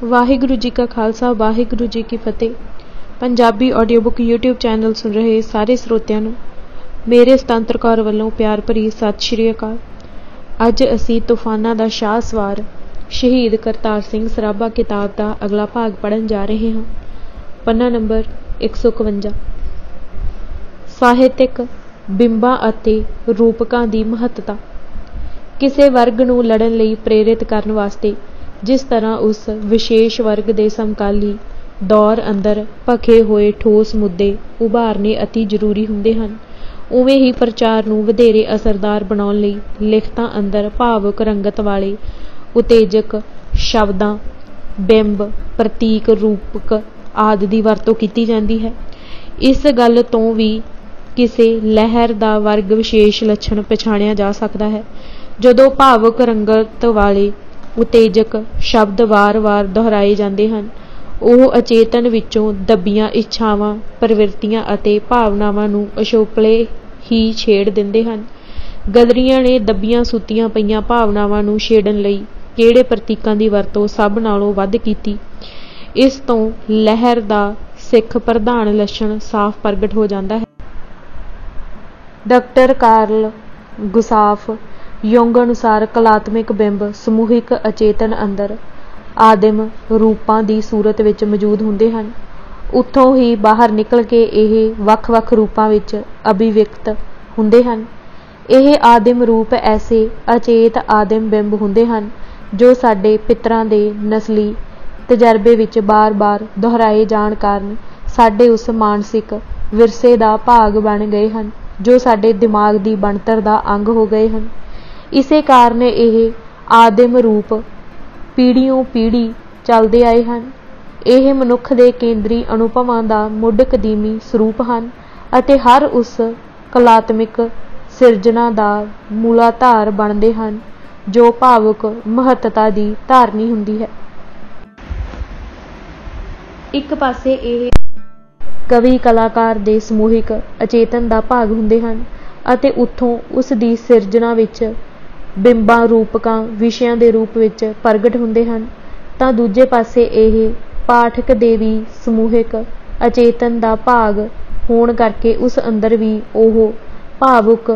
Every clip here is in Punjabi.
वाहिगुरु जी का खालसा वाहिगुरु जी की फतेह। Punjabi audio book YouTube channel सुन रहे सारे ਸਰੋਤਿਆਂ ਨੂੰ ਮੇਰੇ ਸੁਤੰਤਰ ਕੌਰ ਵੱਲੋਂ ਪਿਆਰ ਭਰੀ ਸਤਿ ਸ਼੍ਰੀ ਅਕਾਲ। ਅੱਜ ਅਸੀਂ ਤੂਫਾਨਾਂ ਦਾ ਸ਼ਾਹ ਸਵਾਰ ਸ਼ਹੀਦ ਕਰਤਾਰ ਸਿੰਘ ਸਰਾਭਾ ਕਿਤਾਬ ਦਾ ਅਗਲਾ ਭਾਗ ਪੜ੍ਹਨ ਜਾ ਰਹੇ ਹਾਂ। ਪੰਨਾ ਨੰਬਰ 151। ਸਾਹਿਤਕ ਬਿੰਬਾਂ ਅਤੇ ਰੂਪਕਾਂ ਦੀ ਮਹੱਤਤਾ। ਕਿਸੇ ਵਰਗ ਨੂੰ ਲੜਨ ਲਈ ਪ੍ਰੇਰਿਤ ਕਰਨ ਵਾਸਤੇ ਜਿਸ ਤਰ੍ਹਾਂ ਉਸ ਵਿਸ਼ੇਸ਼ ਵਰਗ ਦੇ ਸਮਕਾਲੀ ਦੌਰ ਅੰਦਰ ਭਖੇ ਹੋਏ ਠੋਸ ਮੁੱਦੇ ਉਭਾਰਨੇ ਅਤੀ ਜ਼ਰੂਰੀ ਹੁੰਦੇ ਹਨ, ਉਵੇਂ ਹੀ ਪ੍ਰਚਾਰ ਨੂੰ ਵਧੇਰੇ ਅਸਰਦਾਰ ਬਣਾਉਣ ਲਈ ਲਿਖਤਾਂ ਅੰਦਰ ਭਾਵੁਕ ਰੰਗਤ ਵਾਲੇ ਉਤੇਜਕ ਸ਼ਬਦਾਂ, ਬਿੰਬ, ਪ੍ਰਤੀਕ, ਰੂਪਕ ਆਦਿ ਦੀ ਵਰਤੋਂ ਕੀਤੀ ਜਾਂਦੀ ਹੈ। ਇਸ ਗੱਲ ਤੋਂ ਵੀ ਕਿਸੇ ਲਹਿਰ ਦਾ ਵਰਗ ਵਿਸ਼ੇਸ਼ ਲੱਛਣ ਪਛਾਣਿਆ ਜਾ ਸਕਦਾ ਹੈ। ਜਦੋਂ ਭਾਵੁਕ ਰੰਗਤ ਵਾਲੇ ਉਤੇਜਕ ਸ਼ਬਦ ਵਾਰ-ਵਾਰ ਦੁਹਰਾਏ ਜਾਂਦੇ ਹਨ, ਉਹ ਅਚੇਤਨ ਵਿੱਚੋਂ ਦੱਬੀਆਂ ਇੱਛਾਵਾਂ, ਪ੍ਰਵਿਰਤੀਆਂ ਅਤੇ ਭਾਵਨਾਵਾਂ ਨੂੰ ਅਛੋਪਲੇ ਹੀ ਛੇੜ ਦਿੰਦੇ ਹਨ। ਗਦਰੀਆਂ ਨੇ ਦੱਬੀਆਂ ਸੁੱਤੀਆਂ ਪਈਆਂ ਭਾਵਨਾਵਾਂ ਨੂੰ ਛੇੜਨ ਲਈ ਕਿਹੜੇ ਪ੍ਰਤੀਕਾਂ ਦੀ ਵਰਤੋਂ ਸਭ ਨਾਲੋਂ ਵੱਧ ਕੀਤੀ। ਇਸ ਤੋਂ ਲਹਿਰ ਦਾ ਸਿੱਖ ਪ੍ਰਧਾਨ ਲੱਛਣ ਸਾਫ਼ ਪ੍ਰਗਟ ਹੋ ਜਾਂਦਾ ਹੈ। ਡਾਕਟਰ ਕਾਰਲ ਗੁਸਾਫ ਯੁੰਗ ਅਨੁਸਾਰ ਕਲਾਤਮਿਕ ਬਿੰਬ ਸਮੂਹਿਕ ਅਚੇਤਨ ਅੰਦਰ ਆਦਿਮ ਰੂਪਾਂ ਦੀ ਸੂਰਤ ਵਿੱਚ ਮੌਜੂਦ ਹੁੰਦੇ ਹਨ। ਉੱਥੋਂ ਹੀ ਬਾਹਰ ਨਿਕਲ ਕੇ ਇਹ ਵੱਖ-ਵੱਖ ਰੂਪਾਂ ਵਿੱਚ ਅਭਿਵਿਅਕਤ ਹੁੰਦੇ ਹਨ। ਇਹ ਆਦਿਮ ਰੂਪ ਐਸੇ ਅਚੇਤ ਆਦਿਮ ਬਿੰਬ ਹੁੰਦੇ ਹਨ ਜੋ ਸਾਡੇ ਪਿਤਰਾਂ ਦੇ ਨਸਲੀ ਤਜਰਬੇ ਵਿੱਚ ਬਾਰ-ਬਾਰ ਦੁਹਰਾਏ ਜਾਣ ਕਾਰਨ ਸਾਡੇ ਉਸ ਮਾਨਸਿਕ ਵਿਰਸੇ ਦਾ ਭਾਗ ਬਣ ਗਏ ਹਨ ਜੋ ਸਾਡੇ ਦਿਮਾਗ ਦੀ ਬਣਤਰ ਦਾ ਅੰਗ ਹੋ ਗਏ ਹਨ। ਇਸੇ ਕਾਰਨ ਇਹ ਆਦਿਮ ਰੂਪ ਪੀੜ੍ਹੀਓਂ ਪੀੜ੍ਹੀ ਚੱਲਦੇ ਆਏ ਹਨ। ਇਹ ਮਨੁੱਖ ਦੇ ਕੇਂਦਰੀ ਅਨੁਭਵਾਂ ਦਾ ਮੁੱਢ ਕਦੀਮੀ ਸਰੂਪ ਹਨ ਅਤੇ ਹਰ ਉਸ ਕਲਾਤਮਿਕ ਸਿਰਜਣਾ ਦਾ ਮੂਲਾਧਾਰ ਬਣਦੇ ਹਨ ਜੋ ਭਾਵੁਕ ਮਹੱਤਤਾ ਦੀ ਧਾਰਨੀ ਹੁੰਦੀ ਹੈ। ਇੱਕ ਪਾਸੇ ਇਹ ਕਵੀ ਕਲਾਕਾਰ ਦੇ ਸਮੂਹਿਕ ਅਚੇਤਨ ਦਾ ਭਾਗ ਹੁੰਦੇ ਹਨ ਅਤੇ ਉੱਥੋਂ ਉਸ ਦੀ ਸਿਰਜਣਾ ਵਿੱਚ ਬਿੰਬਾਂ, ਰੂਪਕਾਂ, ਵਿਸ਼ਿਆਂ ਦੇ ਰੂਪ ਵਿੱਚ ਪ੍ਰਗਟ ਹੁੰਦੇ ਹਨ, ਤਾਂ ਦੂਜੇ ਪਾਸੇ ਇਹ ਪਾਠਕ ਦੇ ਵੀ ਸਮੂਹਿਕ ਅਚੇਤਨ ਦਾ ਭਾਗ ਹੋਣ ਕਰਕੇ ਉਸ ਅੰਦਰ ਵੀ ਉਹ ਭਾਵੁਕ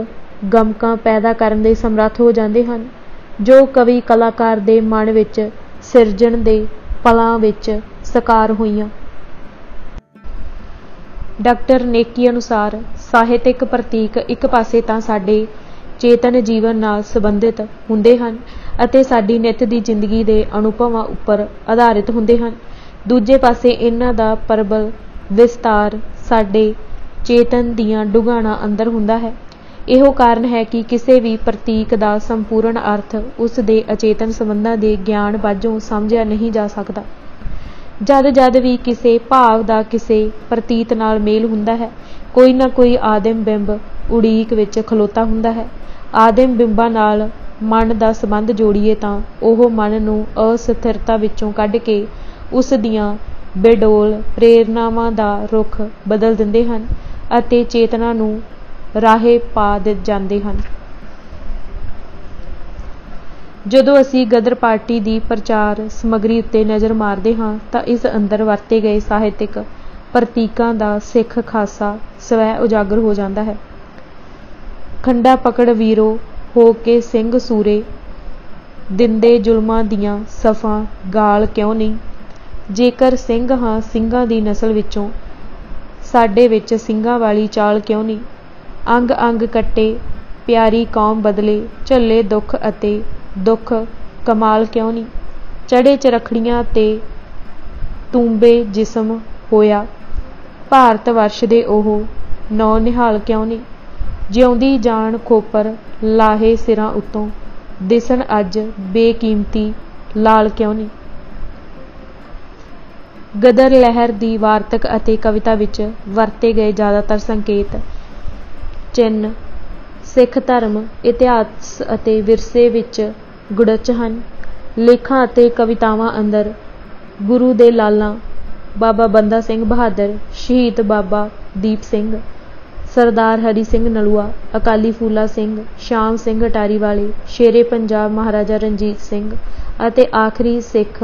ਗਮਕਾਂ ਪੈਦਾ ਕਰਨ ਦੇ ਸਮਰੱਥ ਹੋ ਜਾਂਦੇ ਹਨ ਜੋ ਕਵੀ ਕਲਾਕਾਰ ਦੇ ਮਨ ਵਿੱਚ ਸਿਰਜਣ ਦੇ ਪਲਾਂ ਵਿੱਚ ਸਾਕਾਰ ਹੋਈਆਂ। ਡਾਕਟਰ ਨੇਕੀ ਅਨੁਸਾਰ ਸਾਹਿਤਕ ਪ੍ਰਤੀਕ ਇੱਕ ਪਾਸੇ ਤਾਂ ਸਾਡੇ ਚੇਤਨ ਜੀਵਨ ਨਾਲ ਸੰਬੰਧਿਤ ਹੁੰਦੇ ਹਨ ਅਤੇ ਸਾਡੀ ਨਿੱਤ ਦੀ ਜ਼ਿੰਦਗੀ ਦੇ ਅਨੁਭਵਾਂ ਉੱਪਰ ਆਧਾਰਿਤ ਹੁੰਦੇ ਹਨ, ਦੂਜੇ ਪਾਸੇ ਇਹਨਾਂ ਦਾ ਪ੍ਰਬਲ ਵਿਸਤਾਰ ਸਾਡੇ ਚੇਤਨ ਦੀਆਂ ਡੂੰਘਾਣਾਂ ਅੰਦਰ ਹੁੰਦਾ ਹੈ। ਇਹੋ ਕਾਰਨ ਹੈ ਕਿ ਕਿਸੇ ਵੀ ਪ੍ਰਤੀਕ ਦਾ ਸੰਪੂਰਨ ਅਰਥ ਉਸ ਦੇ ਅਚੇਤਨ ਸੰਬੰਧਾਂ ਦੇ ਗਿਆਨ ਵਜੋਂ ਸਮਝਿਆ ਨਹੀਂ ਜਾ ਸਕਦਾ। ਜਦ ਵੀ ਕਿਸੇ ਭਾਵ ਦਾ ਕਿਸੇ ਪ੍ਰਤੀਤ ਨਾਲ ਮੇਲ ਹੁੰਦਾ ਹੈ, ਕੋਈ ਨਾ ਕੋਈ ਆਦਿਮ ਬਿੰਬ ਉਡੀਕ ਵਿੱਚ ਖਲੋਤਾ ਹੁੰਦਾ ਹੈ। ਆਦਿਮ ਬਿੰਬਾਂ ਨਾਲ ਮਨ ਦਾ ਸੰਬੰਧ ਜੋੜੀਏ ਤਾਂ ਉਹ ਮਨ ਨੂੰ ਅਸਥਿਰਤਾ ਵਿੱਚੋਂ ਕੱਢ ਕੇ ਉਸ ਦੀਆਂ ਬੇਡੋਲ ਪ੍ਰੇਰਨਾਵਾਂ ਦਾ ਰੁਖ ਬਦਲ ਦਿੰਦੇ ਹਨ ਅਤੇ ਚੇਤਨਾ ਨੂੰ ਰਾਹੇ ਪਾ ਜਾਂਦੇ ਹਨ। ਜਦੋਂ ਅਸੀਂ ਗਦਰ ਪਾਰਟੀ ਦੀ ਪ੍ਰਚਾਰ ਸਮੱਗਰੀ ਉੱਤੇ ਨਜ਼ਰ ਮਾਰਦੇ ਹਾਂ ਤਾਂ ਇਸ ਅੰਦਰ ਵਰਤੇ ਗਏ ਸਾਹਿਤਕ ਪ੍ਰਤੀਕਾਂ ਦਾ ਸਿੱਖ ਖਾਸਾ ਸਵੈ ਉਜਾਗਰ ਹੋ ਜਾਂਦਾ ਹੈ। ਖੰਡਾ ਪਕੜ ਵੀਰੋ ਹੋ ਕੇ ਸਿੰਘ ਸੂਰੇ, ਦਿੰਦੇ ਜ਼ੁਲਮਾਂ ਦੀਆਂ ਸਫਾਂ ਗਾਲ ਕਿਉਂ ਨਹੀਂ। ਜੇਕਰ ਸਿੰਘ ਹਾਂ ਸਿੰਘਾਂ ਦੀ ਨਸਲ ਵਿੱਚੋਂ, ਸਾਡੇ ਵਿੱਚ ਸਿੰਘਾਂ ਵਾਲੀ ਚਾਲ ਕਿਉਂ ਨਹੀਂ। ਅੰਗ ਅੰਗ ਕੱਟੇ ਪਿਆਰੀ ਕੌਮ ਬਦਲੇ, ਝੱਲੇ ਦੁੱਖ ਅਤੇ ਦੁੱਖ ਕਮਾਲ ਕਿਉਂ ਨਹੀਂ। ਚੜ੍ਹੇ ਚਰਖੜੀਆਂ ਤੇ ਤੂੰਬੇ ਜਿਸਮ ਹੋਇਆ, ਭਾਰਤ ਵਰਸ਼ ਦੇ ਉਹ ਨੌ ਨਿਹਾਲ ਕਿਉਂ ਨਹੀਂ। ਜਿਉਂਦੀ ਜਾਨ ਖੋਪਰ ਲਾਹੇ ਸਿਰਾਂ ਉੱਤੋਂ, ਦਿਸਣ ਅੱਜ ਬੇਕੀਮਤੀ ਲਾਲ ਕਿਉਂ ਨਹੀਂ। ਗਦਰ ਲਹਿਰ ਦੀ ਵਾਰਤਕ ਅਤੇ ਕਵਿਤਾ ਵਿੱਚ ਵਰਤੇ ਗਏ ਜ਼ਿਆਦਾਤਰ ਸੰਕੇਤ ਚਿੰਨ੍ਹ ਸਿੱਖ ਧਰਮ, ਇਤਿਹਾਸ ਅਤੇ ਵਿਰਸੇ ਵਿੱਚ ਗੁੜਚ ਹਨ। ਲੇਖਾਂ ਅਤੇ ਕਵਿਤਾਵਾਂ ਅੰਦਰ ਗੁਰੂ ਦੇ ਲਾਲਾਂ, ਬਾਬਾ ਬੰਦਾ ਸਿੰਘ ਬਹਾਦਰ, ਸ਼ਹੀਦ ਬਾਬਾ ਦੀਪ ਸਿੰਘ, ਸਰਦਾਰ ਹਰੀ ਸਿੰਘ ਨਲੂਆ, ਅਕਾਲੀ ਫੂਲਾ ਸਿੰਘ, ਸ਼ਾਮ ਸਿੰਘ ਅਟਾਰੀ ਵਾਲੇ, ਸ਼ੇਰੇ ਪੰਜਾਬ ਮਹਾਰਾਜਾ ਰਣਜੀਤ ਸਿੰਘ ਅਤੇ ਆਖਰੀ ਸਿੱਖ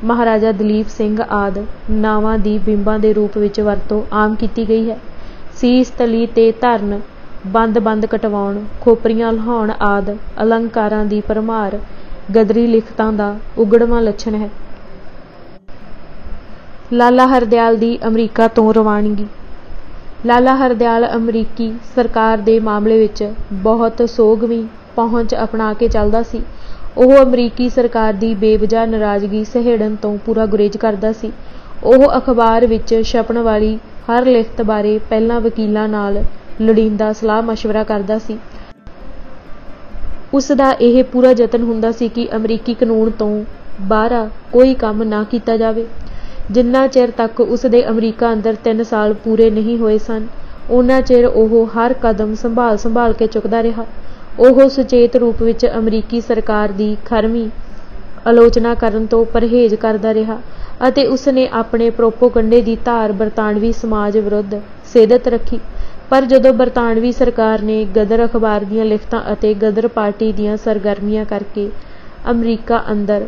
महाराजा दलीप सिंह आदि नावां दी बिंबां दे रूप विच वरतों आम कीती गई है। सीस तली ते धरन, बंद कटवाउण, खोपरियां लहाउण आदि अलंकारां दी भरमार गदरी लिखतां दा उगड़वां लछण है। लाला हरदयाल दी अमरीका तो रवानगी। लाला हरदयाल अमरीकी सरकार दे मामले विच बहुत सोगवीं पहुंच अपना के चलदा सी। ਉਹ ਅਮਰੀਕੀ ਸਰਕਾਰ ਦੀ ਬੇਵਜ੍ਹਾ ਨਾਰਾਜ਼ਗੀ ਸਹੇੜਨ ਤੋਂ ਪੂਰਾ ਗੁਰੇਜ਼ ਕਰਦਾ ਸੀ। ਉਹ ਅਖਬਾਰ ਵਿੱਚ ਛਪਣ ਵਾਲੀ ਹਰ ਲਿਖਤ ਬਾਰੇ ਪਹਿਲਾਂ ਵਕੀਲਾਂ ਨਾਲ ਲੋੜੀਂਦਾ ਸਲਾਹ ਮਸ਼ਵਰਾ ਕਰਦਾ ਸੀ। ਉਸ ਦਾ ਇਹ ਪੂਰਾ ਯਤਨ ਹੁੰਦਾ ਸੀ ਕਿ ਅਮਰੀਕੀ ਕਾਨੂੰਨ ਤੋਂ ਬਾਹਰ ਕੋਈ ਕੰਮ ਨਾ ਕੀਤਾ ਜਾਵੇ। ਜਿੰਨਾ ਚਿਰ ਤੱਕ ਉਸ ਦੇ ਅਮਰੀਕਾ ਅੰਦਰ 3 ਸਾਲ ਪੂਰੇ ਨਹੀਂ ਹੋਏ ਸਨ, ਉਹਨਾਂ ਚਿਰ ਉਹ ਹਰ ਕਦਮ ਸੰਭਾਲ ਕੇ ਚੁੱਕਦਾ ਰਿਹਾ। ਉਹ ਸੁਚੇਤ ਰੂਪ ਵਿੱਚ ਅਮਰੀਕੀ ਸਰਕਾਰ ਦੀ ਖਰਵੀਂ ਆਲੋਚਨਾ ਕਰਨ ਤੋਂ ਪਰਹੇਜ਼ ਕਰਦਾ ਰਿਹਾ ਅਤੇ ਉਸ ਨੇ ਆਪਣੇ ਪ੍ਰੋਪੋਗੰਡੇ ਦੀ ਧਾਰ ਬਰਤਾਨਵੀ ਸਮਾਜ ਵਿਰੁੱਧ ਸੇਧਤ ਰੱਖੀ। ਪਰ ਜਦੋਂ ਬਰਤਾਨਵੀ ਸਰਕਾਰ ਨੇ ਗਦਰ ਅਖਬਾਰ ਦੀਆਂ ਲਿਖਤਾਂ ਅਤੇ ਗਦਰ ਪਾਰਟੀ ਦੀਆਂ ਸਰਗਰਮੀਆਂ ਕਰਕੇ ਅਮਰੀਕਾ ਅੰਦਰ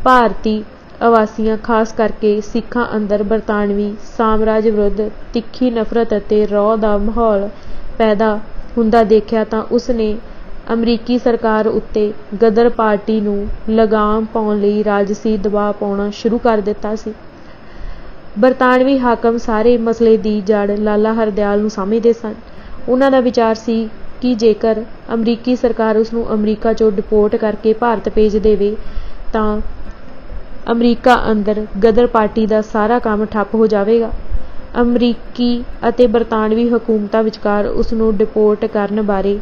ਭਾਰਤੀ ਆਵਾਸੀਆਂ ਖਾਸ ਕਰਕੇ ਸਿੱਖਾਂ ਅੰਦਰ ਬਰਤਾਨਵੀ ਸਾਮਰਾਜ ਵਿਰੁੱਧ ਤਿੱਖੀ ਨਫ਼ਰਤ ਅਤੇ ਰੋਹ ਦਾ ਮਾਹੌਲ ਪੈਦਾ ਹੁੰਦਾ ਦੇਖਿਆ ਤਾਂ ਉਸ ਨੇ ਅਮਰੀਕੀ ਸਰਕਾਰ ਉੱਤੇ ਗਦਰ ਪਾਰਟੀ ਨੂੰ ਲਗਾਮ ਪਾਉਣ ਲਈ ਰਾਜਸੀ ਦਬਾਅ ਪਾਉਣਾ ਸ਼ੁਰੂ ਕਰ ਦਿੱਤਾ ਸੀ। ਬਰਤਾਨਵੀ ਹਾਕਮ ਸਾਰੇ ਮਸਲੇ ਦੀ ਜੜ ਲਾਲਾ ਹਰਦਿਆਲ ਨੂੰ ਸਮਝਦੇ ਸਨ। ਉਹਨਾਂ ਦਾ ਵਿਚਾਰ ਸੀ ਕਿ ਜੇਕਰ ਅਮਰੀਕੀ ਸਰਕਾਰ ਉਸ ਨੂੰ ਅਮਰੀਕਾ 'ਚੋਂ ਡਿਪੋਰਟ ਕਰਕੇ ਭਾਰਤ ਭੇਜ ਦੇਵੇ ਤਾਂ ਅਮਰੀਕਾ ਅੰਦਰ ਗਦਰ ਪਾਰਟੀ ਦਾ ਸਾਰਾ ਕੰਮ ਠੱਪ ਹੋ ਜਾਵੇਗਾ। ਅਮਰੀਕੀ ਅਤੇ ਬਰਤਾਨਵੀ ਹਕੂਮਤਾਂ ਵਿਚਕਾਰ ਉਸ ਨੂੰ ਡਿਪੋਰਟ ਕਰਨ ਬਾਰੇ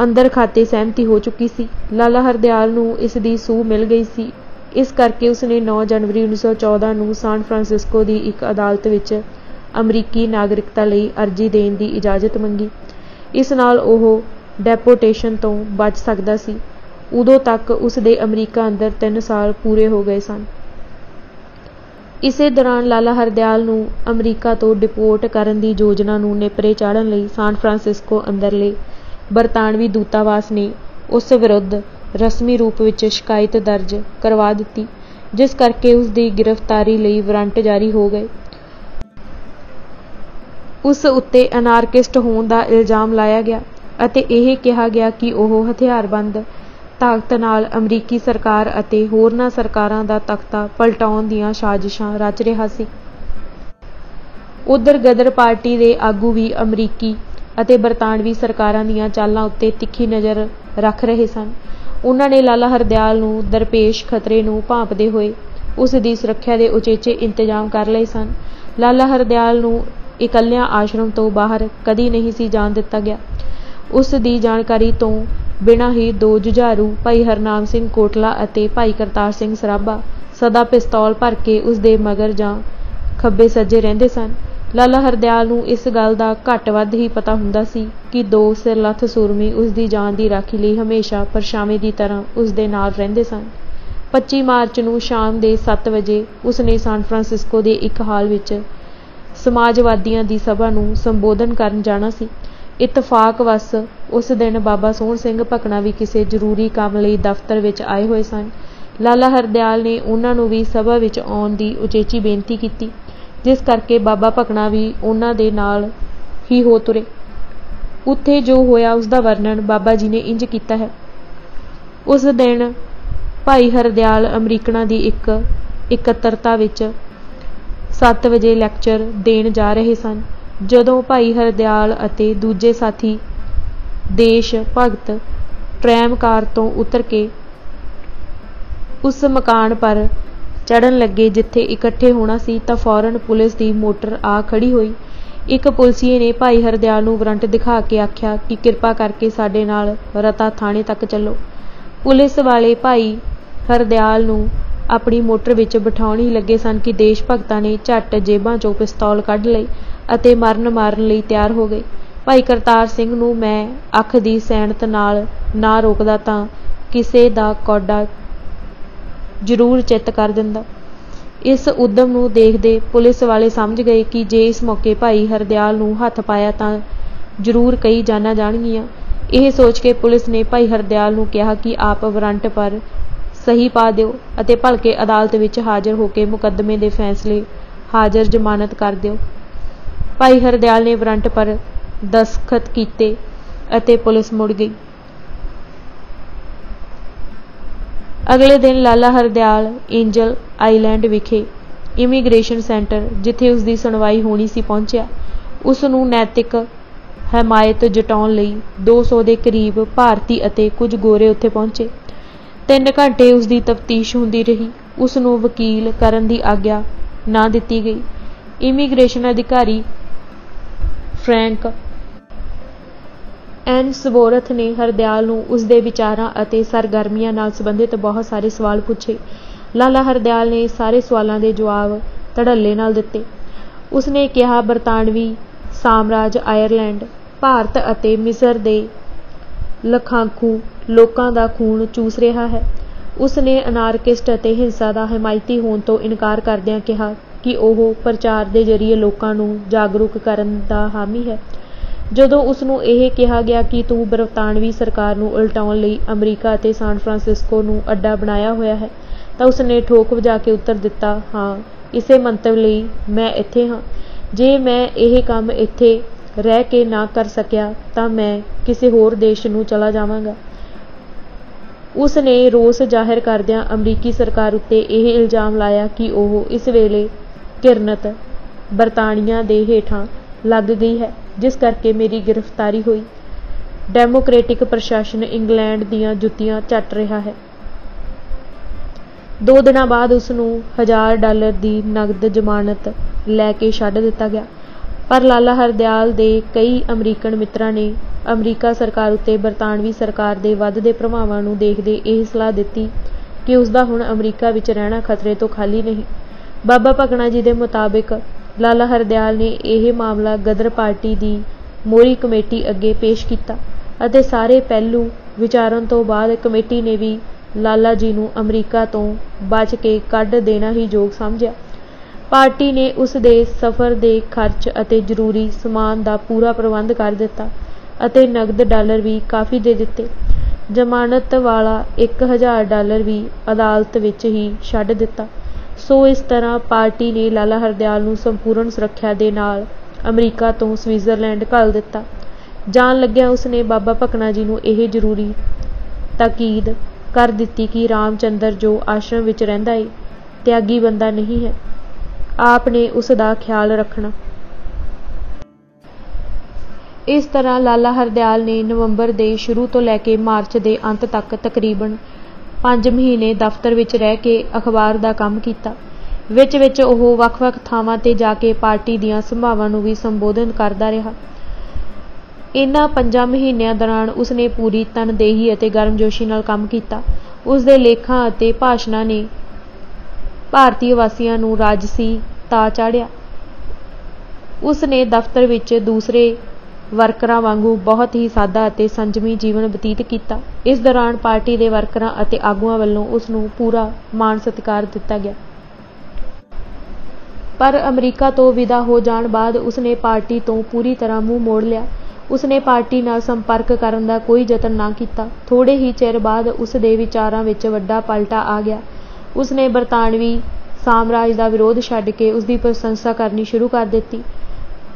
ਅੰਦਰ ਖਾਤੇ ਸਹਿਮਤੀ ਹੋ ਚੁੱਕੀ ਸੀ। ਲਾਲਾ ਹਰਦਿਆਲ ਨੂੰ ਇਸ ਦੀ ਸੂਹ ਮਿਲ ਗਈ ਸੀ। ਇਸ ਕਰਕੇ ਉਸ ਨੇ 9 ਜਨਵਰੀ 1914 ਨੂੰ ਸਾਨ ਫਰਾਂਸਿਸਕੋ ਦੀ ਇੱਕ ਅਦਾਲਤ ਵਿੱਚ ਅਮਰੀਕੀ ਨਾਗਰਿਕਤਾ ਲਈ ਅਰਜ਼ੀ ਦੇਣ ਦੀ ਇਜਾਜ਼ਤ ਮੰਗੀ। ਇਸ ਨਾਲ ਉਹ ਡੈਪੋਟੇਸ਼ਨ ਤੋਂ ਬਚ ਸਕਦਾ ਸੀ। ਉਦੋਂ ਤੱਕ ਉਸ ਦੇ ਅਮਰੀਕਾ ਅੰਦਰ 3 ਸਾਲ ਪੂਰੇ ਹੋ ਗਏ ਸਨ। ਇਸੇ ਦੌਰਾਨ ਲਾਲਾ ਹਰਦਿਆਲ ਨੂੰ ਅਮਰੀਕਾ ਤੋਂ ਡਿਪੋਰਟ ਕਰਨ ਦੀ ਯੋਜਨਾ ਨੂੰ ਨੇਪਰੇ ਚਾੜ੍ਹਨ ਲਈ ਸਾਨ ਫਰਾਂਸਿਸਕੋ ਅੰਦਰਲੇ ਬਰਤਾਨਵੀ ਦੂਤਾਵਾਸ ਨੇ ਉਸ ਵਿਰੁੱਧ ਰਸਮੀ ਰੂਪ ਵਿੱਚ ਸ਼ਿਕਾਇਤ ਦਰਜ ਕਰਵਾ ਦਿੱਤੀ, ਜਿਸ ਕਰਕੇ ਉਸ ਦੀ ਗ੍ਰਿਫਤਾਰੀ ਲਈ ਵਾਰੰਟ ਜਾਰੀ ਹੋ ਗਏ। ਉਸ ਉੱਤੇ ਅਨਾਰਕਿਸਟ ਹੋਣ ਦਾ ਇਲਜ਼ਾਮ ਲਾਇਆ ਗਿਆ ਅਤੇ ਇਹ ਕਿਹਾ ਗਿਆ ਕਿ ਉਹ ਹਥਿਆਰਬੰਦ ਤਾਕਤ ਨਾਲ ਅਮਰੀਕੀ ਸਰਕਾਰ ਅਤੇ ਹੋਰਨਾਂ ਸਰਕਾਰਾਂ ਦਾ ਤਖਤਾ ਪਲਟਾਉਣ ਦੀਆਂ ਸਾਜ਼ਿਸ਼ਾਂ ਰਚ ਰਿਹਾ ਸੀ। ਉੱਧਰ ਗਦਰ ਪਾਰਟੀ ਦੇ ਆਗੂ ਵੀ ਅਮਰੀਕੀ ਅਤੇ ਬਰਤਾਨਵੀ ਸਰਕਾਰਾਂ ਦੀਆਂ ਚਾਲਾਂ ਉੱਤੇ ਤਿੱਖੀ ਨਜ਼ਰ ਰੱਖ ਰਹੇ ਸਨ। ਉਹਨਾਂ ਨੇ ਲਾਲਾ ਹਰਦਿਆਲ ਨੂੰ ਦਰਪੇਸ਼ ਖਤਰੇ ਨੂੰ ਭਾਂਪਦੇ ਹੋਏ ਉਸ ਦੀ ਸੁਰੱਖਿਆ ਦੇ ਉਚੇਚੇ ਇੰਤਜ਼ਾਮ ਕਰ ਲਏ ਸਨ। ਲਾਲਾ ਹਰਦਿਆਲ ਨੂੰ ਇਕੱਲਿਆਂ ਆਸ਼ਰਮ ਤੋਂ ਬਾਹਰ ਕਦੀ ਨਹੀਂ ਸੀ ਜਾਣ ਦਿੱਤਾ ਗਿਆ। ਉਸ ਦੀ ਜਾਣਕਾਰੀ ਤੋਂ ਬਿਨਾਂ ਹੀ 2 ਜੁਝਾਰੂ ਭਾਈ ਹਰਨਾਮ ਸਿੰਘ ਕੋਟਲਾ ਅਤੇ ਭਾਈ ਕਰਤਾਰ ਸਿੰਘ ਸਰਾਭਾ ਸਦਾ ਪਿਸਤੌਲ ਭਰ ਕੇ ਉਸ ਦੇ ਮਗਰ ਜਾਂ ਖੱਬੇ ਸੱਜੇ ਰਹਿੰਦੇ ਸਨ। ਲਾਲਾ ਹਰਦਿਆਲ ਨੂੰ ਇਸ ਗੱਲ ਦਾ ਘੱਟ ਵੱਧ ਹੀ ਪਤਾ ਹੁੰਦਾ ਸੀ ਕਿ 2 ਸਿਰਲੱਥ ਸੂਰਮੇ ਉਸ ਦੀ ਜਾਨ ਦੀ ਰਾਖੀ ਲਈ ਹਮੇਸ਼ਾ ਪਰਛਾਵੇਂ ਦੀ ਤਰ੍ਹਾਂ ਉਸ ਦੇ ਨਾਲ ਰਹਿੰਦੇ ਸਨ। 25 ਮਾਰਚ ਨੂੰ ਸ਼ਾਮ ਦੇ 7 ਵਜੇ ਉਸ ਨੇ ਸਾਨ ਫਰਾਂਸਿਸਕੋ ਦੇ ਇੱਕ ਹਾਲ ਵਿੱਚ ਸਮਾਜਵਾਦੀਆਂ ਦੀ ਸਭਾ ਨੂੰ ਸੰਬੋਧਨ ਕਰਨ ਜਾਣਾ ਸੀ। ਇਤਫਾਕ ਵਸ ਉਸ ਦਿਨ ਬਾਬਾ ਸੋਹਣ ਸਿੰਘ ਭਕਨਾ ਵੀ ਕਿਸੇ ਜ਼ਰੂਰੀ ਕੰਮ ਲਈ ਦਫ਼ਤਰ ਵਿੱਚ ਆਏ ਹੋਏ ਸਨ। ਲਾਲਾ ਹਰਦਿਆਲ ਨੇ ਉਹਨਾਂ ਨੂੰ ਵੀ ਸਭਾ ਵਿੱਚ ਆਉਣ ਦੀ ਉਚੇਚੀ ਬੇਨਤੀ ਕੀਤੀ, ਜਿਸ ਕਰਕੇ ਬਾਬਾ ਭਕਨਾ ਵੀ ਉਹਨਾਂ ਦੇ ਨਾਲ ਹੀ ਹੋ ਤੁਰੇ। ਉੱਥੇ ਜੋ ਹੋਇਆ ਉਸ ਦਾ ਵਰਣਨ ਬਾਬਾ ਜੀ ਨੇ ਇੰਜ ਕੀਤਾ ਹੈ। ਉਸ ਦਿਨ ਭਾਈ ਹਰਦਿਆਲ ਅਮਰੀਕਨਾਂ ਦੀ ਇੱਕ ਇਕੱਤਰਤਾ ਵਿੱਚ 7 ਵਜੇ ਲੈਕਚਰ ਦੇਣ ਜਾ ਰਹੇ ਸਨ। ਜਦੋਂ ਭਾਈ ਹਰਦਿਆਲ ਅਤੇ ਦੂਜੇ ਸਾਥੀ ਦੇਸ਼ ਭਗਤ ਟ੍ਰੈਮ ਕਾਰ ਤੋਂ ਉਤਰ ਕੇ ਉਸ ਮਕਾਨ ਪਰ ਚੜ੍ਹਨ ਲੱਗੇ ਜਿੱਥੇ ਇਕੱਠੇ ਹੋਣਾ ਸੀ ਤਾਂ ਫੌਰਨ ਪੁਲਿਸ ਦੀ ਮੋਟਰ ਆ ਖੜੀ ਹੋਈ। ਇੱਕ ਪੁਲਸੀਏ ਨੇ ਭਾਈ ਹਰਦਿਆਲ ਨੂੰ ਵਾਰੰਟ ਦਿਖਾ ਕੇ ਆਖਿਆ ਕਿ ਕਿਰਪਾ ਕਰਕੇ ਸਾਡੇ ਨਾਲ ਰਤਾ ਥਾਣੇ ਤੱਕ ਚੱਲੋ। ਪੁਲਿਸ ਵਾਲੇ ਭਾਈ ਹਰਦਿਆਲ ਨੂੰ ਆਪਣੀ ਮੋਟਰ ਵਿੱਚ ਬਿਠਾਉਣ ਹੀ ਲੱਗੇ ਸਨ ਕਿ ਦੇਸ਼ ਭਗਤਾਂ ਨੇ ਝੱਟ ਜੇਬਾਂ 'ਚੋਂ ਪਿਸਤੌਲ ਕੱਢ ਲਈ ਅਤੇ ਮਾਰਨ ਲਈ ਤਿਆਰ ਹੋ ਗਏ। ਭਾਈ ਕਰਤਾਰ ਸਿੰਘ ਨੂੰ ਮੈਂ ਅੱਖ ਦੀ ਸੈਨਤ ਨਾਲ ਨਾ ਰੋਕਦਾ ਤਾਂ ਕਿਸੇ ਦਾ ਕੌਡਾ ਜ਼ਰੂਰ ਚਿੱਤ ਕਰ ਦਿੰਦਾ। ਇਸ ਉਦਮ ਨੂੰ ਦੇਖਦੇ ਪੁਲਿਸ ਵਾਲੇ ਸਮਝ ਗਏ ਕਿ ਜੇ ਇਸ ਮੌਕੇ ਭਾਈ ਹਰਦਿਆਲ ਨੂੰ ਹੱਥ ਪਾਇਆ ਤਾਂ ਜ਼ਰੂਰ ਕਈ ਜਾਨਾਂ ਜਾਣਗੀਆਂ। ਇਹ ਸੋਚ ਕੇ ਪੁਲਿਸ ਨੇ ਭਾਈ ਹਰਦਿਆਲ ਨੂੰ ਕਿਹਾ ਕਿ ਆਪ ਵਾਰੰਟ ਪਰ ਸਹੀ ਪਾ ਦਿਓ ਅਤੇ ਭਲਕੇ ਅਦਾਲਤ ਵਿੱਚ ਹਾਜ਼ਰ ਹੋ ਕੇ ਮੁਕੱਦਮੇ ਦੇ ਫੈਸਲੇ ਹਾਜ਼ਰ ਜ਼ਮਾਨਤ ਕਰ ਦਿਓ। ਭਾਈ ਹਰਦਿਆਲ ਨੇ ਵਾਰੰਟ ਪਰ ਦਸਖਤ ਕੀਤੇ ਅਤੇ ਪੁਲਿਸ ਮੁੜ ਗਈ। ਅਗਲੇ ਦਿਨ ਲਾਲਾ ਹਰਦਿਆਲ ਏਂਜਲ ਆਈਲੈਂਡ ਵਿਖੇ ਇਮੀਗ੍ਰੇਸ਼ਨ ਸੈਂਟਰ, ਜਿੱਥੇ ਉਸ ਦੀ ਸੁਣਵਾਈ ਹੋਣੀ ਸੀ, ਪਹੁੰਚਿਆ। ਉਸ ਨੂੰ ਨੈਤਿਕ ਹਮਾਇਤ ਜਤਾਉਣ ਲਈ 200 ਦੇ ਕਰੀਬ ਭਾਰਤੀ ਅਤੇ ਕੁਝ ਗੋਰੇ ਉੱਥੇ ਪਹੁੰਚੇ। 3 ਘੰਟੇ ਉਸ ਦੀ ਤਫਤੀਸ਼ ਹੁੰਦੀ ਰਹੀ। ਉਸ ਨੂੰ ਵਕੀਲ ਕਰਨ ਦੀ ਆਗਿਆ ਨਾ ਦਿੱਤੀ ਗਈ। ਇਮੀਗ੍ਰੇਸ਼ਨ ਅਧਿਕਾਰੀ ਫਰੈਂਕ ਐਨ ਸਵੋਰਥ ਨੇ ਹਰਦਿਆਲ ਨੂੰ ਉਸ ਦੇ ਵਿਚਾਰਾਂ ਅਤੇ ਸਰਗਰਮੀਆਂ ਨਾਲ ਸੰਬੰਧਿਤ ਬਹੁਤ ਸਾਰੇ ਸਵਾਲ ਪੁੱਛੇ। ਲਾਲਾ ਹਰਦਿਆਲ ਨੇ ਸਾਰੇ ਸਵਾਲਾਂ ਦੇ ਜਵਾਬ ਧੜੱਲੇ ਨਾਲ ਦਿੱਤੇ। ਉਸ ਨੇ ਕਿਹਾ, ਬਰਤਾਨਵੀ ਸਾਮਰਾਜ ਆਇਰਲੈਂਡ, ਭਾਰਤ ਅਤੇ ਮਿਸਰ ਦੇ ਲੱਖਾਂਖੂ ਲੋਕਾਂ ਦਾ ਖੂਨ ਚੂਸ ਰਿਹਾ ਹੈ। ਉਸ ਨੇ ਅਨਾਰਕਿਸਟ ਅਤੇ ਹਿੰਸਾ ਦਾ ਹਮਾਇਤੀ ਹੋਣ ਤੋਂ ਇਨਕਾਰ ਕਰਦਿਆਂ ਕਿਹਾ ਕਿ ਉਹ ਪ੍ਰਚਾਰ ਦੇ ਜ਼ਰੀਏ ਲੋਕਾਂ ਨੂੰ ਜਾਗਰੂਕ ਕਰਨ ਦਾ ਹਾਮੀ ਹੈ। ਜਦੋਂ ਉਸ ਨੂੰ ਇਹ ਕਿਹਾ ਗਿਆ ਕਿ ਤੂੰ ਬਰਤਾਨਵੀ ਸਰਕਾਰ ਨੂੰ ਉਲਟਾਉਣ ਲਈ ਅਮਰੀਕਾ ਅਤੇ ਸਾਨ ਫਰਾਂਸਿਸਕੋ ਨੂੰ ਅੱਡਾ ਬਣਾਇਆ ਹੋਇਆ ਹੈ, ਤਾਂ ਉਸ ਨੇ ਠੋਕ ਵਜਾ ਕੇ ਉੱਤਰ ਦਿੱਤਾ, ਹਾਂ, ਇਸੇ ਮੰਤਵ ਲਈ ਮੈਂ ਇੱਥੇ ਹਾਂ। ਜੇ ਮੈਂ ਇਹ ਕੰਮ ਇੱਥੇ ਰਹਿ ਕੇ ਨਾ ਕਰ ਸਕਿਆ ਤਾਂ ਮੈਂ ਕਿਸੇ ਹੋਰ ਦੇਸ਼ ਨੂੰ ਚਲਾ ਜਾਵਾਂਗਾ। ਉਸ ਨੇ ਰੋਸ ਜ਼ਾਹਿਰ ਕਰਦਿਆਂ ਅਮਰੀਕੀ ਸਰਕਾਰ ਉੱਤੇ ਇਹ ਇਲਜ਼ਾਮ ਲਾਇਆ ਕਿ ਉਹ ਇਸ ਵੇਲੇ ਘਿਰਨਤ ਬਰਤਾਨੀਆ ਦੇ ਹੇਠਾਂ ਲੱਗ ਗਈ ਹੈ, ਜਿਸ ਕਰਕੇ ਮੇਰੀ ਗ੍ਰਿਫਤਾਰੀ ਹੋਈ। ਡੈਮੋਕ੍ਰੈਟਿਕ ਪ੍ਰਸ਼ਾਸਨ ਇੰਗਲੈਂਡ ਦੀਆਂ ਜੁੱਤੀਆਂ ਚੱਟ ਰਿਹਾ ਹੈ। 2 ਦਿਨਾਂ ਬਾਅਦ ਉਸ ਨੂੰ $1000 ਦੀ ਨਕਦ ਜ਼ਮਾਨਤ ਲੈ ਕੇ ਛੱਡ ਦਿੱਤਾ ਗਿਆ। ਪਰ ਲਾਲਾ ਹਰਦਿਆਲ ਦੇ ਕਈ ਅਮਰੀਕਨ ਮਿੱਤਰਾਂ ਨੇ ਅਮਰੀਕਾ ਸਰਕਾਰ ਉੱਤੇ ਬਰਤਾਨਵੀ ਸਰਕਾਰ ਦੇ ਵੱਧਦੇ ਪ੍ਰਭਾਵਾਂ ਨੂੰ ਦੇਖਦੇ ਇਹ ਸਲਾਹ ਦਿੱਤੀ ਕਿ ਉਸ ਦਾ ਹੁਣ ਅਮਰੀਕਾ ਵਿੱਚ ਰਹਿਣਾ ਖਤਰੇ ਤੋਂ ਖਾਲੀ ਨਹੀਂ। ਬਾਬਾ ਭਕਨਾ ਜੀ ਦੇ ਮੁਤਾਬਿਕ ਲਾਲਾ ਹਰਦਿਆਲ ਨੇ ਇਹ ਮਾਮਲਾ ਗਦਰ ਪਾਰਟੀ ਦੀ ਮੋਹਰੀ ਕਮੇਟੀ ਅੱਗੇ ਪੇਸ਼ ਕੀਤਾ ਅਤੇ ਸਾਰੇ ਪਹਿਲੂ ਵਿਚਾਰਨ ਤੋਂ ਬਾਅਦ ਕਮੇਟੀ ਨੇ ਵੀ ਲਾਲਾ ਜੀ ਨੂੰ ਅਮਰੀਕਾ ਤੋਂ ਬਚ ਕੇ ਕੱਢ ਦੇਣਾ ਹੀ ਯੋਗ ਸਮਝਿਆ। ਪਾਰਟੀ ਨੇ ਉਸ ਦੇ ਸਫ਼ਰ ਦੇ ਖਰਚ ਅਤੇ ਜ਼ਰੂਰੀ ਸਮਾਨ ਦਾ ਪੂਰਾ ਪ੍ਰਬੰਧ ਕਰ ਦਿੱਤਾ ਅਤੇ ਨਕਦ ਡਾਲਰ ਵੀ ਕਾਫੀ ਦੇ ਦਿੱਤੇ। ਜ਼ਮਾਨਤ ਵਾਲਾ $1000 ਵੀ ਅਦਾਲਤ ਵਿੱਚ ਹੀ ਛੱਡ ਦਿੱਤਾ। ਸੋ ਇਸ ਤਰ੍ਹਾਂ ਪਾਰਟੀ ਨੇ ਲਾਲਾ ਹਰਦਿਆਲ ਨੂੰ ਸੰਪੂਰਨ ਸੁਰੱਖਿਆ ਦੇ ਨਾਲ ਅਮਰੀਕਾ ਤੋਂ ਸਵਿਟਜ਼ਰਲੈਂਡ ਘੱਲ ਦਿੱਤਾ। ਜਾਣ ਲੱਗਿਆਂ ਉਸ ਨੇ ਬਾਬਾ ਭਕਨਾ ਜੀ ਨੂੰ ਇਹ ਜ਼ਰੂਰੀ ਤਾਕੀਦ ਕਰ ਦਿੱਤੀ ਕਿ ਰਾਮ ਚੰਦਰ ਜੋ ਆਸ਼ਰਮ ਵਿੱਚ ਰਹਿੰਦਾ ਏ, ਤਿਆਗੀ ਬੰਦਾ ਨਹੀਂ ਹੈ। ਆਪ ਨੇ ਉਸ ਦਾ ਖਿਆਲ ਰੱਖਣਾ। ਇਸ ਤਰ੍ਹਾਂ ਲਾਲਾ ਹਰਦਿਆਲ ਨੇ ਨਵੰਬਰ ਦੇ ਸ਼ੁਰੂ ਤੋਂ ਲੈ ਕੇ ਮਾਰਚ ਦੇ ਅੰਤ ਤੱਕ ਤਕਰੀਬਨ 5 ਮਹੀਨੇ ਦਫ਼ਤਰ ਵਿੱਚ ਰਹਿ ਕੇ ਅਖਬਾਰ ਦਾ ਕੰਮ ਕੀਤਾ। ਵਿੱਚ ਉਹ ਵੱਖ-ਵੱਖ ਥਾਵਾਂ ਤੇ ਜਾ ਕੇ ਪਾਰਟੀ ਦੀਆਂ ਸਭਾਵਾਂ ਨੂੰ ਵੀ ਸੰਬੋਧਨ ਕਰਦਾ ਰਿਹਾ। ਇਨ੍ਹਾਂ 5 ਮਹੀਨਿਆਂ ਦੌਰਾਨ ਉਸ ਨੇ ਪੂਰੀ ਤਨਦੇਹੀ ਅਤੇ ਗਰਮਜੋਸ਼ੀ ਨਾਲ ਕੰਮ ਕੀਤਾ। ਉਸ ਦੇ ਲੇਖਾਂ ਅਤੇ ਭਾਸ਼ਣਾਂ ਨੇ ਭਾਰਤੀ ਵਾਸੀਆਂ ਨੂੰ ਰਾਜਸੀ ਤਾ ਚਾੜ੍ਹਿਆ। ਉਸ ਨੇ ਦਫ਼ਤਰ ਵਿੱਚ ਦੂਸਰੇ ਵਰਕਰਾਂ ਵਾਂਗੂ ਬਹੁਤ ਹੀ ਸਾਦਾ ਅਤੇ ਸੰਜਮੀ ਜੀਵਨ ਬਤੀਤ ਕੀਤਾ। ਇਸ ਦੌਰਾਨ ਪਾਰਟੀ ਦੇ ਵਰਕਰਾਂ ਅਤੇ ਆਗੂਆਂ ਵੱਲੋਂ ਉਸ ਨੂੰ ਪੂਰਾ ਮਾਣ ਸਤਿਕਾਰ ਦਿੱਤਾ ਗਿਆ। ਪਰ ਅਮਰੀਕਾ ਤੋਂ ਵਿਦਾ ਹੋ ਜਾਣ ਬਾਅਦ ਉਸ ਨੇ ਪਾਰਟੀ ਤੋਂ ਪੂਰੀ ਤਰ੍ਹਾਂ ਮੂੰਹ ਮੋੜ ਲਿਆ। ਉਸ ਨੇ ਪਾਰਟੀ ਨਾਲ ਸੰਪਰਕ ਕਰਨ ਦਾ ਕੋਈ ਯਤਨ ਨਾ ਕੀਤਾ। ਥੋੜ੍ਹੇ ਹੀ ਚਿਰ ਬਾਅਦ ਉਸ ਦੇ ਵਿਚਾਰਾਂ ਵਿੱਚ ਵੱਡਾ ਪਲਟਾ ਆ ਗਿਆ। ਉਸ ਨੇ ਬਰਤਾਨਵੀ ਸਾਮਰਾਜ ਦਾ ਵਿਰੋਧ ਛੱਡ ਕੇ ਉਸ ਦੀ ਪ੍ਰਸ਼ੰਸਾ ਕਰਨੀ ਸ਼ੁਰੂ ਕਰ ਦਿੱਤੀ।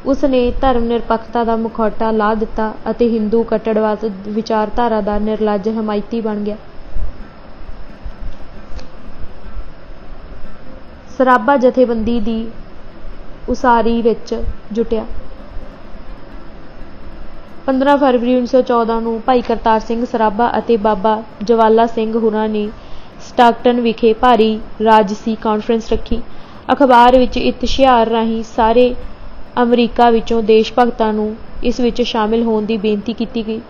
ਉਸ ਨੇ ਧਰਮ ਨਿਰਪੱਖਤਾ ਦਾ ਮੁਖੌਟਾ ਲਾਹ ਦਿੱਤਾ ਅਤੇ ਹਿੰਦੂ ਕੱਟੜਵਾਦ ਵਿਚਾਰਧਾਰਾ ਦਾ ਨਿਰਲੱਜ ਹਮਾਇਤੀ ਬਣ ਗਿਆ। ਸਰਾਭਾ ਜਥੇਬੰਦੀ ਦੀ ਉਸਾਰੀ ਵਿੱਚ ਜੁਟਿਆ। 15 ਫਰਵਰੀ 1914 ਨੂੰ ਭਾਈ ਕਰਤਾਰ ਸਿੰਘ ਸਰਾਭਾ ਅਤੇ ਬਾਬਾ ਜਵਾਲਾ ਸਿੰਘ ਹੁਰਾਂ ਨੇ ਸਟਾਕਟਨ ਵਿਖੇ ਭਾਰੀ ਰਾਜਸੀ ਕਾਨਫਰੰਸ ਰੱਖੀ। ਅਖਬਾਰ ਵਿੱਚ ਇਸ਼ਤਿਹਾਰ ਰਾਹੀਂ ਸਾਰੇ ਅਮਰੀਕਾ ਵਿੱਚੋਂ ਦੇਸ਼ ਭਗਤਾਂ ਨੂੰ ਇਸ ਵਿੱਚ ਸ਼ਾਮਿਲ ਹੋਣ ਦੀ ਬੇਨਤੀ ਕੀਤੀ ਗਈ।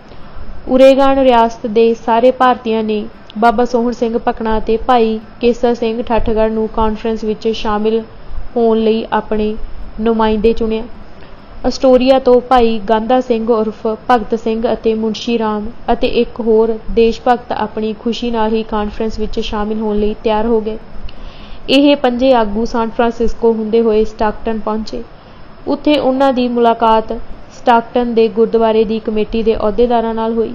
ਓਰੇਗਨ ਰਿਆਸਤ ਦੇ ਸਾਰੇ ਭਾਰਤੀਆਂ ਨੇ ਬਾਬਾ ਸੋਹਣ ਸਿੰਘ ਭਕਨਾ ਅਤੇ ਭਾਈ ਕੇਸਰ ਸਿੰਘ ਠੱਠਗੜ੍ਹ ਨੂੰ ਕਾਨਫਰੰਸ ਵਿੱਚ ਸ਼ਾਮਿਲ ਹੋਣ ਲਈ ਆਪਣੇ ਨੁਮਾਇੰਦੇ ਚੁਣਿਆ। ਅਸਟੋਰੀਆ ਤੋਂ ਭਾਈ ਗਾਂਧਾ ਸਿੰਘ ਉਰਫ ਭਗਤ ਸਿੰਘ ਅਤੇ ਮੁਨਸ਼ੀ ਰਾਮ ਅਤੇ ਇੱਕ ਹੋਰ ਦੇਸ਼ ਭਗਤ ਆਪਣੀ ਖੁਸ਼ੀ ਨਾਲ ਹੀ ਕਾਨਫਰੰਸ ਵਿੱਚ ਸ਼ਾਮਿਲ ਹੋਣ ਲਈ ਤਿਆਰ ਹੋ ਗਏ। ਇਹ 5 ਆਗੂ ਸਾਨ ਫਰਾਂਸਿਸਕੋ ਹੁੰਦੇ ਹੋਏ ਸਟਾਕਟਨ ਪਹੁੰਚੇ। ਉੱਥੇ ਉਹਨਾਂ ਦੀ ਮੁਲਾਕਾਤ ਸਟਾਕਟਨ ਦੇ ਗੁਰਦੁਆਰੇ ਦੀ ਕਮੇਟੀ ਦੇ ਅਹੁਦੇਦਾਰਾਂ ਨਾਲ ਹੋਈ।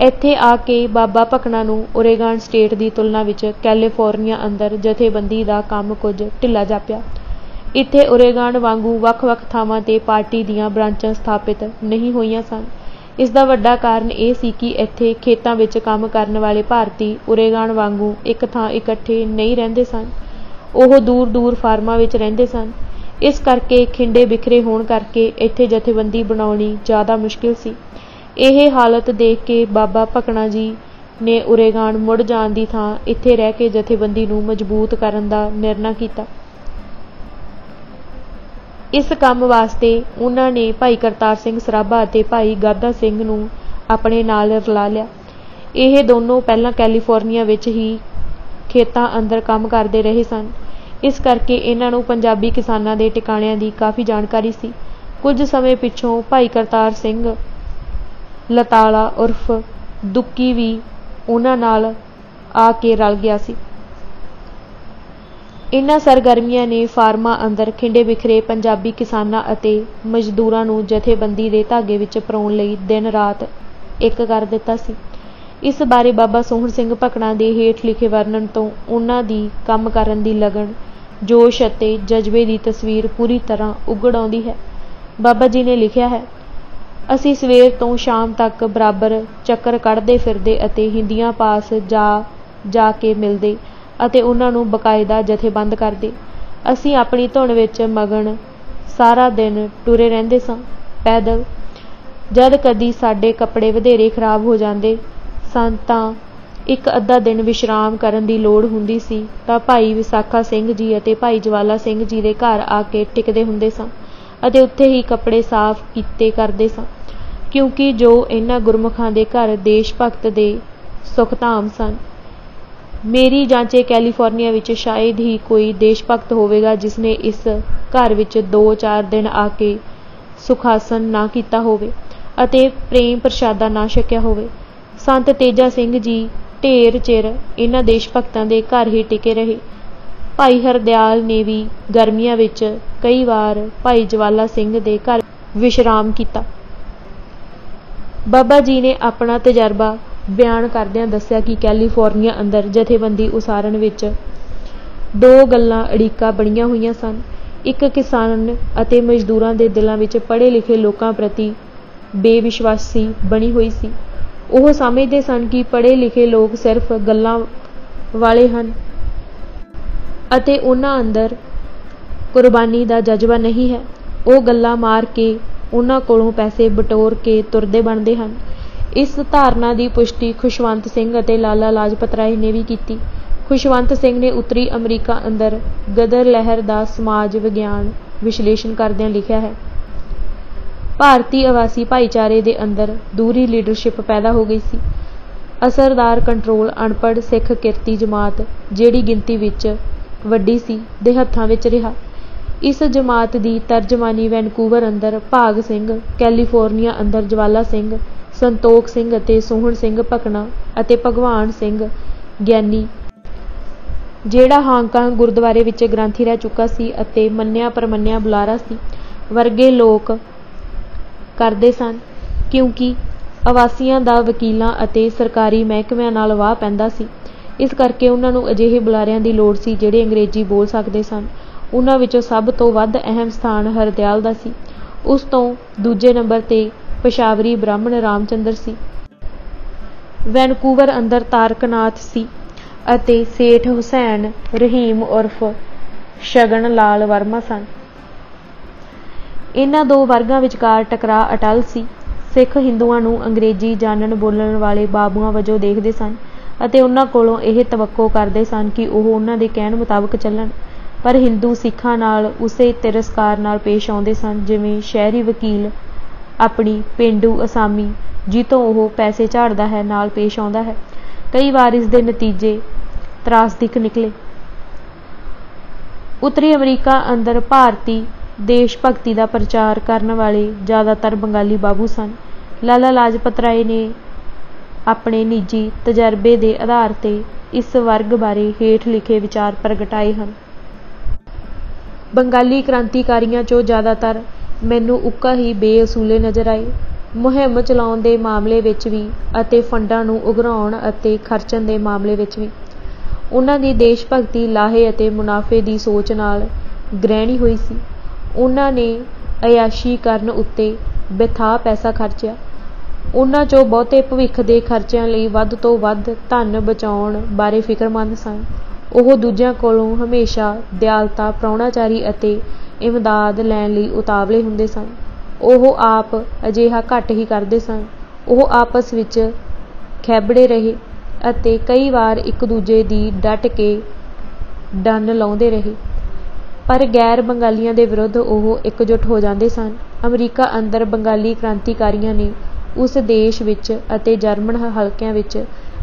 ਇੱਥੇ ਆ ਕੇ ਬਾਬਾ ਭਕਨਾ ਨੂੰ ਓਰੇਗਨ ਸਟੇਟ ਦੀ ਤੁਲਨਾ ਵਿੱਚ ਕੈਲੀਫੋਰਨੀਆ ਅੰਦਰ ਜਥੇਬੰਦੀ ਦਾ ਕੰਮ ਕੁਝ ਢਿੱਲਾ ਜਾਪਿਆ। ਇੱਥੇ ਓਰੇਗਨ ਵਾਂਗੂ ਵੱਖ-ਵੱਖ ਥਾਵਾਂ 'ਤੇ ਪਾਰਟੀ ਦੀਆਂ ਬ੍ਰਾਂਚਾਂ ਸਥਾਪਿਤ ਨਹੀਂ ਹੋਈਆਂ ਸਨ। ਇਸ ਦਾ ਵੱਡਾ ਕਾਰਨ ਇਹ ਸੀ ਕਿ ਇੱਥੇ ਖੇਤਾਂ ਵਿੱਚ ਕੰਮ ਕਰਨ ਵਾਲੇ ਭਾਰਤੀ ਓਰੇਗਨ ਵਾਂਗੂ ਇੱਕ ਥਾਂ ਇਕੱਠੇ ਨਹੀਂ ਰਹਿੰਦੇ ਸਨ। ਉਹ ਦੂਰ-ਦੂਰ ਫਾਰਮਾਂ ਵਿੱਚ ਰਹਿੰਦੇ ਸਨ। ਇਸ ਕਰਕੇ ਖਿੰਡੇ ਬਿਖਰੇ ਹੋਣ ਕਰਕੇ ਇੱਥੇ ਜਥੇਬੰਦੀ ਬਣਾਉਣੀ ਜ਼ਿਆਦਾ ਮੁਸ਼ਕਿਲ ਸੀ। ਇਹ ਹਾਲਤ ਦੇਖ ਕੇ ਬਾਬਾ ਭਕਨਾ ਜੀ ਨੇ ਓਰੇਗਨ ਮੁੜ ਜਾਣ ਦੀ ਥਾਂ ਇੱਥੇ ਰਹਿ ਕੇ ਜਥੇਬੰਦੀ ਨੂੰ ਮਜ਼ਬੂਤ ਕਰਨ ਦਾ ਨਿਰਣਾ ਕੀਤਾ। ਇਸ ਕੰਮ ਵਾਸਤੇ ਉਹਨਾਂ ਨੇ ਭਾਈ ਕਰਤਾਰ ਸਿੰਘ ਸਰਾਭਾ ਅਤੇ ਭਾਈ ਗਾਦਾ ਸਿੰਘ ਨੂੰ ਆਪਣੇ ਨਾਲ ਰਲਾ ਲਿਆ। ਇਹ ਦੋਨੋਂ ਪਹਿਲਾਂ ਕੈਲੀਫੋਰਨੀਆ ਵਿੱਚ ਹੀ ਖੇਤਾਂ ਅੰਦਰ ਕੰਮ ਕਰਦੇ ਰਹੇ ਸਨ। ਇਸ ਕਰਕੇ ਇਹਨਾਂ ਨੂੰ ਪੰਜਾਬੀ ਕਿਸਾਨਾਂ ਦੇ ਟਿਕਾਣਿਆਂ ਦੀ ਕਾਫੀ ਜਾਣਕਾਰੀ ਸੀ। ਕੁਝ ਸਮੇਂ ਪਿੱਛੋਂ ਭਾਈ ਕਰਤਾਰ ਸਿੰਘ ਲਤਾਲਾ ਉਰਫ ਦੁੱਕੀ ਵੀ ਉਹਨਾਂ ਨਾਲ ਆ ਕੇ ਰਲ ਗਿਆ ਸੀ। ਇਹਨਾਂ ਸਰਗਰਮੀਆਂ ਨੇ ਫਾਰਮਾਂ ਅੰਦਰ ਖਿੰਡੇ ਬਿਖਰੇ ਪੰਜਾਬੀ ਕਿਸਾਨਾਂ ਅਤੇ ਮਜ਼ਦੂਰਾਂ ਨੂੰ ਜਥੇਬੰਦੀ ਦੇ ਧਾਗੇ ਵਿੱਚ ਪਰੋਣ ਲਈ ਦਿਨ ਰਾਤ ਇੱਕ ਕਰ ਦਿੱਤਾ ਸੀ। ਇਸ ਬਾਰੇ ਬਾਬਾ ਸੋਹਣ ਸਿੰਘ ਭਕਨਾ ਦੇ ਹੇਠ ਲਿਖੇ ਵਰਣਨ ਤੋਂ ਉਹਨਾਂ ਦੀ ਕੰਮ ਕਰਨ ਦੀ ਲਗਨ, ਜੋਸ਼ ਅਤੇ ਜਜ਼ਬੇ ਦੀ ਤਸਵੀਰ ਪੂਰੀ ਤਰ੍ਹਾਂ ਉਘੜ ਆਉਂਦੀ ਹੈ। ਬਾਬਾ ਜੀ ਨੇ ਲਿਖਿਆ ਹੈ, ਅਸੀਂ ਸਵੇਰ ਤੋਂ ਸ਼ਾਮ ਤੱਕ ਬਰਾਬਰ ਚੱਕਰ ਕੱਢਦੇ ਫਿਰਦੇ ਅਤੇ ਹਿੰਦੀਆਂ ਪਾਸ ਜਾ ਕੇ ਮਿਲਦੇ ਅਤੇ ਉਹਨਾਂ ਨੂੰ ਬਕਾਇਦਾ ਜਥੇਬੰਦ ਕਰਦੇ। ਅਸੀਂ ਆਪਣੀ ਧੁਨ ਵਿੱਚ ਮਗਨ ਸਾਰਾ ਦਿਨ ਟੁਰੇ ਰਹਿੰਦੇ ਸਾਂ ਪੈਦਲ। ਜਦ ਕਦੀ ਸਾਡੇ ਕੱਪੜੇ ਵਧੇਰੇ ਖਰਾਬ ਹੋ ਜਾਂਦੇ ਸਨ ਤਾਂ ਇੱਕ ਅੱਧਾ ਦਿਨ ਵਿਸ਼ਰਾਮ ਕਰਨ ਦੀ ਲੋੜ ਹੁੰਦੀ ਸੀ ਤਾਂ ਭਾਈ ਵਿਸਾਖਾ ਸਿੰਘ ਜੀ ਅਤੇ ਭਾਈ ਜਵਾਲਾ ਸਿੰਘ ਜੀ ਦੇ ਘਰ ਆ ਕੇ ਟਿਕਦੇ ਹੁੰਦੇ ਸਾਂ ਅਤੇ ਉੱਥੇ ਹੀ ਕੱਪੜੇ ਸਾਫ਼ ਕੀਤੇ ਕਰਦੇ ਸਾਂ, ਕਿਉਂਕਿ ਜੋ ਇਹਨਾਂ ਗੁਰਮੁਖਾਂ ਦੇ ਘਰ ਦੇਸ਼ ਭਗਤ ਦੇ ਸੁਖਧਾਮ ਸਨ। ਮੇਰੀ ਜਾਂਚੇ ਕੈਲੀਫੋਰਨੀਆ ਵਿੱਚ ਸ਼ਾਇਦ ਹੀ ਕੋਈ ਦੇਸ਼ ਭਗਤ ਹੋਵੇਗਾ ਜਿਸਨੇ ਇਸ ਘਰ ਵਿੱਚ 2-4 ਦਿਨ ਆ ਕੇ ਸੁਖਾਸਨ ਨਾ ਕੀਤਾ ਹੋਵੇ ਅਤੇ ਪ੍ਰੇਮ ਪ੍ਰਸ਼ਾਦਾ ਨਾ ਛਕਿਆ ਹੋਵੇ। ਸੰਤ ਤੇਜਾ ਸਿੰਘ ਜੀ ਢੇਰ ਚਿਰ ਇਹਨਾਂ ਦੇਸ਼ ਭਗਤਾਂ ਦੇ ਘਰ ਹੀ ਟਿਕੇ ਰਹੇ। ਭਾਈ ਹਰਦਿਆਲ ਨੇ ਵੀ ਗਰਮੀਆਂ ਵਿੱਚ ਕਈ ਵਾਰ ਭਾਈ ਜਵਾਲਾ ਸਿੰਘ ਦੇ ਘਰ ਵਿਸ਼ਰਾਮ ਕੀਤਾ। ਬਾਬਾ ਜੀ ਨੇ ਆਪਣਾ ਤਜਰਬਾ ਬਿਆਨ ਕਰਦਿਆਂ ਦੱਸਿਆ ਕਿ ਕੈਲੀਫੋਰਨੀਆ ਅੰਦਰ ਜਥੇਬੰਦੀ ਉਸਾਰਨ ਵਿੱਚ 2 ਗੱਲਾਂ ਅੜਿੱਕਾ ਬਣੀਆਂ ਹੋਈਆਂ ਸਨ। ਇੱਕ, ਕਿਸਾਨ ਅਤੇ ਮਜ਼ਦੂਰਾਂ ਦੇ ਦਿਲਾਂ ਵਿੱਚ ਪੜ੍ਹੇ ਲਿਖੇ ਲੋਕਾਂ ਪ੍ਰਤੀ ਬੇਵਿਸ਼ਵਾਸੀ ਬਣੀ ਹੋਈ ਸੀ। ਉਹ ਸਮਝਦੇ ਸਨ ਕਿ ਪੜ੍ਹੇ ਲਿਖੇ ਲੋਕ ਸਿਰਫ ਗੱਲਾਂ ਵਾਲੇ ਹਨ ਅਤੇ ਉਹਨਾਂ ਅੰਦਰ ਕੁਰਬਾਨੀ ਦਾ ਜਜ਼ਬਾ ਨਹੀਂ ਹੈ। ਉਹ ਗੱਲਾਂ ਮਾਰ ਕੇ ਉਹਨਾਂ ਕੋਲੋਂ ਪੈਸੇ ਬਟੋਰ ਕੇ ਤੁਰਦੇ ਬਣਦੇ ਹਨ। ਇਸ ਧਾਰਨਾ ਦੀ ਪੁਸ਼ਟੀ ਖੁਸ਼ਵੰਤ ਸਿੰਘ ਅਤੇ ਲਾਲਾ ਲਾਜਪਤ ਰਾਏ ਨੇ ਵੀ ਕੀਤੀ। ਖੁਸ਼ਵੰਤ ਸਿੰਘ ਨੇ ਉੱਤਰੀ ਅਮਰੀਕਾ ਅੰਦਰ ਗਦਰ ਲਹਿਰ ਦਾ ਸਮਾਜ ਵਿਗਿਆਨ ਵਿਸ਼ਲੇਸ਼ਣ ਕਰਦਿਆਂ ਲਿਖਿਆ ਹੈ, ਭਾਰਤੀ ਆਵਾਸੀ ਭਾਈਚਾਰੇ ਦੇ ਅੰਦਰ ਦੂਰੀ ਲੀਡਰਸ਼ਿਪ ਪੈਦਾ ਹੋ ਗਈ ਸੀ। ਅਸਰਦਾਰ ਕੰਟਰੋਲ ਅਨਪੜ੍ਹ ਸਿੱਖ ਕਿਰਤੀ ਜਮਾਤ, ਜਿਹੜੀ ਗਿਣਤੀ ਵਿੱਚ ਵੱਡੀ ਸੀ, ਦੇ ਹੱਥਾਂ ਵਿੱਚ ਰਿਹਾ। ਇਸ ਜਮਾਤ ਦੀ ਤਰਜਮਾਨੀ ਵੈਨਕੂਵਰ ਅੰਦਰ ਭਾਗ ਸਿੰਘ, ਕੈਲੀਫੋਰਨੀਆ ਅੰਦਰ ਜਵਾਲਾ ਸਿੰਘ, ਸੰਤੋਖ ਸਿੰਘ ਅਤੇ ਸੋਹਣ ਸਿੰਘ ਭਕਨਾ ਅਤੇ ਭਗਵਾਨ ਸਿੰਘ ਗਿਆਨੀ, ਜਿਹੜਾ ਹਾਂਗਕਾਂਗ ਗੁਰਦੁਆਰੇ ਵਿੱਚ ਗ੍ਰੰਥੀ ਰਹਿ ਚੁੱਕਾ ਸੀ ਅਤੇ ਮੰਨਿਆ ਪ੍ਰਮੰਨਿਆ ਬੁਲਾਰਾ ਸੀ, ਵਰਗੇ ਲੋਕ ਕਰਦੇ ਸਨ। ਕਿਉਂਕਿ ਆਵਾਸੀਆਂ ਦਾ ਵਕੀਲਾਂ ਅਤੇ ਸਰਕਾਰੀ ਮਹਿਕਮਿਆਂ ਨਾਲ ਵਾਹ ਪੈਂਦਾ ਸੀ, ਇਸ ਕਰਕੇ ਉਹਨਾਂ ਨੂੰ ਅਜਿਹੇ ਬੁਲਾਰਿਆਂ ਦੀ ਲੋੜ ਸੀ ਜਿਹੜੇ ਅੰਗਰੇਜ਼ੀ ਬੋਲ ਸਕਦੇ ਸਨ। ਉਹਨਾਂ ਵਿੱਚੋਂ ਸਭ ਤੋਂ ਵੱਧ ਅਹਿਮ ਸਥਾਨ ਹਰਦਿਆਲ ਦਾ ਸੀ। ਉਸ ਤੋਂ ਦੂਜੇ ਨੰਬਰ 'ਤੇ ਪਸ਼ਾਵਰੀ ਬ੍ਰਾਹਮਣ ਰਾਮਚੰਦਰ ਸੀ। ਵੈਨਕੂਵਰ ਅੰਦਰ ਤਾਰਕਨਾਥ ਸੀ ਅਤੇ ਸੇਠ ਹੁਸੈਨ ਰਹੀਮ ਉਰਫ ਸ਼ਗਨ ਲਾਲ ਵਰਮਾ ਸਨ। ਇਹਨਾਂ 2 ਵਰਗਾਂ ਵਿਚਕਾਰ ਟਕਰਾਅ ਅਟੱਲ ਸੀ। ਸਿੱਖ ਹਿੰਦੂਆਂ ਨੂੰ ਅੰਗਰੇਜ਼ੀ ਜਾਣਨ ਬੋਲਣ ਵਾਲੇ ਬਾਬੂਆਂ ਵਜੋਂ ਦੇਖਦੇ ਸਨ ਅਤੇ ਉਹਨਾਂ ਕੋਲੋਂ ਇਹ ਤਵੱਕੋ ਕਰਦੇ ਸਨ ਕਿ ਉਹ ਉਹਨਾਂ ਦੇ ਕਹਿਣ ਮੁਤਾਬਕ ਚੱਲਣ, ਪਰ ਹਿੰਦੂ ਸਿੱਖਾਂ ਨਾਲ ਉਸੇ ਤਿਰਸਕਾਰ ਨਾਲ ਪੇਸ਼ ਆਉਂਦੇ ਸਨ ਜਿਵੇਂ ਸ਼ਹਿਰੀ ਵਕੀਲ ਆਪਣੀ ਪੇਂਡੂ ਅਸਾਮੀ ਜਿੱਤੋਂ ਉਹ ਪੈਸੇ ਝਾੜਦਾ ਹੈ ਨਾਲ ਪੇਸ਼ ਆਉਂਦਾ ਹੈ। ਕਈ ਵਾਰ ਇਸ ਦੇ ਨਤੀਜੇ ਤ੍ਰਾਸਦਿਕ ਨਿਕਲੇ। ਉੱਤਰੀ ਅਮਰੀਕਾ ਅੰਦਰ ਭਾਰਤੀ ਦੇਸ਼ ਭਗਤੀ ਦਾ ਪ੍ਰਚਾਰ ਕਰਨ ਵਾਲੇ ਜ਼ਿਆਦਾਤਰ ਬੰਗਾਲੀ ਬਾਬੂ ਸਨ। ਲਾਲਾ ਲਾਜਪਤ ਰਾਏ ਨੇ ਆਪਣੇ ਨਿੱਜੀ ਤਜਰਬੇ ਦੇ ਆਧਾਰ 'ਤੇ ਇਸ ਵਰਗ ਬਾਰੇ ਹੇਠ ਲਿਖੇ ਵਿਚਾਰ ਪ੍ਰਗਟਾਏ ਹਨ। ਬੰਗਾਲੀ ਕ੍ਰਾਂਤੀਕਾਰੀਆਂ 'ਚੋਂ ਜ਼ਿਆਦਾਤਰ ਮੈਨੂੰ ਉੱਕਾ ਹੀ ਬੇਅਸੂਲੇ ਨਜ਼ਰ ਆਏ। ਮੁਹਿੰਮ ਚਲਾਉਣ ਦੇ ਮਾਮਲੇ ਵਿੱਚ ਵੀ ਅਤੇ ਫੰਡਾਂ ਨੂੰ ਉਗਰਾਉਣ ਅਤੇ ਖਰਚਣ ਦੇ ਮਾਮਲੇ ਵਿੱਚ ਵੀ। ਉਹਨਾਂ ਦੀ ਦੇਸ਼ ਭਗਤੀ ਲਾਹੇ ਅਤੇ ਮੁਨਾਫੇ ਦੀ ਸੋਚ ਨਾਲ ਗ੍ਰਹਿਣੀ ਹੋਈ ਸੀ। ਉਹਨਾਂ ਨੇ ਅਯਾਸ਼ੀ ਕਰਨ ਉੱਤੇ ਬੇਥਾਂ ਪੈਸਾ ਖਰਚਿਆ। ਉਹਨਾਂ 'ਚੋਂ ਬਹੁਤੇ ਭਵਿੱਖ ਦੇ ਖਰਚਿਆਂ ਲਈ ਵੱਧ ਤੋਂ ਵੱਧ ਧਨ ਬਚਾਉਣ ਬਾਰੇ ਫਿਕਰਮੰਦ ਸਨ। ਉਹ ਦੂਜਿਆਂ ਕੋਲੋਂ ਹਮੇਸ਼ਾ ਦਿਆਲਤਾ, ਪ੍ਰਾਹੁਣਾਚਾਰੀ ਅਤੇ ਇਮਦਾਦ ਲੈਣ ਲਈ ਉਤਾਵਲੇ ਹੁੰਦੇ ਸਨ। ਉਹ ਆਪ ਅਜਿਹਾ ਘੱਟ ਹੀ ਕਰਦੇ ਸਨ। ਉਹ ਆਪਸ ਵਿੱਚ ਖੈਬੜੇ ਰਹੇ ਅਤੇ ਕਈ ਵਾਰ ਇੱਕ ਦੂਜੇ ਦੀ ਡਟ ਕੇ ਡੰਨ ਲਾਉਂਦੇ ਰਹੇ, ਪਰ ਗੈਰ ਬੰਗਾਲੀਆਂ ਦੇ ਵਿਰੁੱਧ ਉਹ ਇਕਜੁੱਟ ਹੋ ਜਾਂਦੇ ਸਨ। ਅਮਰੀਕਾ ਅੰਦਰ ਬੰਗਾਲੀ ਕ੍ਰਾਂਤੀਕਾਰੀਆਂ ਨੇ ਉਸ ਦੇਸ਼ ਵਿੱਚ ਅਤੇ ਜਰਮਨ ਹਲਕਿਆਂ ਵਿੱਚ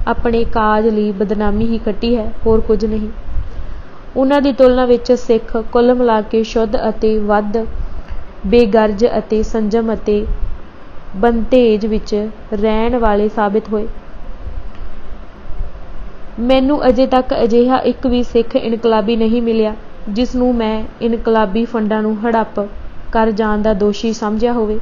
ਆਪਣੇ ਕਾਜ ਲਈ ਬਦਨਾਮੀ ਹੀ ਖੱਟੀ ਹੈ, ਹੋਰ ਕੁਝ ਨਹੀਂ। ਉਹਨਾਂ ਦੀ ਤੁਲਨਾ ਵਿੱਚ ਸਿੱਖ ਕੁੱਲ ਮਿਲਾ ਕੇ ਸ਼ੁੱਧ ਅਤੇ ਵੱਧ ਬੇਗਰਜ਼ ਅਤੇ ਸੰਜਮ ਅਤੇ ਬੰਧੇਜ ਵਿੱਚ ਰਹਿਣ ਵਾਲੇ ਸਾਬਿਤ ਹੋਏ। ਮੈਨੂੰ ਅਜੇ ਤੱਕ ਅਜਿਹਾ ਇੱਕ ਵੀ ਸਿੱਖ ਇਨਕਲਾਬੀ ਨਹੀਂ ਮਿਲਿਆ ਜਿਸ ਨੂੰ ਮੈਂ ਇਨਕਲਾਬੀ ਫੰਡਾਂ ਨੂੰ ਹੜੱਪ ਕਰ ਜਾਣ ਦਾ ਦੋਸ਼ੀ ਸਮਝਿਆ ਹੋਵੇ।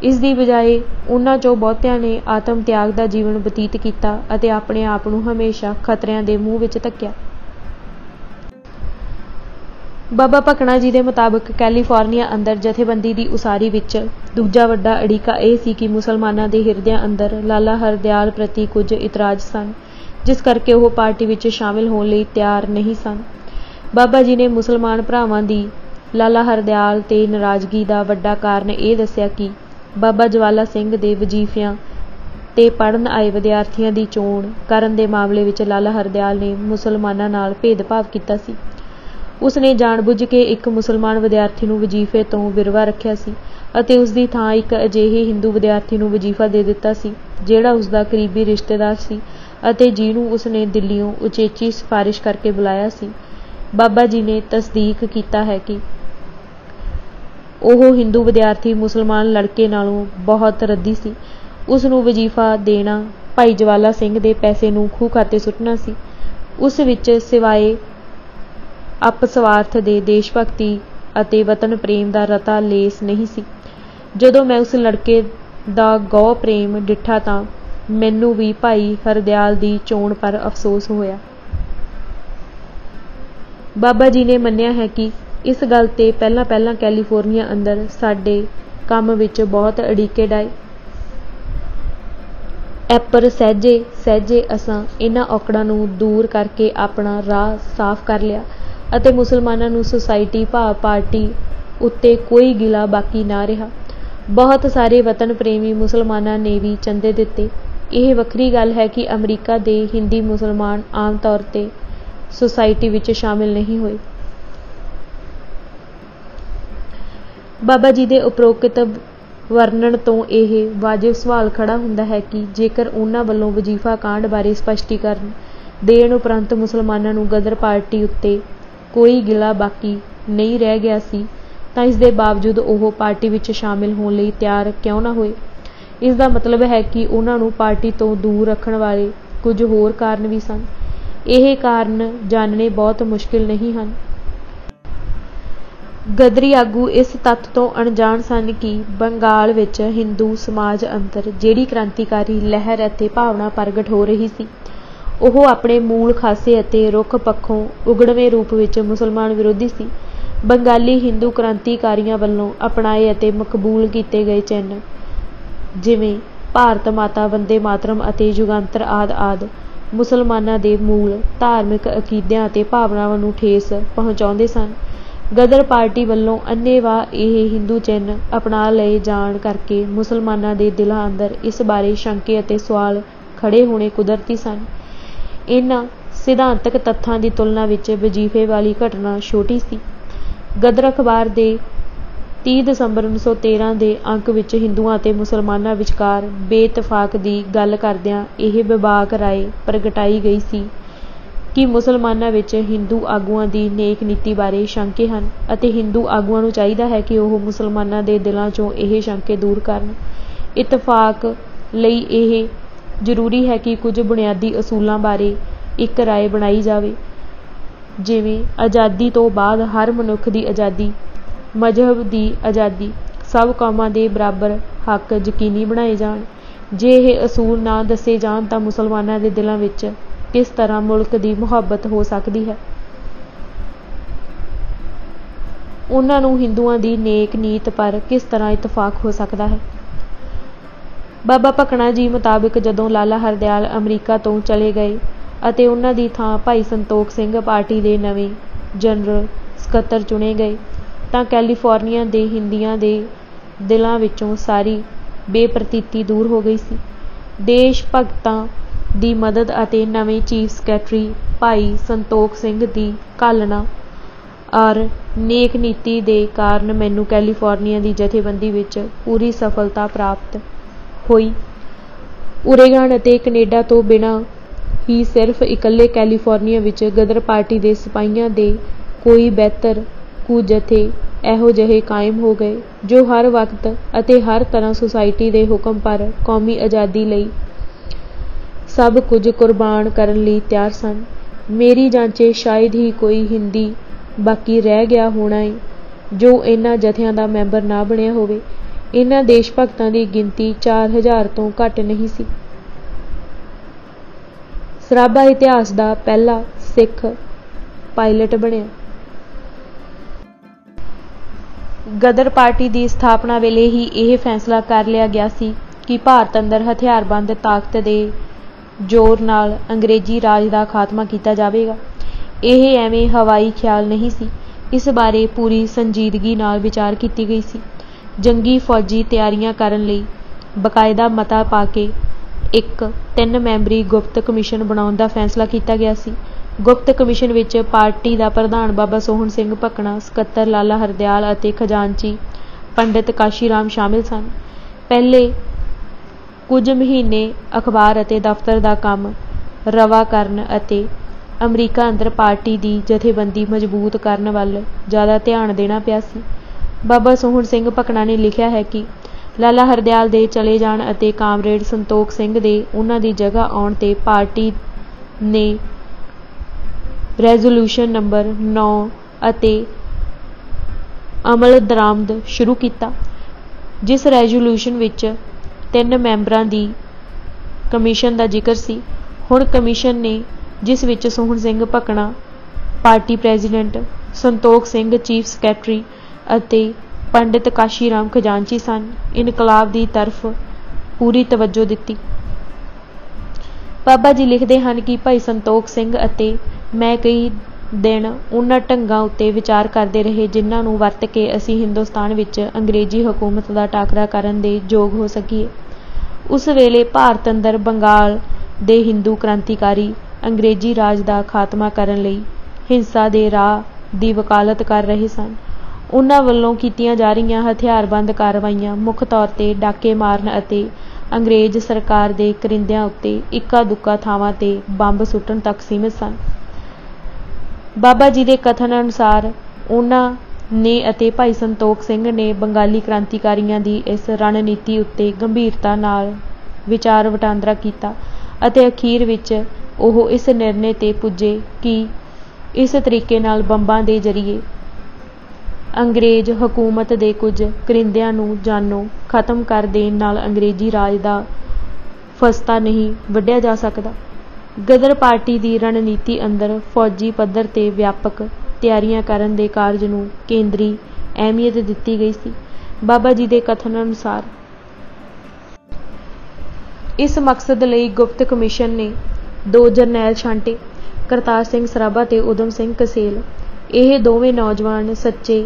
ਇਸ ਦੀ ਬਜਾਏ ਉਹਨਾਂ 'ਚੋਂ ਬਹੁਤਿਆਂ ਨੇ ਆਤਮ ਤਿਆਗ ਦਾ ਜੀਵਨ ਬਤੀਤ ਕੀਤਾ ਅਤੇ ਆਪਣੇ ਆਪ ਨੂੰ ਹਮੇਸ਼ਾ ਖਤਰਿਆਂ ਦੇ ਮੂੰਹ ਵਿੱਚ ਧੱਕਿਆ। ਬਾਬਾ ਭਕਨਾ ਜੀ ਦੇ ਮੁਤਾਬਕ ਕੈਲੀਫੋਰਨੀਆ ਅੰਦਰ ਜਥੇਬੰਦੀ ਦੀ ਉਸਾਰੀ ਵਿੱਚ ਦੂਜਾ ਵੱਡਾ ਅੜਿੱਕਾ ਇਹ ਸੀ ਕਿ ਮੁਸਲਮਾਨਾਂ ਦੇ ਹਿਰਦਿਆਂ ਅੰਦਰ ਲਾਲਾ ਹਰਦਿਆਲ ਪ੍ਰਤੀ ਕੁਝ ਇਤਰਾਜ਼ ਸਨ, ਜਿਸ ਕਰਕੇ ਉਹ ਪਾਰਟੀ ਵਿੱਚ ਸ਼ਾਮਿਲ ਹੋਣ ਲਈ ਤਿਆਰ ਨਹੀਂ ਸਨ। ਬਾਬਾ ਜੀ ਨੇ ਮੁਸਲਮਾਨ ਭਰਾਵਾਂ ਦੀ ਲਾਲਾ ਹਰਦਿਆਲ 'ਤੇ ਨਾਰਾਜ਼ਗੀ ਦਾ ਵੱਡਾ ਕਾਰਨ ਇਹ ਦੱਸਿਆ ਕਿ ਬਾਬਾ ਜਵਾਲਾ ਸਿੰਘ ਦੇ ਵਜ਼ੀਫਿਆਂ 'ਤੇ ਪੜ੍ਹਨ ਆਏ ਵਿਦਿਆਰਥੀਆਂ ਦੀ ਚੋਣ ਕਰਨ ਦੇ ਮਾਮਲੇ ਵਿੱਚ ਲਾਲਾ ਹਰਦਿਆਲ ਨੇ ਮੁਸਲਮਾਨਾਂ ਨਾਲ ਭੇਦਭਾਵ ਕੀਤਾ ਸੀ। ਉਸ ਨੇ ਜਾਣਬੁੱਝ ਕੇ ਇੱਕ ਮੁਸਲਮਾਨ ਵਿਦਿਆਰਥੀ ਨੂੰ ਵਜ਼ੀਫੇ ਤੋਂ ਵਿਰਵਾ ਰੱਖਿਆ ਸੀ ਅਤੇ ਉਸ ਦੀ ਥਾਂ ਇੱਕ ਅਜਿਹੇ ਹਿੰਦੂ ਵਿਦਿਆਰਥੀ ਨੂੰ ਵਜ਼ੀਫਾ ਦੇ ਦਿੱਤਾ ਸੀ ਜਿਹੜਾ ਉਸ ਦਾ ਕਰੀਬੀ ਰਿਸ਼ਤੇਦਾਰ ਸੀ ਅਤੇ ਜਿਹਨੂੰ ਉਸ ਨੇ ਦਿੱਲੀੋਂ ਉਚੇਚੀ ਸਿਫਾਰਿਸ਼ ਕਰਕੇ ਬੁਲਾਇਆ ਸੀ। ਬਾਬਾ ਜੀ ਨੇ ਤਸਦੀਕ ਕੀਤਾ ਹੈ ਕਿ ਉਹ ਹਿੰਦੂ ਵਿਦਿਆਰਥੀ ਮੁਸਲਮਾਨ ਲੜਕੇ ਨਾਲੋਂ ਬਹੁਤ ਰੱਦੀ ਸੀ। ਉਸ ਨੂੰ ਵਜ਼ੀਫਾ ਦੇਣਾ ਭਾਈ ਜਵਾਲਾ ਸਿੰਘ ਦੇ ਪੈਸੇ ਨੂੰ ਖੂਹ ਖਾਤੇ ਸੁੱਟਣਾ ਸੀ। ਉਸ ਵਿੱਚ ਸਿਵਾਏ ਅਪਸਵਾਰਥ ਦੇ ਦੇਸ਼ ਭਗਤੀ ਅਤੇ ਵਤਨ ਪ੍ਰੇਮ ਦਾ ਰਤਾ ਲੇਸ ਨਹੀਂ ਸੀ। ਜਦੋਂ ਮੈਂ ਉਸ ਲੜਕੇ ਦਾ ਗਹੁ ਪ੍ਰੇਮ ਡਿੱਠਾ ਤਾਂ ਮੈਨੂੰ ਵੀ ਭਾਈ ਹਰਦਿਆਲ ਦੀ ਚੋਣ ਪਰ ਅਫਸੋਸ ਹੋਇਆ। ਬਾਬਾ ਜੀ ਨੇ ਮੰਨਿਆ ਹੈ ਕਿ ਇਸ ਗੱਲ 'ਤੇ ਪਹਿਲਾਂ ਕੈਲੀਫੋਰਨੀਆ ਅੰਦਰ ਸਾਡੇ ਕੰਮ ਵਿੱਚ ਬਹੁਤ ਅੜਿੱਕੇ ਡਾਏ, ਪਰ ਸਹਿਜੇ ਅਸਾਂ ਇਹਨਾਂ ਔਕੜਾਂ ਨੂੰ ਦੂਰ ਕਰਕੇ ਆਪਣਾ ਰਾਹ ਸਾਫ਼ ਕਰ ਲਿਆ ਅਤੇ ਮੁਸਲਮਾਨਾਂ ਨੂੰ ਸੁਸਾਇਟੀ ਭਾਵ ਪਾਰਟੀ ਉੱਤੇ ਕੋਈ ਗਿਲਾ ਬਾਕੀ ਨਾ ਰਿਹਾ। ਬਹੁਤ ਸਾਰੇ ਵਤਨ ਪ੍ਰੇਮੀ ਮੁਸਲਮਾਨਾਂ ਨੇ ਵੀ ਚੰਦੇ ਦਿੱਤੇ। ਇਹ ਵੱਖਰੀ ਗੱਲ ਹੈ ਕਿ ਅਮਰੀਕਾ ਦੇ ਹਿੰਦੀ ਮੁਸਲਮਾਨ ਆਮ ਤੌਰ 'ਤੇ ਸੁਸਾਇਟੀ ਵਿੱਚ ਸ਼ਾਮਿਲ ਨਹੀਂ ਹੋਏ। ਬਾਬਾ ਜੀ ਦੇ ਉਪਰੋਕਤ ਵਰਣਨ ਤੋਂ ਇਹ ਵਾਜਿਬ ਸਵਾਲ ਖੜਾ ਹੁੰਦਾ ਹੈ ਕਿ ਜੇਕਰ ਉਹਨਾਂ ਵੱਲੋਂ ਵਜ਼ੀਫਾ ਕਾਂਡ ਬਾਰੇ ਸਪਸ਼ਟੀਕਰਨ ਦੇਣ ਉਪਰੰਤ ਮੁਸਲਮਾਨਾਂ ਨੂੰ ਗਦਰ ਪਾਰਟੀ ਉੱਤੇ ਕੋਈ ਗਿਲਾ ਬਾਕੀ ਨਹੀਂ ਰਹਿ ਗਿਆ ਸੀ ਤਾਂ ਇਸ ਦੇ ਬਾਵਜੂਦ ਉਹ ਪਾਰਟੀ ਵਿੱਚ ਸ਼ਾਮਿਲ ਹੋਣ ਲਈ ਤਿਆਰ ਕਿਉਂ ਨਾ ਹੋਏ। ਇਸ ਦਾ ਮਤਲਬ ਹੈ ਕਿ ਉਹਨਾਂ ਨੂੰ ਪਾਰਟੀ ਤੋਂ ਦੂਰ ਰੱਖਣ ਵਾਲੇ ਕੁਝ ਹੋਰ ਕਾਰਨ ਵੀ ਸਨ। ਇਹ ਕਾਰਨ ਜਾਣਨੇ ਬਹੁਤ ਮੁਸ਼ਕਿਲ ਨਹੀਂ ਹਨ। ਗਦਰੀ ਆਗੂ ਇਸ ਤੱਥ ਤੋਂ ਅਣਜਾਣ ਸਨ ਕਿ ਬੰਗਾਲ ਵਿੱਚ ਹਿੰਦੂ ਸਮਾਜ ਅੰਦਰ ਜਿਹੜੀ ਕ੍ਰਾਂਤੀਕਾਰੀ ਲਹਿਰ ਅਤੇ ਭਾਵਨਾ ਪ੍ਰਗਟ ਹੋ ਰਹੀ ਸੀ ਉਹ ਆਪਣੇ ਮੂਲ ਖਾਸੇ ਅਤੇ ਰੁੱਖ ਪੱਖੋਂ ਉਗੜਵੇਂ ਰੂਪ ਵਿੱਚ ਮੁਸਲਮਾਨ ਵਿਰੋਧੀ ਸੀ। ਬੰਗਾਲੀ ਹਿੰਦੂ ਕ੍ਰਾਂਤੀਕਾਰੀਆਂ ਵੱਲੋਂ ਅਪਣਾਏ ਅਤੇ ਮਕਬੂਲ ਕੀਤੇ ਗਏ ਚਿੰਨ੍ਹ ਜਿਵੇਂ ਭਾਰਤ ਮਾਤਾ, ਵੰਦੇ ਮਾਤਰਮ ਅਤੇ ਯੁਗਾਂਤਰ ਆਦਿ ਮੁਸਲਮਾਨਾਂ ਦੇ ਮੂਲ ਧਾਰਮਿਕ ਅਕੀਦਿਆਂ ਅਤੇ ਭਾਵਨਾਵਾਂ ਨੂੰ ਠੇਸ ਪਹੁੰਚਾਉਂਦੇ ਸਨ। ਗਦਰ ਪਾਰਟੀ ਵੱਲੋਂ ਅੰਨ੍ਹੇਵਾਹ ਇਹ ਹਿੰਦੂ ਚਿੰਨ੍ਹ ਅਪਣਾ ਲਏ ਜਾਣ ਕਰਕੇ ਮੁਸਲਮਾਨਾਂ ਦੇ ਦਿਲਾਂ ਅੰਦਰ ਇਸ ਬਾਰੇ ਸ਼ੰਕੇ ਅਤੇ ਸਵਾਲ ਖੜ੍ਹੇ ਹੋਣੇ ਕੁਦਰਤੀ ਸਨ। ਇਹਨਾਂ ਸਿਧਾਂਤਕ ਤੱਥਾਂ ਦੀ ਤੁਲਨਾ ਵਿੱਚ ਵਜ਼ੀਫੇ ਵਾਲੀ ਘਟਨਾ ਛੋਟੀ ਸੀ। ਗਦਰ ਅਖਬਾਰ ਦੇ 30 ਦਸੰਬਰ 1913 ਦੇ ਅੰਕ ਵਿੱਚ ਹਿੰਦੂਆਂ ਅਤੇ ਮੁਸਲਮਾਨਾਂ ਵਿਚਕਾਰ ਬੇਇਤਫਾਕ ਦੀ ਗੱਲ ਕਰਦਿਆਂ ਇਹ ਵਿਵਾਕ ਰਾਏ ਪ੍ਰਗਟਾਈ ਗਈ ਸੀ ਕਿ ਮੁਸਲਮਾਨਾਂ ਵਿੱਚ ਹਿੰਦੂ ਆਗੂਆਂ ਦੀ ਨੇਕ ਨੀਤੀ ਬਾਰੇ ਸ਼ੰਕੇ ਹਨ ਅਤੇ ਹਿੰਦੂ ਆਗੂਆਂ ਨੂੰ ਚਾਹੀਦਾ ਹੈ ਕਿ ਉਹ ਮੁਸਲਮਾਨਾਂ ਦੇ ਦਿਲਾਂ 'ਚੋਂ ਇਹ ਸ਼ੰਕੇ ਦੂਰ ਕਰਨ। ਇਤਫਾਕ ਲਈ ਇਹ ਜ਼ਰੂਰੀ ਹੈ ਕਿ ਕੁਝ ਬੁਨਿਆਦੀ ਅਸੂਲਾਂ ਬਾਰੇ ਇੱਕ ਰਾਏ ਬਣਾਈ ਜਾਵੇ, ਜਿਵੇਂ ਆਜ਼ਾਦੀ ਤੋਂ ਬਾਅਦ ਹਰ ਮਨੁੱਖ ਦੀ ਆਜ਼ਾਦੀ, ਮਜ਼ਹਬ ਦੀ ਆਜ਼ਾਦੀ, सब कौमां दे बराबर हक यकीनी बनाए जाण। जे ਇਹ असूल ना दसे जाण तां मुसलमानां दे दिलां विच किस तरह मुल्क दी मुहब्बत हो सकदी है। उन्हां नूं हिंदुआं दी नेक नीत पर किस तरह इतफाक हो सकदा है। बाबा भकना जी मुताबिक जदों लाला हरदयाल अमरीका तो चले गए ਅਤੇ उन्हां दी थां भाई संतोख सिंह पार्टी दे नवें जनरल ਸਕੱਤਰ चुने गए तां कैलीफोर्निया दे हिंदियां दे दिलां विचों सारी बेप्रतीति दूर हो गई सी। देश भगतां दी मदद ਅਤੇ नवें चीफ सैकटरी भाई संतोख सिंह दी घालना और नेक नीति दे कारण मैनू कैलीफोर्निया दी जथेबंदी विच पूरी सफलता प्राप्त होई। ओरेगन ਅਤੇ कनेडा तो बिना ही सिर्फ इकल्ले कैलीफोर्निया विच गदर पार्टी दे सिपाहियां दे कोई बेहतर कुछ जथे ਇਹੋ ਜਿਹੇ कायम हो गए जो हर वक्त ਅਤੇ हर तरह सोसाइटी दे हुक्म पर कौमी आज़ादी लई सब कुछ कुर्बान करन लई तैयार सन। मेरी जांचे शायद ही कोई हिंदी बाकी रह गया होना है जो इन्हां जथियां दा मैंबर ना बनिया होवे। इन्हां देश भगतां दी गिनती 4000 तो घट नहीं सी। सराबा इतिहास दा पहला सिख पायलट बनिया। गदर पार्टी की स्थापना वेले ही यह फैसला कर लिया गया सी कि भारत अंदर हथियारबंद ताकत के जोर नाल अंग्रेजी राज का खात्मा किया जाएगा। यह एवें हवाई ख्याल नहीं सी, इस बारे पूरी संजीदगी नाल विचार की गई सी। जंगी फौजी तैयारियां करन लई बकायदा मता पा के एक 3 मैंबरी गुप्त कमिशन बनाउण दा फैसला किया गया सी। गुप्त कमिशन विच पार्टी का प्रधान बाबा सोहन सिंह भकना, ਸਕੱਤਰ लाला हरदयाल ਅਤੇ खजानची पंडित काशीराम शामिल सन। पहले कुछ महीने अखबार ਅਤੇ दफ्तर का काम रवा करन ਅਤੇ अमरीका अंदर पार्टी की जथेबंदी मजबूत करन वल ज़्यादा ध्यान देना पिया सी। बाबा सोहन सिंह भकना ने लिखा है कि लाला हरदयाल दे चले जाण ਅਤੇ कामरेड संतोख सिंह दे उन्हां दी जगह आउण ते पार्टी ने रेजोल्यूशन नंबर 9 ਅਤੇ अमल दरामद शुरू किया, जिस रेजोल्यूशन विच 3 मैंबरां दी कमीशन का जिक्र सी। हुण कमीशन ने जिस विच Sohan Singh Bhakna party president, Santokh Singh chief secretary ਅਤੇ पंडित काशीराम खजानची सन, इनकलाब की तरफ पूरी तवज्जो दी। बाबा जी लिखते हैं कि भाई संतोख सिंह ਅਤੇ मैं कई दिन उन्हां ढंगां उत्ते विचार करते रहे जिन्हां नूं वरत के असीं हिंदुस्तान विच अंग्रेजी हुकूमत का टाकरा करन दे योग हो सकीए। उस वेले भारत अंदर बंगाल दे हिंदू क्रांतिकारी अंग्रेजी राज का खात्मा करन लई हिंसा दे राह दी वकालत कर रहे सन। उन्हां वल्लों कीतियां जा रहीआं हथियारबंद कार्रवाइयां मुख तौर ते डाके मारन ਅਤੇ अंग्रेज सरकार दे करिंदिਆਂ उत्ते इक्का दुक्का थावां ते ਬੰਬ सुट्टण तक सीमित सन। बाबा जी के कथन अनुसार उन्हां ने ਅਤੇ भाई संतोख सिंह ने बंगाली क्रांतिकारियों की इस रणनीति उत्ते गंभीरता नाल विचार वटांदरा किया ਅਤੇ अखीर विच ਉਹ इस निर्णय ते पुजे कि इस तरीके नाल ਬੰਬਾਂ ਦੇ जरिए अंग्रेज हुकूमत के कुछ करिंदिਆਂ ਨੂੰ जानो खत्म कर देण नाल अंग्रेजी राज का फस्ता नहीं वढिया जा सकता। गदर पार्टी की रणनीति अंदर फौजी पद्धर ते व्यापक तैयारियां करन दे कारज नूं केंद्री अहमियत दिती गई सी। बाबा जी के कथन अनुसार इस मकसद लई गुप्त कमिशन ने 2 जरनैल छांटे, करतार सिंह सराभा ते उधम सिंह कसेल। यह दोवें नौजवान सच्चे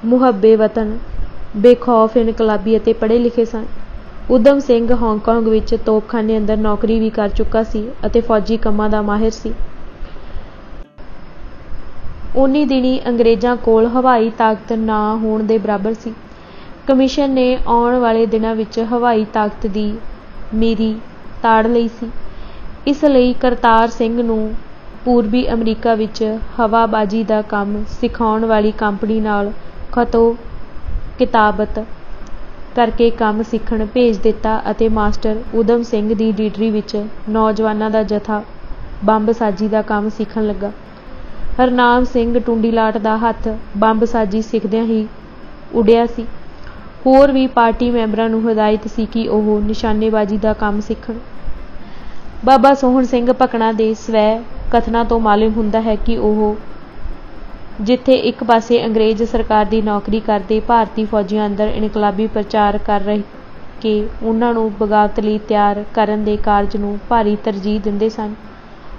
मुहब्बे वतन, बेखौफ इनकलाबी ਅਤੇ पढ़े लिखे सन। उधम सिंह हांगकांग विच तोपखाने अंदर नौकरी भी कर चुका सी ਅਤੇ फौजी ਕੰਮਾਂ ਦਾ माहिर सी। उन्नी दिनी अंग्रेज़ां कोल हवाई ताकत ना होण दे बराबर सी। कमीशन ने आउण वाले दिनां विच हवाई ताकत दी मीरी ताड़ लई सी। इस लई करतार सिंह नूं पूर्वी अमरीका विच हवाबाजी का काम सिखाउण वाली कंपनी नाल खतो किताबत करके काम सीखण भेज दिता ਅਤੇ मास्टर उधम सिंह की लीडरी विच नौजवानों का जथा ਬੰਬਸਾਜੀ का काम सीखण लगा। हरनाम सिंह टुंडीलाट का हथ ਬੰਬਸਾਜੀ सिखदियां ही उड़िया सी। ਹੋਰ ਵੀ ਪਾਰਟੀ ਮੈਂਬਰਾਂ ਨੂੰ ਹਦਾਇਤ ਸੀ ਕਿ ਉਹ ਨਿਸ਼ਾਨੇਬਾਜ਼ੀ ਦਾ ਕੰਮ ਸਿੱਖਣ। ਬਾਬਾ ਸੋਹਣ ਸਿੰਘ ਭਕਨਾ ਦੇ ਸਵੈ ਕਥਨਾਂ ਤੋਂ ਮਾਲੂਮ ਹੁੰਦਾ ਹੈ ਕਿ ਉਹ ਜਿੱਥੇ ਇੱਕ ਪਾਸੇ ਅੰਗਰੇਜ਼ ਸਰਕਾਰ ਦੀ ਨੌਕਰੀ ਕਰਦੇ ਭਾਰਤੀ ਫੌਜੀਆਂ ਅੰਦਰ ਇਨਕਲਾਬੀ ਪ੍ਰਚਾਰ ਕਰ ਰਹੇ ਕਿ ਉਹਨਾਂ ਨੂੰ ਬਗਾਵਤ ਲਈ ਤਿਆਰ ਕਰਨ ਦੇ ਕਾਰਜ ਨੂੰ ਭਾਰੀ ਤਰਜੀਹ ਦਿੰਦੇ ਸਨ,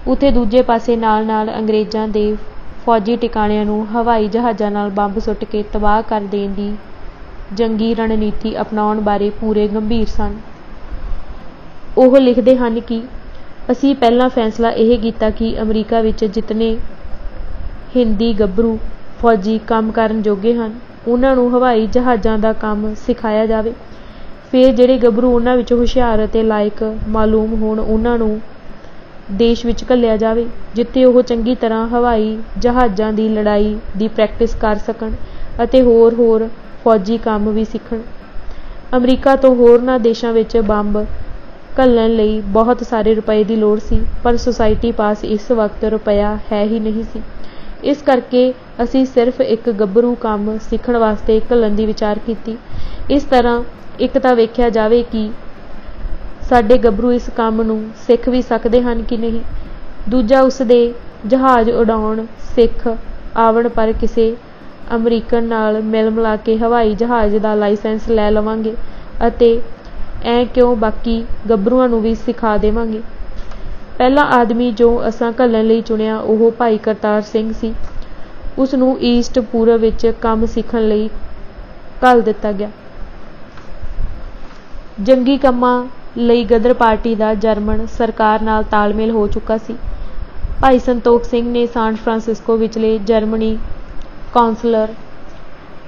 ਉੱਥੇ ਦੂਜੇ ਪਾਸੇ ਨਾਲ ਨਾਲ ਅੰਗਰੇਜ਼ਾਂ ਦੇ ਫੌਜੀ ਟਿਕਾਣਿਆਂ ਨੂੰ ਹਵਾਈ ਜਹਾਜ਼ਾਂ ਨਾਲ ਬੰਬ ਸੁੱਟ ਕੇ ਤਬਾਹ ਕਰ ਦੇਣ ਦੀ ਜੰਗੀ ਰਣਨੀਤੀ ਅਪਣਾਉਣ ਬਾਰੇ ਪੂਰੇ ਗੰਭੀਰ ਸਨ। ਉਹ ਲਿਖਦੇ ਹਨ ਕਿ ਅਸੀਂ ਪਹਿਲਾਂ ਫੈਸਲਾ ਇਹ ਕੀਤਾ ਕਿ ਅਮਰੀਕਾ ਵਿੱਚ ਜਿਤਨੇ ਹਿੰਦੀ ਗੱਭਰੂ ਫੌਜੀ ਕੰਮ ਕਰਨ ਜੋਗੇ ਹਨ ਉਹਨਾਂ ਨੂੰ ਹਵਾਈ ਜਹਾਜ਼ਾਂ ਦਾ ਕੰਮ ਸਿਖਾਇਆ ਜਾਵੇ। ਫਿਰ ਜਿਹੜੇ ਗੱਭਰੂ ਉਹਨਾਂ ਵਿੱਚ ਹੁਸ਼ਿਆਰ ਅਤੇ ਲਾਇਕ ਮਾਲੂਮ ਹੋਣ ਉਹਨਾਂ ਨੂੰ ਦੇਸ਼ ਵਿੱਚ ਘੱਲਿਆ ਜਾਵੇ, ਜਿੱਥੇ ਉਹ ਚੰਗੀ ਤਰ੍ਹਾਂ ਹਵਾਈ ਜਹਾਜ਼ਾਂ ਦੀ ਲੜਾਈ ਦੀ ਪ੍ਰੈਕਟਿਸ ਕਰ ਸਕਣ ਅਤੇ ਹੋਰ ਫੌਜੀ ਕੰਮ ਵੀ ਸਿੱਖਣ। ਅਮਰੀਕਾ ਤੋਂ ਹੋਰਨਾਂ ਦੇਸ਼ਾਂ ਵਿੱਚ ਬੰਬ ਘੱਲਣ ਲਈ ਬਹੁਤ ਸਾਰੇ ਰੁਪਏ ਦੀ ਲੋੜ ਸੀ, ਪਰ ਸੁਸਾਇਟੀ ਪਾਸ ਇਸ ਵਕਤ ਰੁਪਇਆ ਹੈ ਹੀ ਨਹੀਂ ਸੀ। ਇਸ ਕਰਕੇ ਅਸੀਂ ਸਿਰਫ ਇੱਕ ਗੱਭਰੂ ਕੰਮ ਸਿੱਖਣ ਵਾਸਤੇ ਘੱਲਣ ਦੀ ਵਿਚਾਰ ਕੀਤੀ। ਇਸ ਤਰ੍ਹਾਂ ਇੱਕ ਤਾਂ ਵੇਖਿਆ ਜਾਵੇ ਕਿ ਸਾਡੇ ਗੱਭਰੂ ਇਸ ਕੰਮ ਨੂੰ ਸਿੱਖ ਵੀ ਸਕਦੇ ਹਨ ਕਿ ਨਹੀਂ, ਦੂਜਾ ਉਸ ਦੇ ਜਹਾਜ਼ ਉਡਾਉਣ ਸਿੱਖ ਆਵਣ ਪਰ ਕਿਸੇ ਅਮਰੀਕਨ ਨਾਲ ਮਿਲ ਮਿਲਾ ਕੇ ਹਵਾਈ ਜਹਾਜ਼ ਦਾ ਲਾਇਸੈਂਸ ਲੈ ਲਵਾਂਗੇ ਅਤੇ ਐਂ ਕਿਉਂ ਬਾਕੀ ਗੱਭਰੂਆਂ ਨੂੰ ਵੀ ਸਿਖਾ ਦੇਵਾਂਗੇ। ਪਹਿਲਾ ਆਦਮੀ ਜੋ ਅਸਾਂ ਘੱਲਣ ਲਈ ਚੁਣਿਆ ਉਹ ਭਾਈ ਕਰਤਾਰ ਸਿੰਘ ਸੀ। ਉਸ ਨੂੰ ਈਸਟ ਪੂਰਬ ਵਿੱਚ ਕੰਮ ਸਿੱਖਣ ਲਈ ਘੱਲ ਦਿੱਤਾ ਗਿਆ। ਜੰਗੀ ਕੰਮਾਂ ਲਈ ਗਦਰ ਪਾਰਟੀ ਦਾ ਜਰਮਨ ਸਰਕਾਰ ਨਾਲ ਤਾਲਮੇਲ ਹੋ ਚੁੱਕਾ ਸੀ। ਭਾਈ ਸੰਤੋਖ ਸਿੰਘ ਨੇ ਸਾਨ ਫਰਾਂਸਿਸਕੋ ਵਿਚਲੇ ਜਰਮਨੀ ਕੌਂਸਲਰ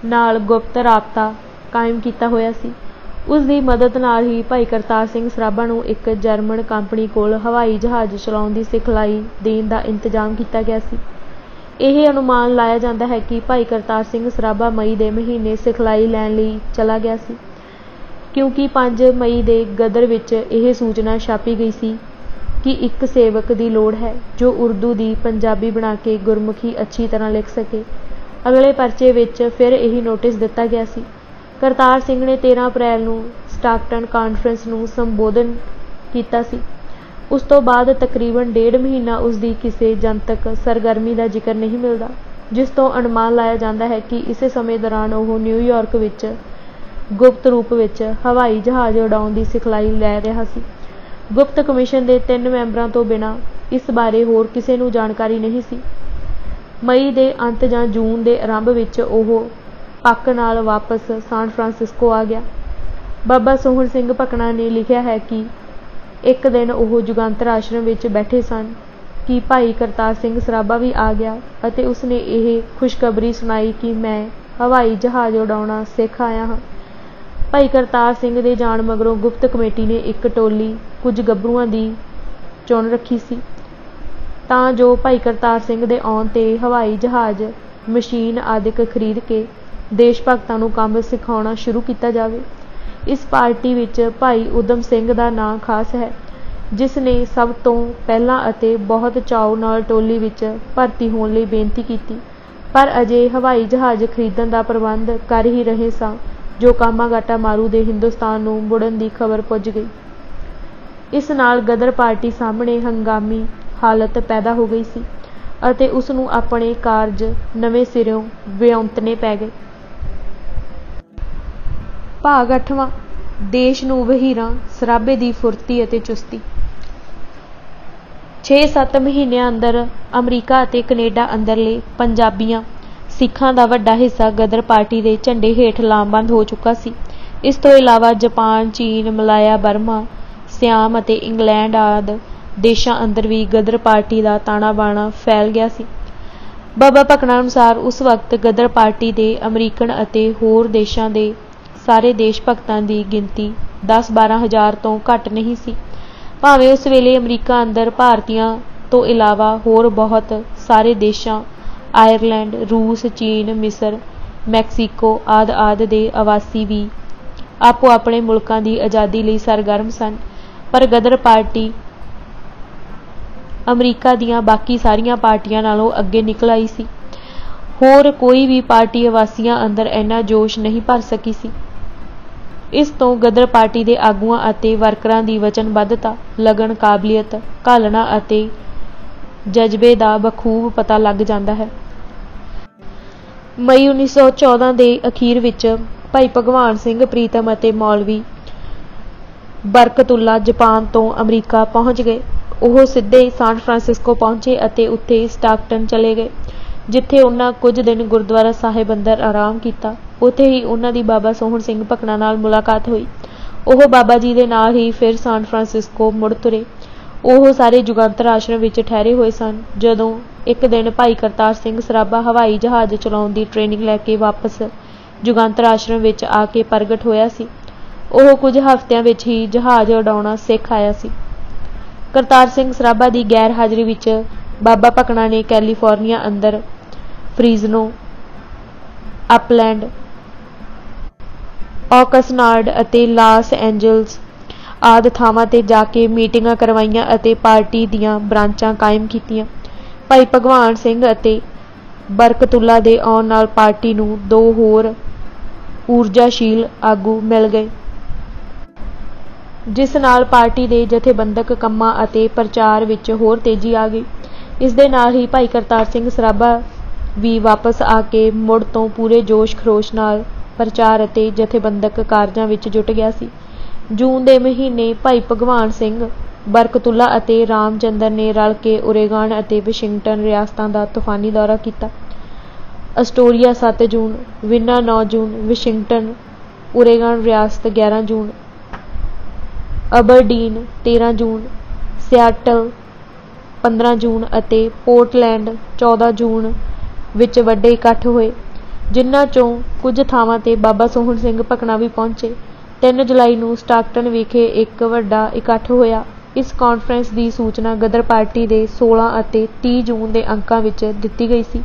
ਨਾਲ ਗੁਪਤ ਰਾਬਤਾ ਕਾਇਮ ਕੀਤਾ ਹੋਇਆ ਸੀ। ਉਸ ਦੀ ਮਦਦ ਨਾਲ ਹੀ ਭਾਈ ਕਰਤਾਰ ਸਿੰਘ ਸਰਾਭਾ ਨੂੰ ਇੱਕ ਜਰਮਨ ਕੰਪਨੀ ਕੋਲ ਹਵਾਈ ਜਹਾਜ਼ ਚਲਾਉਣ ਦੀ ਸਿਖਲਾਈ ਦੇਣ ਦਾ ਇੰਤਜ਼ਾਮ ਕੀਤਾ ਗਿਆ ਸੀ। ਇਹ ਅਨੁਮਾਨ ਲਾਇਆ ਜਾਂਦਾ ਹੈ ਕਿ ਭਾਈ ਕਰਤਾਰ ਸਿੰਘ ਸਰਾਭਾ ਮਈ ਦੇ ਮਹੀਨੇ ਸਿਖਲਾਈ ਲੈਣ ਲਈ ਚਲਾ ਗਿਆ ਸੀ, ਕਿਉਂਕਿ 5 ਮਈ ਦੇ ਗਦਰ ਵਿੱਚ ਇਹ ਸੂਚਨਾ ਛਾਪੀ ਗਈ ਸੀ ਕਿ ਇੱਕ ਸੇਵਕ ਦੀ ਲੋੜ ਹੈ ਜੋ ਉਰਦੂ ਦੀ ਪੰਜਾਬੀ ਬਣਾ ਕੇ ਗੁਰਮੁਖੀ ਅੱਛੀ ਤਰ੍ਹਾਂ ਲਿਖ ਸਕੇ। ਅਗਲੇ ਪਰਚੇ ਵਿੱਚ ਫਿਰ ਇਹੀ ਨੋਟਿਸ ਦਿੱਤਾ ਗਿਆ ਸੀ। ਕਰਤਾਰ ਸਿੰਘ ਨੇ 13 ਅਪ੍ਰੈਲ ਨੂੰ ਸਟਾਕਟਨ ਕਾਨਫਰੰਸ ਨੂੰ ਸੰਬੋਧਨ ਕੀਤਾ ਸੀ। ਉਸ ਤੋਂ ਬਾਅਦ ਤਕਰੀਬਨ 1.5 ਮਹੀਨਾ ਉਸ ਦੀ ਕਿਸੇ ਜਨਤਕ ਸਰਗਰਮੀ ਦਾ ਜ਼ਿਕਰ ਨਹੀਂ ਮਿਲਦਾ, ਜਿਸ ਤੋਂ ਅਨੁਮਾਨ ਲਾਇਆ ਜਾਂਦਾ ਹੈ ਕਿ ਇਸੇ ਸਮੇਂ ਦੌਰਾਨ ਉਹ ਨਿਊਯਾਰਕ ਵਿੱਚ ਗੁਪਤ ਰੂਪ ਵਿੱਚ ਹਵਾਈ ਜਹਾਜ਼ ਉਡਾਉਣ ਦੀ ਸਿਖਲਾਈ ਲੈ ਰਿਹਾ ਸੀ। ਗੁਪਤ ਕਮਿਸ਼ਨ ਦੇ 3 ਮੈਂਬਰਾਂ ਤੋਂ ਬਿਨਾਂ ਇਸ ਬਾਰੇ ਹੋਰ ਕਿਸੇ ਨੂੰ ਜਾਣਕਾਰੀ ਨਹੀਂ ਸੀ। ਮਈ ਦੇ ਅੰਤ ਜਾਂ ਜੂਨ ਦੇ ਆਰੰਭ ਵਿੱਚ ਉਹ ਪੱਕ ਨਾਲ ਵਾਪਸ ਸਾਨ ਫਰਾਂਸਿਸਕੋ ਆ ਗਿਆ। ਬਾਬਾ ਸੋਹਣ ਸਿੰਘ ਭਕਨਾ ਨੇ ਲਿਖਿਆ ਹੈ ਕਿ ਇੱਕ ਦਿਨ ਉਹ ਜੁਗਾਂਤਰ ਆਸ਼ਰਮ ਵਿੱਚ ਬੈਠੇ ਸਨ ਕਿ ਭਾਈ ਕਰਤਾਰ ਸਿੰਘ ਸਰਾਭਾ ਵੀ ਆ ਗਿਆ ਅਤੇ ਉਸਨੇ ਇਹ ਖੁਸ਼ਖਬਰੀ ਸੁਣਾਈ ਕਿ ਮੈਂ ਹਵਾਈ ਜਹਾਜ਼ ਉਡਾਉਣਾ ਸਿੱਖ ਆਇਆ ਹਾਂ। ਭਾਈ ਕਰਤਾਰ ਸਿੰਘ ਦੇ ਜਾਣ ਮਗਰੋਂ ਗੁਪਤ ਕਮੇਟੀ ਨੇ ਇੱਕ ਟੋਲੀ ਕੁਝ ਗੱਭਰੂਆਂ ਦੀ ਚੁਣ ਰੱਖੀ ਸੀ ਤਾਂ ਜੋ ਭਾਈ ਕਰਤਾਰ ਸਿੰਘ ਦੇ ਆਉਣ 'ਤੇ ਹਵਾਈ ਜਹਾਜ਼ ਮਸ਼ੀਨ ਆਦਿਕ ਖਰੀਦ ਕੇ ਦੇਸ਼ ਭਗਤਾਂ ਨੂੰ ਕੰਮ ਸਿਖਾਉਣਾ ਸ਼ੁਰੂ ਕੀਤਾ ਜਾਵੇ। ਇਸ ਪਾਰਟੀ ਵਿੱਚ ਭਾਈ ਊਧਮ ਸਿੰਘ ਦਾ ਨਾਂ ਖਾਸ ਹੈ, ਜਿਸ ਨੇ ਸਭ ਤੋਂ ਪਹਿਲਾਂ ਅਤੇ ਬਹੁਤ ਚਾਅ ਨਾਲ ਟੋਲੀ ਵਿੱਚ ਭਰਤੀ ਹੋਣ ਲਈ ਬੇਨਤੀ ਕੀਤੀ, ਪਰ ਅਜੇ ਹਵਾਈ ਜਹਾਜ਼ ਖਰੀਦਣ ਦਾ ਪ੍ਰਬੰਧ ਕਰ ਹੀ ਰਹੇ ਸਾਂ ਜੋ ਕਾਮਾਗਾਟਾ ਮਾਰੂ ਦੇ ਹਿੰਦੁਸਤਾਨ ਨੂੰ ਮੁੜਨ ਦੀ ਖਬਰ ਪੁੱਜ ਗਈ। ਇਸ ਨਾਲ ਗਦਰ ਪਾਰਟੀ ਸਾਹਮਣੇ ਹੰਗਾਮੀ ਹਾਲਤ ਪੈਦਾ ਹੋ ਗਈ ਸੀ ਅਤੇ ਉਸ ਨੂੰ ਆਪਣੇ ਕਾਰਜ ਨਵੇਂ ਸਿਰਿਓਂ ਵਿਉਂਤਣੇ ਪੈ ਗਏ। ਭਾਗ 8ਵਾਂ ਦੇਸ਼ ਨੂੰ ਵਹੀਰਾਂ ਸਰਾਭੇ ਦੀ ਫੁਰਤੀ ਅਤੇ ਚੁਸਤੀ। 6-7 ਮਹੀਨਿਆਂ ਅੰਦਰ ਅਮਰੀਕਾ ਅਤੇ ਕੈਨੇਡਾ ਅੰਦਰਲੇ ਪੰਜਾਬੀਆਂ ਸਿੱਖਾਂ ਦਾ ਵੱਡਾ ਹਿੱਸਾ ਗਦਰ ਪਾਰਟੀ ਦੇ ਝੰਡੇ ਹੇਠ ਲਾਮਬੰਦ ਹੋ ਚੁੱਕਾ ਸੀ। ਇਸ ਤੋਂ ਇਲਾਵਾ ਜਾਪਾਨ, ਚੀਨ, ਮਲਾਇਆ, ਬਰਮਾ, ਸਿਆਮ ਅਤੇ ਇੰਗਲੈਂਡ ਆਦਿ ਦੇਸ਼ਾਂ ਅੰਦਰ ਵੀ ਗਦਰ ਪਾਰਟੀ ਦਾ ਤਾਣਾ ਬਾਣਾ ਫੈਲ ਗਿਆ ਸੀ। ਬਾਬਾ ਭਕਨਾ ਅਨੁਸਾਰ ਉਸ ਵਕਤ ਗਦਰ ਪਾਰਟੀ ਦੇ ਅਮਰੀਕਨ ਅਤੇ ਹੋਰ ਦੇਸ਼ਾਂ ਦੇ ਸਾਰੇ ਦੇਸ਼ ਭਗਤਾਂ ਦੀ ਗਿਣਤੀ 10-12 ਹਜ਼ਾਰ ਤੋਂ ਘੱਟ ਨਹੀਂ ਸੀ। ਭਾਵੇਂ ਉਸ ਵੇਲੇ ਅਮਰੀਕਾ ਅੰਦਰ ਭਾਰਤੀਆਂ ਤੋਂ ਇਲਾਵਾ ਹੋਰ ਬਹੁਤ ਸਾਰੇ ਦੇਸ਼ਾਂ ਆਇਰਲੈਂਡ, ਰੂਸ, ਚੀਨ, ਮਿਸਰ, ਮੈਕਸੀਕੋ ਆਦਿ ਦੇ ਆਵਾਸੀ ਵੀ ਆਪੋ ਆਪਣੇ ਮੁਲਕਾਂ ਦੀ ਆਜ਼ਾਦੀ ਲਈ ਸਰਗਰਮ ਸਨ, ਪਰ ਗਦਰ ਪਾਰਟੀ ਅਮਰੀਕਾ ਦੀਆਂ ਬਾਕੀ ਸਾਰੀਆਂ ਪਾਰਟੀਆਂ ਨਾਲੋਂ ਅੱਗੇ ਨਿਕਲ ਆਈ ਸੀ। ਹੋਰ ਕੋਈ ਵੀ ਪਾਰਟੀ ਆਵਾਸੀਆਂ ਅੰਦਰ ਇੰਨਾ ਜੋਸ਼ ਨਹੀਂ ਭਰ ਸਕੀ ਸੀ। इस तो गदर पार्टी के आगुआं अते वर्करां दी वचनबद्धता, लगन, काबलियत, घालना अते जज्बे का बखूब पता लग जाता है। मई 1914 के अखीर विच भाई भगवान सिंह प्रीतम अते मौलवी बरकतुल्ला जापान तो अमरीका पहुँच गए। ਉਹ ਸਿੱਧੇ ਸਾਨ ਫਰਾਂਸਿਸਕੋ ਪਹੁੰਚੇ ਅਤੇ ਉੱਥੇ ਸਟਾਕਟਨ ਚਲੇ ਗਏ, ਜਿੱਥੇ ਉਹਨਾਂ ਕੁਝ ਦਿਨ ਗੁਰਦੁਆਰਾ ਸਾਹਿਬ ਅੰਦਰ ਆਰਾਮ ਕੀਤਾ। ਉੱਥੇ ਹੀ ਉਹਨਾਂ ਦੀ ਬਾਬਾ ਸੋਹਣ ਸਿੰਘ ਭਕਨਾ ਨਾਲ ਮੁਲਾਕਾਤ ਹੋਈ। ਉਹ ਬਾਬਾ ਜੀ ਦੇ ਨਾਲ ਹੀ ਫਿਰ ਸਾਨ ਫਰਾਂਸਿਸਕੋ ਮੁੜ ਤੁਰੇ। ਉਹ ਸਾਰੇ ਜੁਗਾਂਤਰ ਆਸ਼ਰਮ ਵਿੱਚ ਠਹਿਰੇ ਹੋਏ ਸਨ। ਜਦੋਂ ਇੱਕ ਦਿਨ ਭਾਈ ਕਰਤਾਰ ਸਿੰਘ ਸਰਾਭਾ ਹਵਾਈ ਜਹਾਜ਼ ਚਲਾਉਣ ਦੀ ਟ੍ਰੇਨਿੰਗ ਲੈ ਕੇ ਵਾਪਸ ਜੁਗਾਂਤਰ ਆਸ਼ਰਮ ਵਿੱਚ ਆ ਕੇ ਪ੍ਰਗਟ ਹੋਇਆ ਸੀ। ਉਹ ਕੁਝ ਹਫ਼ਤਿਆਂ ਵਿੱਚ ਹੀ ਜਹਾਜ਼ ਉਡਾਉਣਾ ਸਿੱਖ ਆਇਆ ਸੀ। ਕਰਤਾਰ ਸਿੰਘ ਸਰਾਭਾ ਦੀ ਗੈਰ ਹਾਜ਼ਰੀ ਵਿੱਚ ਬਾਬਾ ਭਕਨਾ ਨੇ ਕੈਲੀਫੋਰਨੀਆ ਅੰਦਰ ਫਰੀਜ਼ਨੋ, ਅਪਲੈਂਡ, ਔਕਸਨਾਰਡ ਅਤੇ ਲਾਸ ਐਂਜਲਸ ਆਦਿ ਥਾਵਾਂ ਤੇ ਜਾ ਕੇ ਮੀਟਿੰਗਾਂ ਕਰਵਾਈਆਂ ਅਤੇ ਪਾਰਟੀ ਦੀਆਂ ਬ੍ਰਾਂਚਾਂ ਕਾਇਮ ਕੀਤੀਆਂ। ਭਾਈ ਭਗਵਾਨ ਸਿੰਘ ਅਤੇ ਬਰਕਤੁੱਲਾ ਦੇ ਆਉਣ ਨਾਲ ਪਾਰਟੀ ਨੂੰ ਦੋ ਹੋਰ ਊਰਜਾਸ਼ੀਲ ਆਗੂ ਮਿਲ ਗਏ, ਜਿਸ ਨਾਲ ਪਾਰਟੀ ਦੇ ਜਥੇਬੰਦਕ ਕੰਮਾਂ ਅਤੇ ਪ੍ਰਚਾਰ ਵਿੱਚ ਹੋਰ ਤੇਜ਼ੀ ਆ ਗਈ। ਇਸ ਦੇ ਨਾਲ ਹੀ ਭਾਈ ਕਰਤਾਰ ਸਿੰਘ ਸਰਾਭਾ ਵੀ ਵਾਪਸ ਆ ਕੇ ਮੁੜ ਤੋਂ ਪੂਰੇ ਜੋਸ਼ ਖਰੋਸ਼ ਨਾਲ ਪ੍ਰਚਾਰ ਅਤੇ ਜਥੇਬੰਦਕ ਕਾਰਜਾਂ ਵਿੱਚ ਜੁਟ ਗਿਆ ਸੀ। ਜੂਨ ਦੇ ਮਹੀਨੇ ਭਾਈ ਭਗਵਾਨ ਸਿੰਘ, ਬਰਕਤੁੱਲਾ ਅਤੇ ਰਾਮਚੰਦਰ ਨੇ ਰਲ ਕੇ ਓਰੇਗਨ ਅਤੇ ਵਾਸ਼ਿੰਗਟਨ ਰਿਆਸਤਾਂ ਦਾ ਤੂਫਾਨੀ ਦੌਰਾ ਕੀਤਾ। ਅਸਟੋਰੀਆ 7 ਜੂਨ, ਵਿਨਾ 9 ਜੂਨ, ਵਾਸ਼ਿੰਗਟਨ, ਓਰੇਗਨ ਰਿਆਸਤ 11 ਜੂਨ, ਅਬਰਡੀਨ 13 ਜੂਨ, ਸਿਆਟਲ 15 ਜੂਨ ਅਤੇ ਪੋਰਟਲੈਂਡ 14 ਜੂਨ ਵਿੱਚ ਵੱਡੇ ਇਕੱਠ ਹੋਏ, ਜਿਨ੍ਹਾਂ ਚੋਂ ਕੁਝ ਥਾਵਾਂ ਤੇ ਬਾਬਾ ਸੋਹਣ ਸਿੰਘ ਭਕਨਾ ਵੀ ਪਹੁੰਚੇ। 3 ਜੁਲਾਈ ਨੂੰ ਸਟਾਕਟਨ ਵਿਖੇ ਇੱਕ ਵੱਡਾ ਇਕੱਠ ਹੋਇਆ। ਇਸ ਕਾਨਫਰੰਸ ਦੀ ਸੂਚਨਾ ਗਦਰ ਪਾਰਟੀ ਦੇ 16 ਅਤੇ 30 ਜੂਨ ਦੇ ਅੰਕਾਂ ਵਿੱਚ ਦਿੱਤੀ ਗਈ ਸੀ।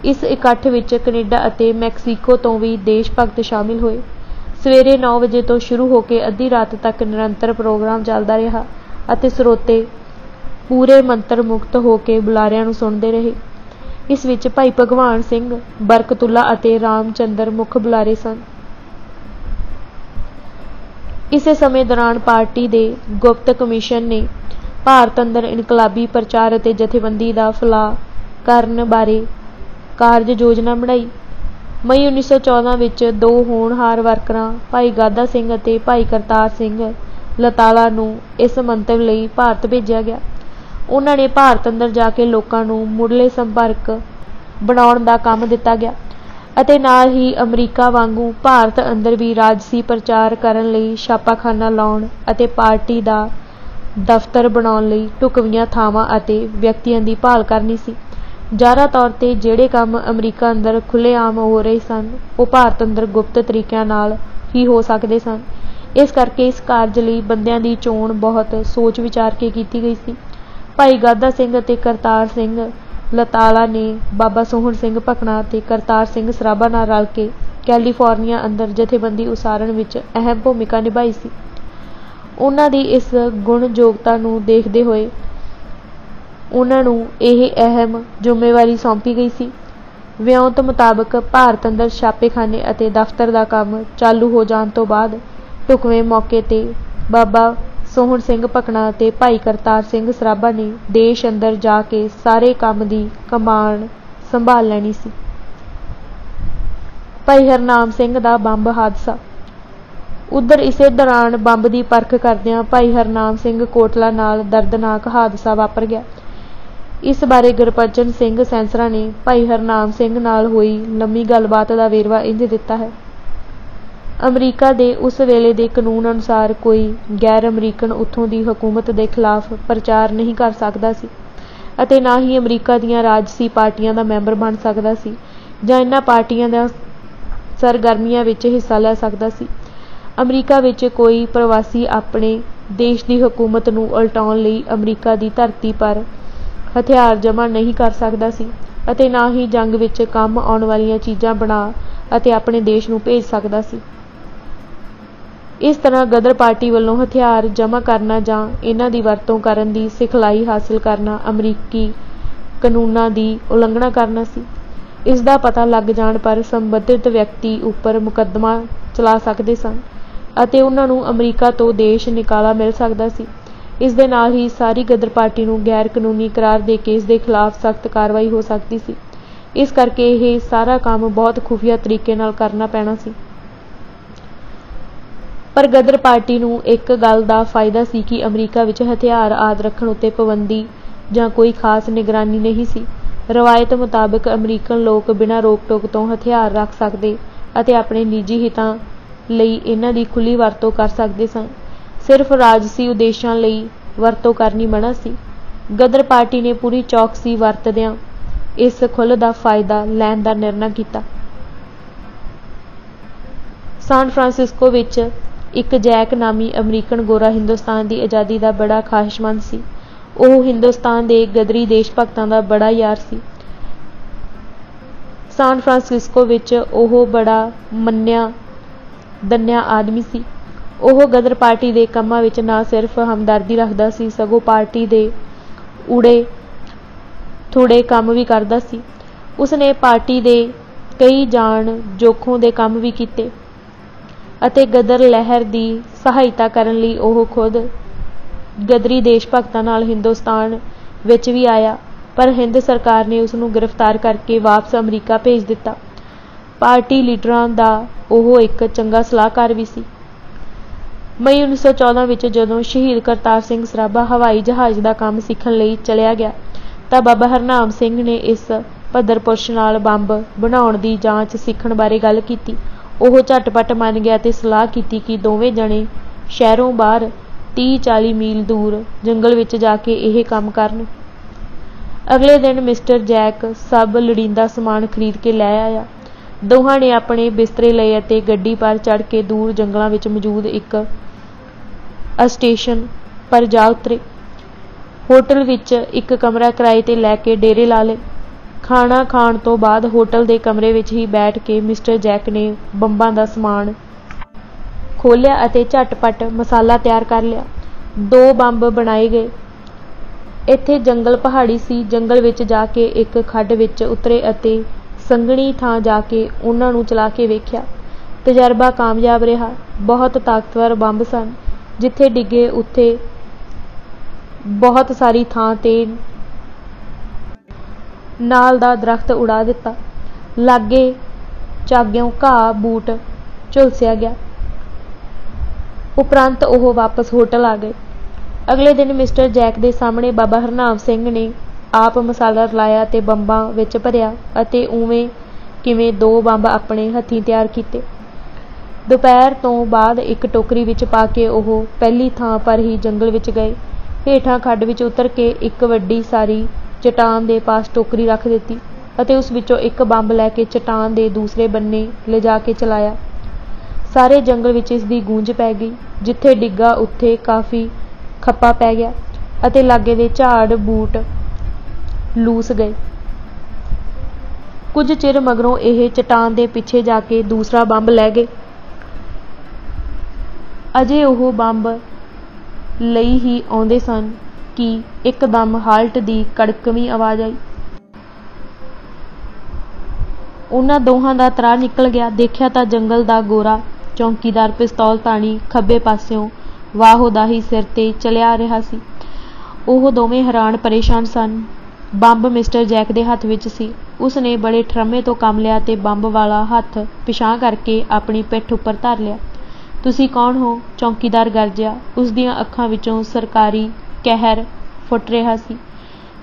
ਇਸ ਇਕੱਠ ਵਿੱਚ ਕੈਨੇਡਾ ਅਤੇ ਮੈਕਸੀਕੋ ਤੋਂ ਵੀ ਦੇਸ਼ ਭਗਤ ਸ਼ਾਮਿਲ ਹੋਏ। ਸਵੇਰੇ 9 ਵਜੇ ਤੋਂ ਸ਼ੁਰੂ ਹੋ ਕੇ ਅੱਧੀ ਰਾਤ ਤੱਕ ਨਿਰੰਤਰ ਪ੍ਰੋਗਰਾਮ ਚੱਲਦਾ ਰਿਹਾ ਅਤੇ ਸਰੋਤੇ ਪੂਰੇ ਮੰਤਰ ਮੁਕਤ ਹੋ ਕੇ ਬੁਲਾਰਿਆਂ ਨੂੰ ਸੁਣਦੇ ਰਹੇ। ਇਸ ਵਿੱਚ ਭਾਈ ਭਗਵਾਨ ਸਿੰਘ, ਬਰਕਤੁੱਲਾ ਅਤੇ ਰਾਮਚੰਦਰ ਮੁੱਖ ਬੁਲਾਰੇ ਸਨ। ਇਸੇ ਸਮੇਂ ਦੌਰਾਨ ਪਾਰਟੀ ਦੇ ਗੁਪਤ ਕਮਿਸ਼ਨ ਨੇ ਭਾਰਤ ਅੰਦਰ ਇਨਕਲਾਬੀ ਪ੍ਰਚਾਰ ਅਤੇ ਜਥੇਬੰਦੀ ਦਾ ਫੈਲਾਅ ਕਰਨ ਬਾਰੇ ਕਾਰਜ ਯੋਜਨਾ ਬਣਾਈ। ਮਈ 1914 ਵਿੱਚ ਦੋ ਹੋਣਹਾਰ ਵਰਕਰਾਂ ਭਾਈ ਗਾਦਾ ਸਿੰਘ ਅਤੇ ਭਾਈ ਕਰਤਾਰ ਸਿੰਘ ਲਤਾਲਾ ਨੂੰ ਇਸ ਮੰਤਵ ਲਈ ਭਾਰਤ ਭੇਜਿਆ ਗਿਆ। ਉਹਨਾਂ ਨੇ ਭਾਰਤ ਅੰਦਰ ਜਾ ਕੇ ਲੋਕਾਂ ਨੂੰ ਮੁੱਢਲੇ ਸੰਪਰਕ ਬਣਾਉਣ ਦਾ ਕੰਮ ਦਿੱਤਾ ਗਿਆ ਅਤੇ ਨਾਲ ਹੀ ਅਮਰੀਕਾ ਵਾਂਗੂ ਭਾਰਤ ਅੰਦਰ ਵੀ ਰਾਜਸੀ ਪ੍ਰਚਾਰ ਕਰਨ ਲਈ ਛਾਪਾਖਾਨਾ ਲਾਉਣ ਅਤੇ ਪਾਰਟੀ ਦਾ ਦਫ਼ਤਰ ਬਣਾਉਣ ਲਈ ਢੁਕਵੀਆਂ ਥਾਵਾਂ ਅਤੇ ਵਿਅਕਤੀਆਂ ਦੀ ਭਾਲ ਕਰਨੀ ਸੀ। ਜ਼ਾਹਰਾ ਤੌਰ ਤੇ ਜਿਹੜੇ ਕੰਮ ਅਮਰੀਕਾ ਅੰਦਰ ਖੁੱਲ੍ਹੇਆਮ ਹੋ ਰਹੇ ਸਨ, ਉਹ ਭਾਰਤ ਅੰਦਰ ਗੁਪਤ ਤਰੀਕਿਆਂ ਨਾਲ ਹੀ ਹੋ ਸਕਦੇ ਸਨ। ਇਸ ਕਰਕੇ ਇਸ ਕਾਰਜ ਲਈ ਬੰਦਿਆਂ ਦੀ ਚੋਣ ਬਹੁਤ ਸੋਚ ਵਿਚਾਰ ਕੇ ਕੀਤੀ ਗਈ ਸੀ। ਭਾਈ ਗਾਦਾ ਸਿੰਘ ਅਤੇ ਕਰਤਾਰ ਸਿੰਘ ਲਤਾਲਾ ਨੇ ਬਾਬਾ ਸੋਹਣ ਸਿੰਘ ਭਕਨਾ ਅਤੇ ਕਰਤਾਰ ਸਿੰਘ ਸਰਾਭਾ ਨਾਲ ਰਲ ਕੇ ਕੈਲੀਫੋਰਨੀਆ ਅੰਦਰ ਜਥੇਬੰਦੀ ਉਸਾਰਨ ਵਿੱਚ ਅਹਿਮ ਭੂਮਿਕਾ ਨਿਭਾਈ ਸੀ। ਉਹਨਾਂ ਦੀ ਇਸ ਗੁਣ ਯੋਗਤਾ ਨੂੰ ਦੇਖਦੇ ਹੋਏ ਉਹਨਾਂ ਨੂੰ ਇਹ ਅਹਿਮ ਜ਼ਿੰਮੇਵਾਰੀ ਸੌਂਪੀ ਗਈ ਸੀ। ਵਿਉਂਤ ਮੁਤਾਬਕ ਭਾਰਤ ਅੰਦਰ ਛਾਪੇਖਾਨੇ ਅਤੇ ਦਫ਼ਤਰ ਦਾ ਕੰਮ ਚਾਲੂ ਹੋ ਜਾਣ ਤੋਂ ਬਾਅਦ ਢੁਕਵੇਂ ਮੌਕੇ ਤੇ ਬਾਬਾ ਸੋਹਣ ਸਿੰਘ ਭਕਨਾ ਅਤੇ ਭਾਈ ਕਰਤਾਰ ਸਿੰਘ ਸਰਾਭਾ ਨੇ ਦੇਸ਼ ਅੰਦਰ ਜਾ ਕੇ ਸਾਰੇ ਕੰਮ ਦੀ ਕਮਾਨ ਸੰਭਾਲ ਲੈਣੀ ਸੀ। ਭਾਈ ਹਰਨਾਮ ਸਿੰਘ ਦਾ ਬੰਬ ਹਾਦਸਾ। ਉਧਰ ਇਸੇ ਦੌਰਾਨ ਬੰਬ ਦੀ ਪਰਖ ਕਰਦਿਆਂ ਭਾਈ ਹਰਨਾਮ ਸਿੰਘ ਕੋਟਲਾ ਨਾਲ ਦਰਦਨਾਕ ਹਾਦਸਾ ਵਾਪਰ ਗਿਆ। ਇਸ ਬਾਰੇ ਗੁਰਬਚਨ ਸਿੰਘ ਸੈਂਸਰਾ ਨੇ ਭਾਈ ਹਰਨਾਮ ਸਿੰਘ ਨਾਲ ਹੋਈ ਲੰਮੀ ਗੱਲਬਾਤ ਦਾ ਵੇਰਵਾ ਇੰਝ ਦਿੱਤਾ ਹੈ। ਅਮਰੀਕਾ ਦੇ ਉਸ ਵੇਲੇ ਦੇ ਕਾਨੂੰਨ ਅਨੁਸਾਰ ਕੋਈ ਗੈਰ ਅਮਰੀਕਨ ਉੱਥੋਂ ਦੀ ਹਕੂਮਤ ਦੇ ਖਿਲਾਫ ਪ੍ਰਚਾਰ ਨਹੀਂ ਕਰ ਸਕਦਾ ਸੀ ਅਤੇ ਨਾ ਹੀ ਅਮਰੀਕਾ ਦੀਆਂ ਰਾਜਸੀ ਪਾਰਟੀਆਂ ਦਾ ਮੈਂਬਰ ਬਣ ਸਕਦਾ ਸੀ ਜਾਂ ਇਹਨਾਂ ਪਾਰਟੀਆਂ ਦਾ ਸਰਗਰਮੀਆਂ ਵਿੱਚ ਹਿੱਸਾ ਲੈ ਸਕਦਾ ਸੀ। ਅਮਰੀਕਾ ਵਿੱਚ ਕੋਈ ਪ੍ਰਵਾਸੀ ਆਪਣੇ ਦੇਸ਼ ਦੀ ਹਕੂਮਤ ਨੂੰ ਉਲਟਾਉਣ ਲਈ ਅਮਰੀਕਾ ਦੀ ਧਰਤੀ ਪਰ ਹਥਿਆਰ ਜਮ੍ਹਾਂ ਨਹੀਂ ਕਰ ਸਕਦਾ ਸੀ ਅਤੇ ਨਾ ਹੀ ਜੰਗ ਵਿੱਚ ਕੰਮ ਆਉਣ ਵਾਲੀਆਂ ਚੀਜ਼ਾਂ ਬਣਾ ਅਤੇ ਆਪਣੇ ਦੇਸ਼ ਨੂੰ ਭੇਜ ਸਕਦਾ ਸੀ। ਇਸ ਤਰ੍ਹਾਂ ਗਦਰ ਪਾਰਟੀ ਵੱਲੋਂ ਹਥਿਆਰ ਜਮ੍ਹਾਂ ਕਰਨਾ ਜਾਂ ਇਹਨਾਂ ਦੀ ਵਰਤੋਂ ਕਰਨ ਦੀ ਸਿਖਲਾਈ ਹਾਸਲ ਕਰਨਾ ਅਮਰੀਕੀ ਕਾਨੂੰਨਾਂ ਦੀ ਉਲੰਘਣਾ ਕਰਨਾ ਸੀ। ਇਸ ਦਾ ਪਤਾ ਲੱਗ ਜਾਣ ਪਰ ਸੰਬੰਧਿਤ ਵਿਅਕਤੀ ਉੱਪਰ ਮੁਕੱਦਮਾ ਚਲਾ ਸਕਦੇ ਸਨ। ਅਤੇ ਉਹਨਾਂ ਨੂੰ ਅਮਰੀਕਾ ਤੋਂ ਦੇਸ਼ ਨਿਕਾਲਾ ਮਿਲ ਸਕਦਾ ਸੀ। ਇਸ ਦੇ ਨਾਲ ਹੀ ਸਾਰੀ ਗਦਰ ਪਾਰਟੀ ਨੂੰ ਗੈਰ ਕਾਨੂੰਨੀ ਕਰਾਰ ਦੇ ਕੇ ਇਸ ਦੇ ਖਿਲਾਫ ਸਖਤ ਕਾਰਵਾਈ ਹੋ ਸਕਦੀ ਸੀ। ਇਸ ਕਰਕੇ ਇਹ ਸਾਰਾ ਕੰਮ ਬਹੁਤ ਖੁਫੀਆ ਤਰੀਕੇ ਨਾਲ ਕਰਨਾ ਪੈਣਾ ਸੀ। ਪਰ ਗਦਰ ਪਾਰਟੀ ਨੂੰ ਇੱਕ ਗੱਲ ਦਾ ਫਾਇਦਾ ਸੀ ਕਿ ਅਮਰੀਕਾ ਵਿੱਚ ਹਥਿਆਰ ਆਦਿ ਰੱਖਣ ਉੱਤੇ ਪਾਬੰਦੀ ਜਾਂ ਕੋਈ ਖਾਸ ਨਿਗਰਾਨੀ ਨਹੀਂ ਸੀ। ਰਵਾਇਤ ਮੁਤਾਬਕ ਅਮਰੀਕਨ ਲੋਕ ਬਿਨਾਂ ਰੋਕ ਟੋਕ ਤੋਂ ਹਥਿਆਰ ਰੱਖ ਸਕਦੇ ਅਤੇ ਆਪਣੇ ਨਿੱਜੀ ਹਿੱਤਾਂ ਲਈ ਇਹਨਾਂ ਦੀ ਖੁੱਲ੍ਹੀ ਵਰਤੋਂ ਕਰ ਸਕਦੇ ਸਨ। ਸਿਰਫ ਰਾਜਸੀ ਉਦੇਸ਼ਾਂ ਲਈ ਵਰਤੋਂ ਕਰਨੀ ਮਨ੍ਹਾ ਸੀ। ਗਦਰ ਪਾਰਟੀ ਨੇ ਪੂਰੀ ਚੌਕਸੀ ਵਰਤਦਿਆਂ ਇਸ ਖੁੱਲ੍ਹ ਦਾ ਫਾਇਦਾ ਲੈਣ ਦਾ ਨਿਰਣਾ ਕੀਤਾ। ਸਾਨ ਫਰਾਂਸਿਸਕੋ ਵਿੱਚ ਇੱਕ ਜੈਕ ਨਾਮੀ ਅਮਰੀਕਨ ਗੋਰਾ ਹਿੰਦੁਸਤਾਨ ਦੀ ਆਜ਼ਾਦੀ ਦਾ ਬੜਾ ਖਾਹਿਸ਼ਮੰਦ ਸੀ। ਉਹ ਹਿੰਦੁਸਤਾਨ ਦੇ ਗਦਰੀ ਦੇਸ਼ ਭਗਤਾਂ ਦਾ ਬੜਾ ਯਾਰ ਸੀ। ਸਾਨ ਫਰਾਂਸਿਸਕੋ ਵਿੱਚ ਉਹ ਬੜਾ ਮੰਨਿਆ ਦੰਨਿਆ ਆਦਮੀ ਸੀ। ਉਹ ਗਦਰ ਪਾਰਟੀ ਦੇ ਕੰਮਾਂ ਵਿੱਚ ਨਾ ਸਿਰਫ ਹਮਦਰਦੀ ਰੱਖਦਾ ਸੀ, ਸਗੋਂ ਪਾਰਟੀ ਦੇ ਊੜੇ ਥੋੜੇ ਕੰਮ ਵੀ ਕਰਦਾ ਸੀ। ਉਸਨੇ ਪਾਰਟੀ ਦੇ ਕਈ ਜਾਣ ਜੋਖੋਂ ਦੇ ਕੰਮ ਵੀ ਕੀਤੇ ਅਤੇ ਗਦਰ ਲਹਿਰ ਦੀ ਸਹਾਇਤਾ ਕਰਨ ਲਈ ਉਹ ਖੁਦ ਗਦਰੀ ਦੇਸ਼ ਭਗਤਾਂ ਨਾਲ ਹਿੰਦੁਸਤਾਨ ਵਿੱਚ ਵੀ ਆਇਆ, ਪਰ ਹਿੰਦ ਸਰਕਾਰ ਨੇ ਉਸਨੂੰ ਗ੍ਰਿਫਤਾਰ ਕਰਕੇ ਵਾਪਸ ਅਮਰੀਕਾ ਭੇਜ ਦਿੱਤਾ। ਪਾਰਟੀ ਲੀਡਰਾਂ ਦਾ ਉਹ ਇੱਕ ਚੰਗਾ ਸਲਾਹਕਾਰ ਵੀ ਸੀ। ਮਈ 1914 ਵਿੱਚ ਜਦੋਂ ਸ਼ਹੀਦ ਕਰਤਾਰ ਸਿੰਘ ਸਰਾਭਾ ਹਵਾਈ ਜਹਾਜ਼ ਦਾ ਕੰਮ ਸਿੱਖਣ ਲਈ ਚਲਿਆ ਗਿਆ ਤਾਂ ਬਾਬਾ ਹਰਨਾਮ ਸਿੰਘ ਨੇ ਇਸ ਭੱਦਰ ਪੁਰਸ਼ ਨਾਲ ਬੰਬ ਬਣਾਉਣ ਦੀ ਜਾਂਚ ਸਿੱਖਣ ਬਾਰੇ ਗੱਲ ਕੀਤੀ। ਉਹ ਝਟਪਟ ਮੰਨ ਗਿਆ ਤੇ ਸਲਾਹ ਕੀਤੀ ਕਿ ਦੋਵੇਂ ਜਣੇ ਸ਼ਹਿਰੋਂ ਬਾਹਰ 30-40 ਮੀਲ ਦੂਰ ਜੰਗਲ ਵਿੱਚ ਜਾ ਕੇ ਇਹ ਕੰਮ ਕਰਨ। ਅਗਲੇ ਦਿਨ ਮਿਸਟਰ ਜੈਕ ਸਭ ਲੋੜੀਂਦਾ ਸਮਾਨ ਖਰੀਦ ਕੇ ਲੈ ਆਇਆ। ਦੋਹਾਂ ਨੇ ਆਪਣੇ ਬਿਸਤਰੇ ਲਏ ਅਤੇ ਗੱਡੀ ਪਰ ਚੜ੍ਹ ਕੇ ਦੂਰ ਜੰਗਲਾਂ ਵਿੱਚ ਮੌਜੂਦ ਇੱਕ ਸਟੇਸ਼ਨ ਪਰ ਜਾ ਉਤਰੇ। ਹੋਟਲ ਵਿੱਚ ਇੱਕ ਕਮਰਾ ਕਿਰਾਏ ਤੇ ਲੈ ਕੇ ਡੇਰੇ ਲਾ ਲਏ। ਖਾਣਾ ਖਾਣ ਤੋਂ ਬਾਅਦ ਹੋਟਲ ਦੇ ਕਮਰੇ ਵਿੱਚ ਹੀ ਬੈਠ ਕੇ ਮਿਸਟਰ ਜੈਕ ਨੇ ਬੰਬਾਂ ਦਾ ਸਮਾਨ ਖੋਲ੍ਹਿਆ ਅਤੇ ਝਟਪਟ ਮਸਾਲਾ ਤਿਆਰ ਕਰ ਲਿਆ। 2 ਬੰਬ ਬਣਾਏ ਗਏ। ਇੱਥੇ ਜੰਗਲ ਪਹਾੜੀ ਸੀ। ਜੰਗਲ ਵਿੱਚ ਜਾ ਕੇ ਇੱਕ ਖੱਡ ਵਿੱਚ ਉਤਰੇ ਅਤੇ ਸੰਘਣੀ ਥਾਂ ਜਾ ਕੇ ਉਹਨਾਂ ਨੂੰ ਚਲਾ ਕੇ ਵੇਖਿਆ। ਤਜਰਬਾ ਕਾਮਯਾਬ ਰਿਹਾ। ਬਹੁਤ ਤਾਕਤਵਰ ਬੰਬ ਸਨ। ਜਿੱਥੇ ਡਿੱਗੇ ਉੱਥੇ ਬਹੁਤ ਸਾਰੀ ਥਾਂ ਤੇ ਨਾਲ ਦਾ ਦਰਖਤ ਉਡਾ ਦਿੱਤਾ। ਲਾਗੇ ਚਾਗਿਓਂ ਘਾਹ ਬੂਟ ਝੁਲਸਿਆ ਗਿਆ। ਉਪਰੰਤ ਉਹ ਵਾਪਸ ਹੋਟਲ ਆ ਗਏ। ਅਗਲੇ ਦਿਨ ਮਿਸਟਰ ਜੈਕ ਦੇ ਸਾਹਮਣੇ ਬਾਬਾ ਹਰਨਾਮ ਸਿੰਘ ਨੇ ਆਪ ਮਸਾਲਾ ਰਲਾਇਆ ਤੇ ਬੰਬਾਂ ਵਿੱਚ ਭਰਿਆ ਅਤੇ ਉਵੇਂ ਕਿਵੇਂ 2 ਬੰਬ ਆਪਣੇ ਹੱਥੀਂ ਤਿਆਰ ਕੀਤੇ। ਦੁਪਹਿਰ ਤੋਂ ਬਾਅਦ ਇੱਕ ਟੋਕਰੀ ਵਿੱਚ ਪਾ ਕੇ ਉਹ ਪਹਿਲੀ ਥਾਂ ਪਰ ਹੀ ਜੰਗਲ ਵਿੱਚ ਗਏ। ਹੇਠਾਂ ਖੱਡ ਵਿੱਚ ਉਤਰ ਕੇ ਇੱਕ ਵੱਡੀ ਸਾਰੀ ਚਟਾਨ ਦੇ ਪਾਸ ਟੋਕਰੀ ਰੱਖ ਦਿੱਤੀ ਅਤੇ ਉਸ ਵਿੱਚੋਂ ਇੱਕ ਬੰਬ ਲੈ ਕੇ ਚਟਾਨ ਦੇ ਦੂਸਰੇ ਬੰਨੇ ਲਿਜਾ ਕੇ ਚਲਾਇਆ। ਸਾਰੇ ਜੰਗਲ ਵਿੱਚ ਇਸ ਦੀ ਗੂੰਜ ਪੈ ਗਈ। ਜਿੱਥੇ ਡਿੱਗਾ ਉੱਥੇ ਕਾਫੀ ਖੱਪਾ ਪੈ ਗਿਆ ਅਤੇ ਲਾਗੇ ਦੇ ਝਾੜ ਬੂਟ ਲੂਸ ਗਏ। ਕੁਝ ਚਿਰ ਮਗਰੋਂ ਇਹ ਚਟਾਨ ਦੇ ਪਿੱਛੇ ਜਾ ਕੇ ਦੂਸਰਾ ਬੰਬ ਲੈ ਗਏ। ਅਜੇ ਉਹ ਬੰਬ ਲਈ ਹੀ ਆਉਂਦੇ ਸਨ ਕਿ ਇੱਕਦਮ ਹਾਲਟ ਦੀ ਕੜਕਵੀਂ ਆਵਾਜ਼ ਆਈ। ਉਹਨਾਂ ਦੋਹਾਂ ਦਾ ਤਰਾਹ ਨਿਕਲ ਗਿਆ। ਦੇਖਿਆ ਤਾਂ ਜੰਗਲ ਦਾ ਗੋਰਾ ਚੌਕੀਦਾਰ ਪਿਸਤੌਲ ਤਾਣੀ ਖੱਬੇ ਪਾਸਿਓਂ ਵਾਹੋ-ਦਾਹੀ ਸਿਰ ਤੇ ਚਲਿਆ ਆ ਰਿਹਾ ਸੀ। ਉਹ ਦੋਵੇਂ ਹੈਰਾਨ ਪਰੇਸ਼ਾਨ ਸਨ। ਬੰਬ ਮਿਸਟਰ ਜੈਕ ਦੇ ਹੱਥ ਵਿੱਚ ਸੀ। ਉਸਨੇ ਬੜੇ ਠਰਮੇ ਤੋਂ ਕੰਮ ਲਿਆ ਤੇ ਬੰਬ ਵਾਲਾ ਹੱਥ ਪਿਛਾਂਹ ਕਰਕੇ ਆਪਣੀ ਪਿੱਠ ਉੱਪਰ ਧਰ ਲਿਆ। ਤੁਸੀਂ ਕੌਣ ਹੋ? ਚੌਕੀਦਾਰ ਗਰਜਿਆ। ਉਸਦੀਆਂ ਅੱਖਾਂ ਵਿੱਚੋਂ ਸਰਕਾਰੀ ਕਹਿਰ ਫੁੱਟ ਰਿਹਾ ਸੀ।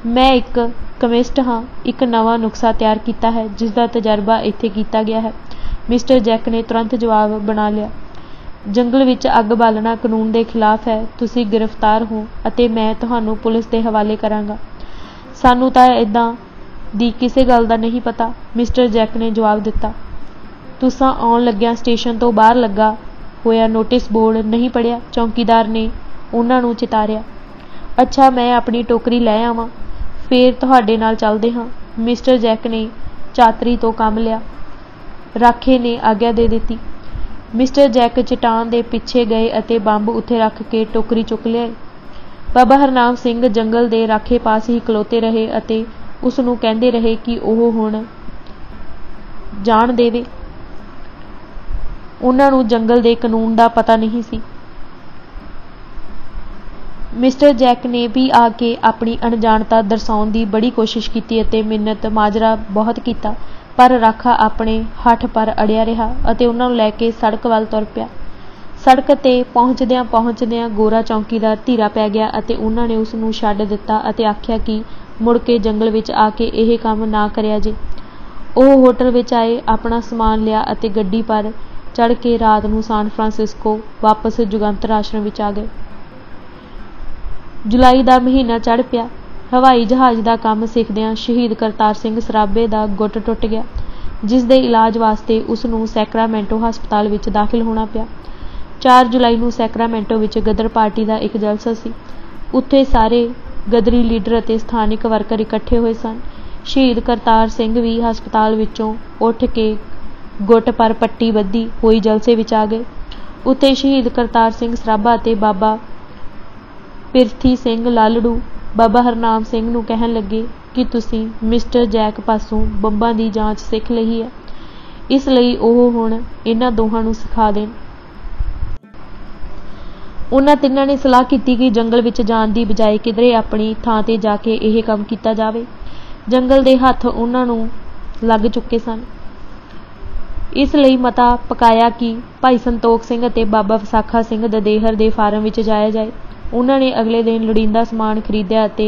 ਮੈਂ ਇੱਕ ਕੈਮਿਸਟ ਹਾਂ। ਇੱਕ ਨਵਾਂ ਨੁਸਖਾ ਤਿਆਰ ਕੀਤਾ ਹੈ ਜਿਸ ਦਾ ਤਜਰਬਾ ਇੱਥੇ ਕੀਤਾ ਗਿਆ ਹੈ। ਮਿਸਟਰ ਜੈਕ ਨੇ ਤੁਰੰਤ ਜਵਾਬ ਬਣਾ ਲਿਆ। ਜੰਗਲ ਵਿੱਚ ਅੱਗ ਬਾਲਣਾ ਕਾਨੂੰਨ ਦੇ ਖਿਲਾਫ ਹੈ। ਤੁਸੀਂ ਗ੍ਰਿਫਤਾਰ ਹੋ ਅਤੇ ਮੈਂ ਤੁਹਾਨੂੰ ਪੁਲਿਸ ਦੇ ਹਵਾਲੇ ਕਰਾਂਗਾ। ਸਾਨੂੰ ਤਾਂ ਏਦਾਂ ਦੀ ਕਿਸੇ ਗੱਲ ਦਾ ਨਹੀਂ ਪਤਾ, ਮਿਸਟਰ ਜੈਕ ਨੇ ਜਵਾਬ ਦਿੱਤਾ। ਤੁਸਾਂ ਆਉਣ ਲੱਗਿਆਂ ਸਟੇਸ਼ਨ ਤੋਂ ਬਾਹਰ ਲੱਗਾ ਹੋਇਆ ਨੋਟਿਸ ਬੋਰਡ ਨਹੀਂ ਪੜ੍ਹਿਆ? ਚੌਕੀਦਾਰ ਨੇ ਉਹਨਾਂ ਨੂੰ ਚਿਤਾਰਿਆ। ਅੱਛਾ, ਮੈਂ ਆਪਣੀ ਟੋਕਰੀ ਲੈ ਆਵਾਂ, ਫੇਰ ਤੁਹਾਡੇ ਨਾਲ ਚੱਲਦੇ ਹਾਂ। ਮਿਸਟਰ ਜੈਕ ਨੇ ਚਾਤਰੀ ਤੋਂ ਕੰਮ ਲਿਆ। ਰਾਖੇ ਨੇ ਆਗਿਆ ਦੇ ਦਿੱਤੀ। ਮਿਸਟਰ ਜੈਕ ਚਟਾਨ ਦੇ ਪਿੱਛੇ ਗਏ ਅਤੇ ਬੰਬ ਉੱਥੇ ਰੱਖ ਕੇ ਟੋਕਰੀ ਚੁੱਕ ਲਿਆਏ। ਬਾਬਾ ਹਰਨਾਮ ਸਿੰਘ ਜੰਗਲ ਦੇ ਰਾਖੇ ਪਾਸ ਹੀ ਖਲੋਤੇ ਰਹੇ ਅਤੇ ਉਸ ਨੂੰ ਕਹਿੰਦੇ ਰਹੇ ਕਿ ਉਹ ਹੁਣ ਜਾਣ ਦੇਵੇ। उन्हां नूं जंगल दे कानून दा पता नहीं सी। मिस्टर जैक ने भी आके अपनी अणजाणता दर्शाउण दी बड़ी कोशिश कीती अते मिन्नत माजरा बहुत कीता, पर राखा अपने हठ पर अड़िया रहा अते उन्हां नूं लै के सड़क वल तुर पिया। सड़क ते पहुँचदिਆਂ गोरा चौकीदार धीरा पै गया अते उन्हां ने उस नूं छड्ड दिता अते आखिया कि मुड़ के जंगल विच आके इह काम ना करिया जे। ਉਹ होटल विच आए, अपना समान लिया अते गड्डी पर चढ़ के रात नूं सान फ्रांसिस्को वापस जुगंतर आश्रम विच आ गए। जुलाई दा महीना चढ़ पिया। हवाई जहाज़ दा काम सिखदियां शहीद करतार सिंह सराभे दा गुੱਟ टुट गया, जिस दे इलाज वास्ते उस नूं सैक्रामेंटो हस्पताल विच दाखिल होना पिया। 4 जुलाई नूं सैक्रामेंटो विच गदर पार्टी दा एक जलसा सी। उत्थे सारे गदरी लीडर अते स्थानिक वर्कर इकट्ठे होए सन। शहीद करतार सिंह भी हस्पताल विचों उठ के गुੱਟ पर पट्टी बद्धी होई जलसे विच आ गए। उत्थे शहीद करतार सिंह सराभा अते बाबा पिरथी सिंह लालड़ू बाबा हरनाम सिंह नूं कहण लगे कि तुसीं मिस्टर जैक पासों ਬੰਬਾਂ ਦੀ ਜਾਂਚ सिख लई है, इस लई ਉਹ ਹੁਣ इन्हां ਦੋਹਾਂ ਨੂੰ सिखा देण। उन्हां तिन्हां ने सलाह कीती कि जंगल विच जाण दी बजाए किधरे अपनी थां ते जाके इह काम कीता जावे। जंगल दे हत्थ उन्हां नूं लग चुके सन। इस लई मता पकाया कि भाई संतोख सिंह अते बाबा विसाखा सिंह ददेहर दे फार्म विच जाया जाए। उन्हां ने अगले दिन लोड़ींदा समान खरीदिया अते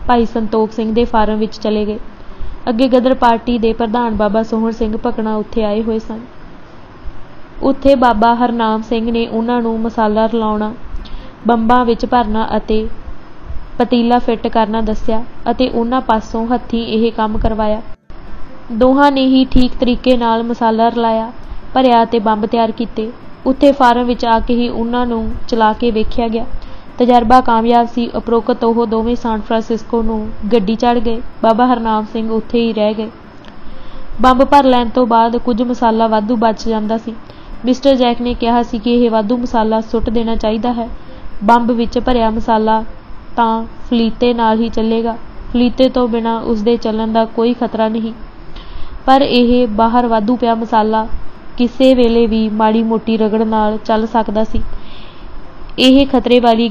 भाई संतोख सिंह दे फार्म विच चले गए। अगे गदर पार्टी दे प्रधान बाबा सोहण सिंह भकना उत्थे आए होए सन। उत्थे बाबा हरनाम सिंह ने उन्हां नूं मसाला रलाउणा, ਬੰਬਾਂ विच भरना अते पतीला फिट करना दस्सिया अते उन्हां पासों हत्थीं इह काम करवाया। दोहां ने ही ठीक तरीके नाल मसाला रलाया, भरिया अते ਬੰਬ तैयार कीते। उत्थे फार्म विच आके ही उन्हां नूं चला के वेखिया गया। तजर्बा कामयाब सी। उपरोक्त ਉਹ ਦੋਵੇਂ सान फ्रांसिस्को नूं गड्डी चढ़ गए। बाबा हरनाम सिंह उत्थे ही रह गए। ਬੰਬ भर लैण तो बाद कुछ मसाला वाधू बच जांदा सी। मिस्टर जैक ने कहा सी कि यह वाधू मसाला सुट देना चाहिदा है। ਬੰਬ विच भरिया मसाला तां फलीते नाल ही चलेगा। फलीते तो बिना उसदे चलन दा कोई खतरा नहीं, पर यह बाहर वाधू पिया मसाला किसे वेले भी माड़ी मोटी रगड़ नाल चल सकदा सी। यह खतरे वाली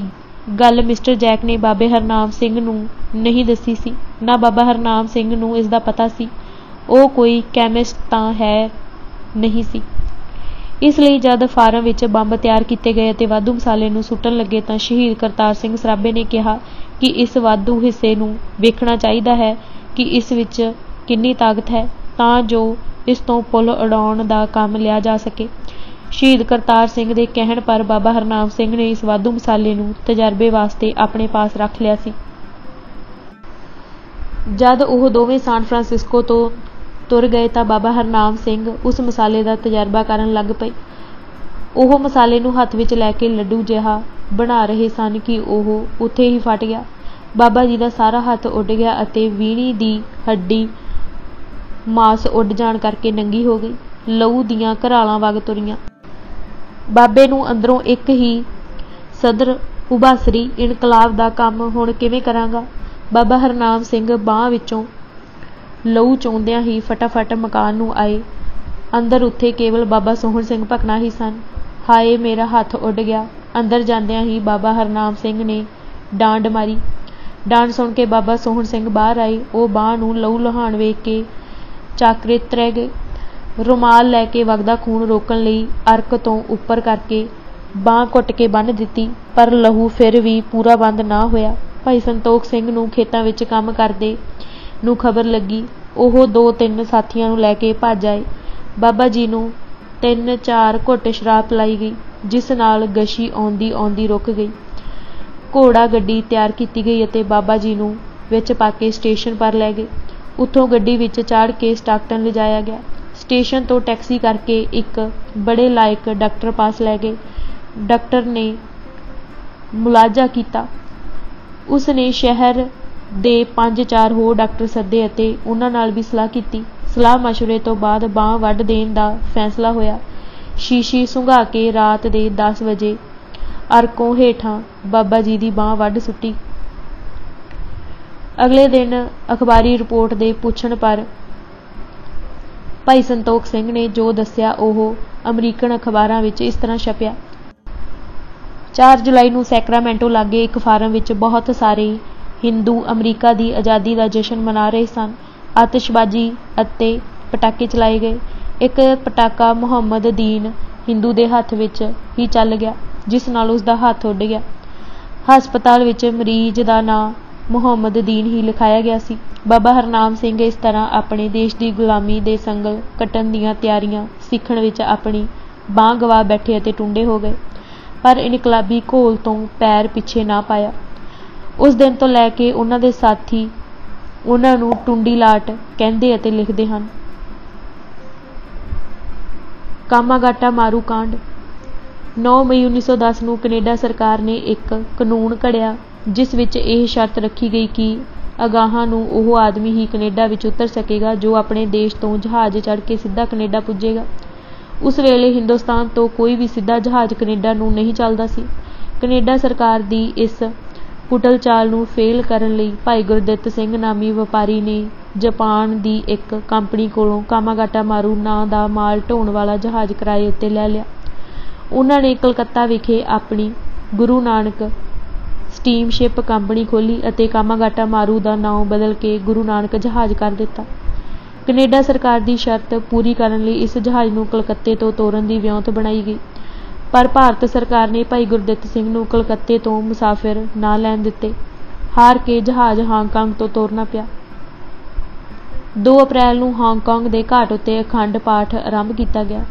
गल मिस्टर जैक ने बाबे हरनाम सिंह नूं नहीं दसी सी, ना बाबा हरनाम सिंह नूं इसदा पता सी। ਉਹ कोई कैमिस्ट तां है नहीं सी। इस लई जद फार्म विच ਬੰਬ तैयार किए गए ते वाधू मसाले नूं सुट्टण लगे तां शहीद करतार सिंह सराभे ने कहा कि इस वाधू हिस्से नूं वेखਣਾ चाहीदा है कि इस विच किन्नी ताकत है, तां जो इस तों पुल उड़ाउण दा काम लिया जा सके। शहीद करतार सिंह दे कहण पर बाबा हरनाम सिंह ने इस वाधू मसाले नूं तजर्बे वास्ते अपने पास रख लिया सी। जद ਉਹ ਦੋਵੇਂ सान फ्रांसिस्को तो तुर गए ਤਾਂ बाबा हरनाम सिंह उस मसाले का तजर्बा करन लग पए। ਉਹ मसाले नूं हत्थ विच लैके लड्डू जिहा बना रहे सन कि ਉਹ उत्थे ही फट गया। बाबा जी का सारा हत्थ उड गया अते वीणी दी हड्डी मास उड जाण करके नंगी हो गई। लहू दियां घरालां वग तुरीआं। बाबे नूं अंदरों एक ही सदर उभासरी इनकलाब दा काम हुण किवें करांगा। बाबा हरनाम सिंह बांह विचों लहू चौंदियां ही फटाफट मकान नूं आए। अंदर उत्थे केवल बाबा सोहण सिंह भकना ही सन। हाय मेरा हत्थ उड गया। अंदर जांदियां ही बाबा हरनाम सिंह ने डांड मारी। डांड सुण के बाबा सोहण सिंह बाहर आए। ਉਹ ਬਾਂਹ ਨੂੰ लहू लहाण वेख के चाकरित रह गए। रुमाल लैके वगदा खून रोकण लई अरक तो उपर करके बांह घुट के बन दिती, पर लहू फिर भी पूरा बंद ना होया। भाई संतोख सिंह नूं खेतां विच काम करदे नूं खबर लगी। ਉਹ 2-3 साथियां नूं लैके भज आए। बाबा जी नूं 3-4 घुट शराब पिलाई गई, जिस नाल गशी आउंदी आउंदी रुक गई। घोड़ा गड्डी तैयार की गई अते बाबा जी नूं विच पा के स्टेशन पर लै गए। उत्थों गड्डी विच चाड़ के स्टाकटन लिजाया गया। स्टेशन तो टैक्सी करके एक बड़े लायक डॉक्टर पास लै गए। डॉक्टर ने मुलाजा किया। उसने शहर दे 5-4 होर डॉक्टर सद्दे अते उन्हां नाल भी सलाह की। सलाह मशवरे तो बाद बांह वढ देण दा फैसला होया। शीशी सुंघा के रात दे 10 वजे अरकों हेठां बाबा जी दी बांह वढ सुट्टी। अगले दिन अखबारी रिपोर्ट दे पुछण पर ਭਾਈ ਸੰਤੋਖ ਸਿੰਘ ਨੇ ਜੋ ਦੱਸਿਆ ਉਹ ਅਮਰੀਕਨ ਅਖਬਾਰਾਂ ਵਿੱਚ ਇਸ ਤਰ੍ਹਾਂ ਛਪਿਆ। 4 ਜੁਲਾਈ ਨੂੰ ਸੈਕਰਾਮੈਂਟੋ ਲਾਗੇ ਇੱਕ ਫਾਰਮ ਵਿੱਚ ਬਹੁਤ ਸਾਰੇ ਹਿੰਦੂ ਅਮਰੀਕਾ ਦੀ ਆਜ਼ਾਦੀ ਦਾ ਜਸ਼ਨ ਮਨਾ ਰਹੇ ਸਨ। ਆਤਿਸ਼ਬਾਜ਼ੀ ਅਤੇ ਪਟਾਕੇ ਚਲਾਏ ਗਏ। ਇੱਕ ਪਟਾਕਾ ਮੁਹੰਮਦ ਦੀਨ ਹਿੰਦੂ ਦੇ ਹੱਥ ਵਿੱਚ ਹੀ ਚੱਲ ਗਿਆ, ਜਿਸ ਨਾਲ ਉਸ ਦਾ ਹੱਥ ਉੱਡ ਗਿਆ। ਹਸਪਤਾਲ ਵਿੱਚ ਮਰੀਜ਼ ਦਾ ਨਾਂ ਮੁਹੰਮਦ ਦੀਨ ਹੀ ਲਿਖਾਇਆ ਗਿਆ ਸੀ। ਬਾਬਾ ਹਰਨਾਮ ਸਿੰਘ ਇਸ ਤਰ੍ਹਾਂ ਆਪਣੇ ਦੇਸ਼ ਦੀ ਗੁਲਾਮੀ ਦੇ ਸੰਗਲ ਕੱਟਣ ਦੀਆਂ ਤਿਆਰੀਆਂ ਸਿੱਖਣ ਵਿੱਚ ਆਪਣੀ ਬਾਂਹ ਗਵਾ ਬੈਠੇ ਅਤੇ ਟੁੰਡੇ ਹੋ ਗਏ, ਪਰ ਇਨਕਲਾਬੀ ਘੋਲ ਤੋਂ ਪੈਰ ਪਿੱਛੇ ਨਾ ਪਾਇਆ। ਉਸ ਦਿਨ ਤੋਂ ਲੈ ਕੇ ਉਹਨਾਂ ਦੇ ਸਾਥੀ ਉਹਨਾਂ ਨੂੰ ਟੁੰਡੀ ਲਾਟ ਕਹਿੰਦੇ ਅਤੇ ਲਿਖਦੇ ਹਨ। ਕਾਮਾਗਾਟਾ ਮਾਰੂ ਕਾਂਡ। 9 ਮਈ 1910 ਨੂੰ ਕੈਨੇਡਾ ਸਰਕਾਰ ਨੇ ਇੱਕ ਕਾਨੂੰਨ ਘੜਿਆ, ਜਿਸ ਵਿੱਚ ਇਹ ਸ਼ਰਤ ਰੱਖੀ ਗਈ ਕਿ ਅਗਾਹਾਂ ਨੂੰ ਉਹ ਆਦਮੀ ਹੀ ਕੈਨੇਡਾ ਵਿੱਚ ਉਤਰ ਸਕੇਗਾ ਜੋ ਆਪਣੇ ਦੇਸ਼ ਤੋਂ ਜਹਾਜ਼ ਚੜ੍ਹ ਕੇ ਸਿੱਧਾ ਕੈਨੇਡਾ ਪੁੱਜੇਗਾ। ਉਸ ਵੇਲੇ ਹਿੰਦੁਸਤਾਨ ਤੋਂ ਕੋਈ ਵੀ ਸਿੱਧਾ ਜਹਾਜ਼ ਕੈਨੇਡਾ ਨੂੰ ਨਹੀਂ ਚੱਲਦਾ ਸੀ। ਕੈਨੇਡਾ ਸਰਕਾਰ ਦੀ ਇਸ ਕੁਟਲ ਚਾਲ ਨੂੰ ਫੇਲ ਕਰਨ ਲਈ ਭਾਈ ਗੁਰਦਿੱਤ ਸਿੰਘ ਨਾਮੀ ਵਪਾਰੀ ਨੇ ਜਾਪਾਨ ਦੀ ਇੱਕ ਕੰਪਨੀ ਕੋਲੋਂ ਕਾਮਾਗਾਟਾ ਮਾਰੂ ਨਾਂ ਦਾ ਮਾਲ ਢੋਣ ਵਾਲਾ ਜਹਾਜ਼ ਕਿਰਾਏ ਉੱਤੇ ਲੈ ਲਿਆ। ਉਹਨਾਂ ਨੇ ਕਲਕੱਤਾ ਵਿਖੇ ਆਪਣੀ ਗੁਰੂ ਨਾਨਕ ਸਟੀਮਸ਼ਿਪ ਕੰਪਨੀ ਖੋਲ੍ਹੀ ਅਤੇ ਕਾਮਾਗਾਟਾ ਮਾਰੂ ਦਾ ਨਾਂ ਬਦਲ ਕੇ ਗੁਰੂ ਨਾਨਕ ਜਹਾਜ਼ ਕਰ ਦਿੱਤਾ। ਕੈਨੇਡਾ ਸਰਕਾਰ ਦੀ ਸ਼ਰਤ ਪੂਰੀ ਕਰਨ ਲਈ ਇਸ ਜਹਾਜ਼ ਨੂੰ ਕਲਕੱਤੇ ਤੋਂ ਤੋਰਨ ਦੀ ਵਿਉਂਤ ਬਣਾਈ ਗਈ, ਪਰ ਭਾਰਤ ਸਰਕਾਰ ਨੇ ਭਾਈ ਗੁਰਦਿੱਤ ਸਿੰਘ ਨੂੰ ਕਲਕੱਤੇ ਤੋਂ ਮੁਸਾਫਿਰ ਨਾ ਲੈਣ ਦਿੱਤੇ। ਹਾਰ ਕੇ ਜਹਾਜ਼ ਹਾਂਗਕਾਂਗ ਤੋਂ ਤੋਰਨਾ ਪਿਆ। 2 ਅਪ੍ਰੈਲ ਨੂੰ ਹਾਂਗਕਾਂਗ ਦੇ ਘਾਟ ਉੱਤੇ ਅਖੰਡ ਪਾਠ ਆਰੰਭ ਕੀਤਾ ਗਿਆ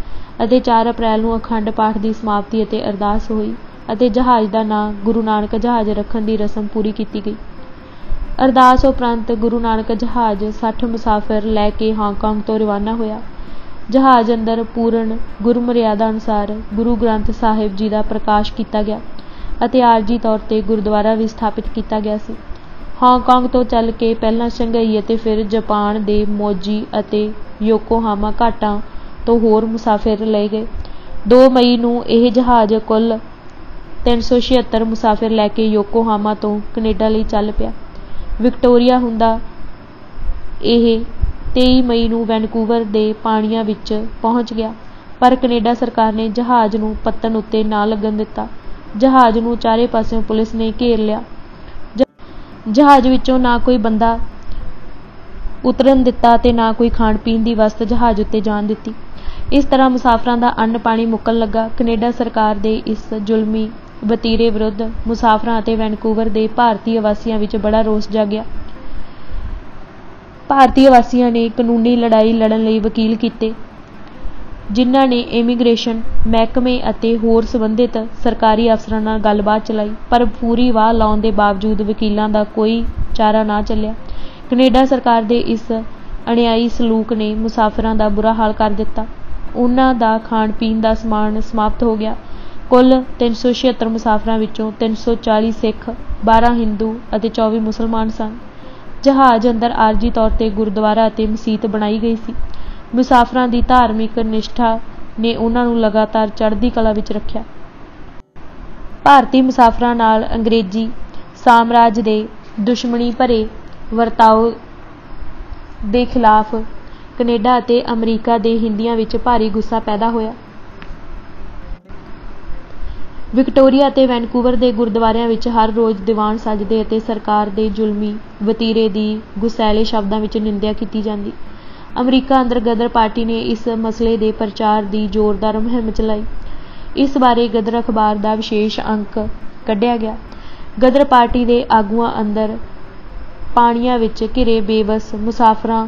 ਅਤੇ 4 ਅਪ੍ਰੈਲ ਨੂੰ ਅਖੰਡ ਪਾਠ ਦੀ ਸਮਾਪਤੀ ਅਤੇ ਅਰਦਾਸ ਹੋਈ ਅਤੇ ਜਹਾਜ਼ ਦਾ ਨਾਂ ਗੁਰੂ ਨਾਨਕ ਜਹਾਜ਼ ਰੱਖਣ ਦੀ ਰਸਮ ਪੂਰੀ ਕੀਤੀ ਗਈ। ਅਰਦਾਸ ਉਪਰੰਤ ਗੁਰੂ ਨਾਨਕ ਜਹਾਜ਼ 60 ਮੁਸਾਫਿਰ ਲੈ ਕੇ ਹਾਂਗਕਾਂਗ ਤੋਂ ਰਵਾਨਾ ਹੋਇਆ। ਜਹਾਜ਼ ਅੰਦਰ ਪੂਰਨ ਗੁਰਮਰਿਆਦਾ ਅਨੁਸਾਰ ਗੁਰੂ ਗ੍ਰੰਥ ਸਾਹਿਬ ਜੀ ਦਾ ਪ੍ਰਕਾਸ਼ ਕੀਤਾ ਗਿਆ ਅਤੇ ਆਰਜੀ ਤੌਰ ਤੇ ਗੁਰਦੁਆਰਾ ਵੀ ਸਥਾਪਿਤ ਕੀਤਾ ਗਿਆ ਸੀ। ਹਾਂਗਕਾਂਗ ਤੋਂ ਚੱਲ ਕੇ ਪਹਿਲਾਂ ਸ਼ੰਘਾਈ ਅਤੇ ਫਿਰ ਜਾਪਾਨ ਦੇ ਮੋਜੀ ਅਤੇ ਯੋਕੋਹਾਮਾ ਘਾਟਾਂ ਤੋਂ ਹੋਰ ਮੁਸਾਫਿਰ ਲਏ ਗਏ। 2 ਮਈ ਨੂੰ ਇਹ ਜਹਾਜ਼ ਕੁੱਲ 376 ਮੁਸਾਫਿਰ ਲੈ ਕੇ ਯੋਕੋਹਾਮਾ ਤੋਂ ਕੈਨੇਡਾ ਲਈ ਚੱਲ ਪਿਆ। ਵਿਕਟੋਰੀਆ ਹੁੰਦਾ ਇਹ 23 ਮਈ ਨੂੰ ਵੈਨਕੂਵਰ ਦੇ ਪਾਣੀਆਂ ਵਿੱਚ ਪਹੁੰਚ ਗਿਆ, ਪਰ ਕੈਨੇਡਾ ਸਰਕਾਰ ਨੇ ਜਹਾਜ਼ ਨੂੰ ਪੱਤਣ ਉੱਤੇ ਨਾ ਲੱਗਣ ਦਿੱਤਾ। ਜਹਾਜ਼ ਨੂੰ ਚਾਰੇ ਪਾਸਿਓਂ ਪੁਲਿਸ ਨੇ ਘੇਰ ਲਿਆ। ਜਹਾਜ਼ ਵਿੱਚੋਂ ਨਾ ਕੋਈ ਬੰਦਾ ਉਤਰਨ ਦਿੱਤਾ ਅਤੇ ਨਾ ਕੋਈ ਖਾਣ ਪੀਣ ਦੀ ਵਸਤ ਜਹਾਜ਼ ਉੱਤੇ ਜਾਣ ਦਿੱਤੀ। ਇਸ ਤਰ੍ਹਾਂ ਮੁਸਾਫਰਾਂ ਦਾ ਅੰਨ ਪਾਣੀ ਮੁੱਕਣ ਲੱਗਾ। ਕੈਨੇਡਾ ਸਰਕਾਰ ਦੇ ਇਸ ਜ਼ੁਲਮੀ ਵਤੀਰੇ ਵਿਰੁੱਧ ਮੁਸਾਫਰਾਂ ਅਤੇ ਵੈਨਕੂਵਰ ਦੇ ਭਾਰਤੀ ਵਾਸੀਆਂ ਵਿੱਚ ਬੜਾ ਰੋਸ ਜਾਗਿਆ। ਭਾਰਤੀ ਵਾਸੀਆਂ ਨੇ ਕਾਨੂੰਨੀ ਲੜਾਈ ਲੜਨ ਲਈ ਵਕੀਲ ਕੀਤੇ, ਜਿਨ੍ਹਾਂ ਨੇ ਇਮੀਗ੍ਰੇਸ਼ਨ ਮਹਿਕਮੇ ਅਤੇ ਹੋਰ ਸੰਬੰਧਿਤ ਸਰਕਾਰੀ ਅਫਸਰਾਂ ਨਾਲ ਗੱਲਬਾਤ ਚਲਾਈ, ਪਰ ਪੂਰੀ ਵਾਹ ਲਾਉਣ ਦੇ ਬਾਵਜੂਦ ਵਕੀਲਾਂ ਦਾ ਕੋਈ ਚਾਰਾ ਨਾ ਚੱਲਿਆ। ਕੈਨੇਡਾ ਸਰਕਾਰ ਦੇ ਇਸ ਅਣਿਆਈ ਸਲੂਕ ਨੇ ਮੁਸਾਫਿਰਾਂ ਦਾ ਬੁਰਾ ਹਾਲ ਕਰ ਦਿੱਤਾ। ਉਹਨਾਂ ਦਾ ਖਾਣ ਪੀਣ ਦਾ ਸਮਾਨ ਸਮਾਪਤ ਹੋ ਗਿਆ। ਕੁੱਲ 376 ਮੁਸਾਫਰਾਂ ਵਿੱਚੋਂ 340 ਸਿੱਖ, 12 ਹਿੰਦੂ ਅਤੇ 24 ਮੁਸਲਮਾਨ ਸਨ। ਜਹਾਜ਼ ਅੰਦਰ ਆਰਜੀ ਤੌਰ ਤੇ ਗੁਰਦੁਆਰਾ ਅਤੇ ਮਸੀਤ ਬਣਾਈ ਗਈ ਸੀ। ਮੁਸਾਫਰਾਂ ਦੀ ਧਾਰਮਿਕ ਨਿਸ਼ਠਾ ਨੇ ਉਹਨਾਂ ਨੂੰ ਲਗਾਤਾਰ ਚੜ੍ਹਦੀ ਕਲਾ ਵਿੱਚ ਰੱਖਿਆ। ਭਾਰਤੀ ਮੁਸਾਫਰਾਂ ਨਾਲ ਅੰਗਰੇਜ਼ੀ ਸਾਮਰਾਜ ਦੇ ਦੁਸ਼ਮਣੀ ਭਰੇ ਵਰਤਾਓ ਦੇ ਖਿਲਾਫ ਕੈਨੇਡਾ ਅਤੇ ਅਮਰੀਕਾ ਦੇ ਹਿੰਦੀਆਂ ਵਿੱਚ ਭਾਰੀ ਗੁੱਸਾ ਪੈਦਾ ਹੋਇਆ। ਵਿਕਟੋਰੀਆ ਅਤੇ ਵੈਨਕੂਵਰ ਦੇ ਗੁਰਦੁਆਰਿਆਂ ਵਿੱਚ ਹਰ ਰੋਜ਼ ਦੀਵਾਨ ਸਜਦੇ ਅਤੇ ਸਰਕਾਰ ਦੇ ਜ਼ੁਲਮੀ ਵਤੀਰੇ ਦੀ ਗੁਸੈਲੇ ਸ਼ਬਦਾਂ ਵਿੱਚ ਨਿੰਦਿਆ ਕੀਤੀ ਜਾਂਦੀ। ਅਮਰੀਕਾ ਅੰਦਰ ਗਦਰ ਪਾਰਟੀ ਨੇ ਇਸ ਮਸਲੇ ਦੇ ਪ੍ਰਚਾਰ ਦੀ ਜ਼ੋਰਦਾਰ ਮੁਹਿੰਮ ਚਲਾਈ। ਇਸ ਬਾਰੇ ਗਦਰ ਅਖਬਾਰ ਦਾ ਵਿਸ਼ੇਸ਼ ਅੰਕ ਕੱਢਿਆ ਗਿਆ। ਗਦਰ ਪਾਰਟੀ ਦੇ ਆਗੂਆਂ ਅੰਦਰ ਪਾਣੀਆਂ ਵਿੱਚ ਘਿਰੇ ਬੇਵੱਸ ਮੁਸਾਫਰਾਂ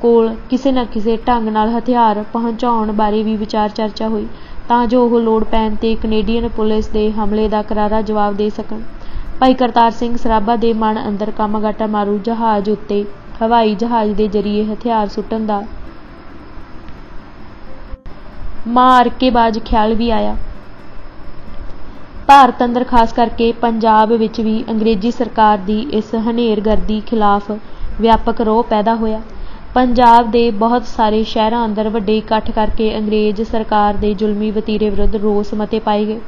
ਕੋਲ ਕਿਸੇ ਨਾ ਕਿਸੇ ਢੰਗ ਨਾਲ ਹਥਿਆਰ ਪਹੁੰਚਾਉਣ ਬਾਰੇ ਵੀ ਵਿਚਾਰ ਚਰਚਾ ਹੋਈ, ਤਾਂ ਜੋ ਉਹ ਲੋੜ ਪੈਣ ਤੇ ਕੈਨੇਡੀਅਨ ਪੁਲਿਸ ਦੇ ਹਮਲੇ ਦਾ ਕਰਾਰਾ ਜਵਾਬ ਦੇ ਸਕਣ। ਭਾਈ ਕਰਤਾਰ ਸਿੰਘ ਸਰਾਭਾ ਦੇ ਮਨ ਅੰਦਰ ਕਾਮਾਗਾਟਾ ਮਾਰੂ ਜਹਾਜ਼ ਉੱਤੇ ਹਵਾਈ ਜਹਾਜ਼ ਦੇ ਜ਼ਰੀਏ ਹਥਿਆਰ ਸੁੱਟਣ ਦਾ ਮਾਰਕੇਬਾਜ਼ ਖਿਆਲ ਵੀ ਆਇਆ। ਭਾਰਤ ਅੰਦਰ ਖਾਸ ਕਰਕੇ ਪੰਜਾਬ ਵਿੱਚ ਵੀ ਅੰਗਰੇਜ਼ੀ ਸਰਕਾਰ ਦੀ ਇਸ ਹਨੇਰਗਰਦੀ ਖਿਲਾਫ ਵਿਆਪਕ ਰੋਹ ਪੈਦਾ ਹੋਇਆ। ਪੰਜਾਬ ਦੇ ਬਹੁਤ ਸਾਰੇ ਸ਼ਹਿਰਾਂ ਅੰਦਰ ਵੱਡੇ ਇਕੱਠ ਕਰਕੇ ਅੰਗਰੇਜ਼ ਸਰਕਾਰ ਦੇ ਜ਼ੁਲਮੀ ਵਤੀਰੇ ਵਿਰੁੱਧ ਰੋਸ ਮਤੇ ਪਾਏ ਗਏ,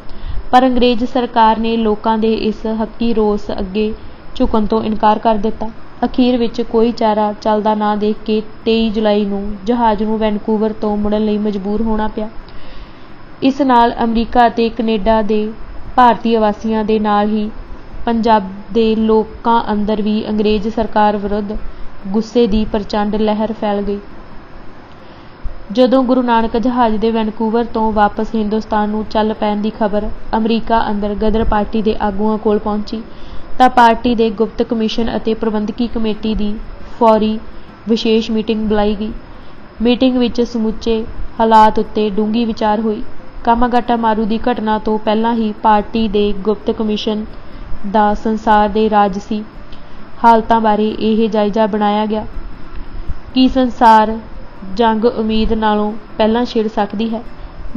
ਪਰ ਅੰਗਰੇਜ਼ ਸਰਕਾਰ ਨੇ ਲੋਕਾਂ ਦੇ ਇਸ ਹੱਕੀ ਰੋਸ ਅੱਗੇ ਝੁਕਣ ਤੋਂ ਇਨਕਾਰ ਕਰ ਦਿੱਤਾ। ਅਖੀਰ ਵਿੱਚ ਕੋਈ ਚਾਰਾ ਚੱਲਦਾ ਨਾ ਦੇਖ ਕੇ 23 ਜੁਲਾਈ ਨੂੰ ਜਹਾਜ਼ ਨੂੰ ਵੈਨਕੂਵਰ ਤੋਂ ਮੁੜਨ ਲਈ ਮਜਬੂਰ ਹੋਣਾ ਪਿਆ। ਇਸ ਨਾਲ ਅਮਰੀਕਾ ਅਤੇ ਕੈਨੇਡਾ ਦੇ ਭਾਰਤੀ ਵਾਸੀਆਂ ਦੇ ਨਾਲ ਹੀ ਪੰਜਾਬ ਦੇ ਲੋਕਾਂ ਅੰਦਰ ਵੀ ਅੰਗਰੇਜ਼ ਸਰਕਾਰ ਵਿਰੁੱਧ ਗੁੱਸੇ ਦੀ ਪ੍ਰਚੰਡ ਲਹਿਰ ਫੈਲ ਗਈ। ਜਦੋਂ ਗੁਰੂ ਨਾਨਕ ਜਹਾਜ਼ ਦੇ ਵੈਨਕੂਵਰ ਤੋਂ ਵਾਪਸ ਹਿੰਦੁਸਤਾਨ ਨੂੰ ਚੱਲ ਪੈਣ ਦੀ ਖਬਰ ਅਮਰੀਕਾ ਅੰਦਰ ਗਦਰ ਪਾਰਟੀ ਦੇ ਆਗੂਆਂ ਕੋਲ ਪਹੁੰਚੀ ਤਾਂ ਪਾਰਟੀ ਦੇ ਗੁਪਤ ਕਮਿਸ਼ਨ ਅਤੇ ਪ੍ਰਬੰਧਕੀ ਕਮੇਟੀ ਦੀ ਫੌਰੀ ਵਿਸ਼ੇਸ਼ ਮੀਟਿੰਗ ਬੁਲਾਈ ਗਈ। ਮੀਟਿੰਗ ਵਿੱਚ ਸਮੁੱਚੇ ਹਾਲਾਤ ਉੱਤੇ ਡੂੰਘੀ ਵਿਚਾਰ ਹੋਈ। ਕਾਮਾਗਾਟਾ ਮਾਰੂ ਦੀ ਘਟਨਾ ਤੋਂ ਪਹਿਲਾਂ ਹੀ ਪਾਰਟੀ ਦੇ ਗੁਪਤ ਕਮਿਸ਼ਨ ਦਾ ਸੰਸਾਰ ਦੇ ਰਾਜਸੀ ਹਾਲਤਾਂ ਬਾਰੇ ਇਹ ਜਾਇਜ਼ਾ ਬਣਾਇਆ ਗਿਆ ਕਿ ਸੰਸਾਰ ਜੰਗ ਉਮੀਦ ਨਾਲੋਂ ਪਹਿਲਾਂ ਛਿੜ ਸਕਦੀ ਹੈ,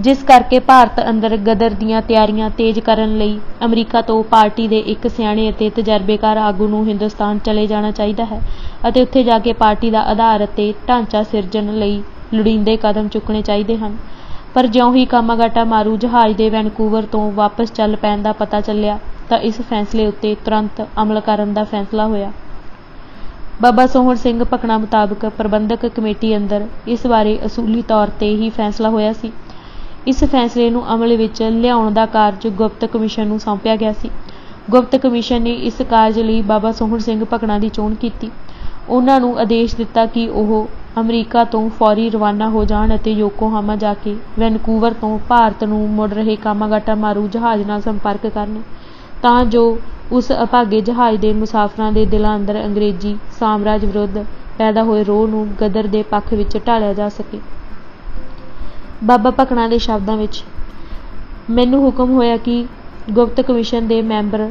ਜਿਸ ਕਰਕੇ ਭਾਰਤ ਅੰਦਰ ਗਦਰ ਦੀਆਂ ਤਿਆਰੀਆਂ ਤੇਜ਼ ਕਰਨ ਲਈ ਅਮਰੀਕਾ ਤੋਂ ਪਾਰਟੀ ਦੇ ਇੱਕ ਸਿਆਣੇ ਅਤੇ ਤਜਰਬੇਕਾਰ ਆਗੂ ਨੂੰ ਹਿੰਦੁਸਤਾਨ ਚਲੇ ਜਾਣਾ ਚਾਹੀਦਾ ਹੈ ਅਤੇ ਉੱਥੇ ਜਾ ਕੇ ਪਾਰਟੀ ਦਾ ਆਧਾਰ ਅਤੇ ਢਾਂਚਾ ਸਿਰਜਣ ਲਈ ਲੋੜੀਂਦੇ ਕਦਮ ਚੁੱਕਣੇ ਚਾਹੀਦੇ ਹਨ। ਪਰ ਜਿਉਂ ਹੀ ਕਾਮਾਗਾਟਾ ਮਾਰੂ ਜਹਾਜ਼ ਦੇ ਵੈਨਕੂਵਰ ਤੋਂ ਵਾਪਸ ਚੱਲ ਪੈਣ ਦਾ ਪਤਾ ਚੱਲਿਆ ਤਾਂ ਇਸ ਫੈਸਲੇ ਉੱਤੇ ਤੁਰੰਤ ਅਮਲ ਕਰਨ ਦਾ ਫੈਸਲਾ ਹੋਇਆ। ਬਾਬਾ ਸੋਹਣ ਸਿੰਘ ਭਕਨਾ ਮੁਤਾਬਕ ਪ੍ਰਬੰਧਕ ਕਮੇਟੀ ਅੰਦਰ ਇਸ ਬਾਰੇ ਅਸੂਲੀ ਤੌਰ ਤੇ ਹੀ ਫੈਸਲਾ ਹੋਇਆ ਸੀ। ਇਸ ਫੈਸਲੇ ਨੂੰ ਅਮਲ ਵਿੱਚ ਲਿਆਉਣ ਦਾ ਕਾਰਜ ਗੁਪਤ ਕਮਿਸ਼ਨ ਨੂੰ ਸੌਂਪਿਆ ਗਿਆ ਸੀ। ਗੁਪਤ ਕਮਿਸ਼ਨ ਨੇ ਇਸ ਕਾਰਜ ਲਈ ਬਾਬਾ ਸੋਹਣ ਸਿੰਘ ਭਕਨਾ ਦੀ ਚੋਣ ਕੀਤੀ। ਉਹਨਾਂ ਨੂੰ ਆਦੇਸ਼ ਦਿੱਤਾ ਕਿ ਉਹ ਅਮਰੀਕਾ ਤੋਂ ਫੌਰੀ ਰਵਾਨਾ ਹੋ ਜਾਣ ਅਤੇ ਯੋਕੋਹਾਮਾ ਜਾ ਕੇ ਵੈਨਕੂਵਰ ਤੋਂ ਭਾਰਤ ਨੂੰ ਮੁੜ ਰਹੇ ਕਾਮਾਗਾਟਾ ਮਾਰੂ ਜਹਾਜ਼ ਨਾਲ ਸੰਪਰਕ ਕਰਨ ਤਾਂ ਜੋ ਉਸ ਅਭਾਗੇ ਜਹਾਜ਼ ਦੇ ਮੁਸਾਫਰਾਂ ਦੇ ਦਿਲਾਂ ਅੰਦਰ ਅੰਗਰੇਜ਼ੀ ਸਾਮਰਾਜ ਵਿਰੁੱਧ ਪੈਦਾ ਹੋਏ ਰੋਹ ਨੂੰ ਗਦਰ ਦੇ ਪੱਖ ਵਿੱਚ ਢਾਲਿਆ ਜਾ ਸਕੇ। ਬਾਬਾ ਭਕਨਾ ਦੇ ਸ਼ਬਦਾਂ ਵਿੱਚ, ਮੈਨੂੰ ਹੁਕਮ ਹੋਇਆ ਕਿ ਗੁਪਤ ਕਮਿਸ਼ਨ ਦੇ ਮੈਂਬਰ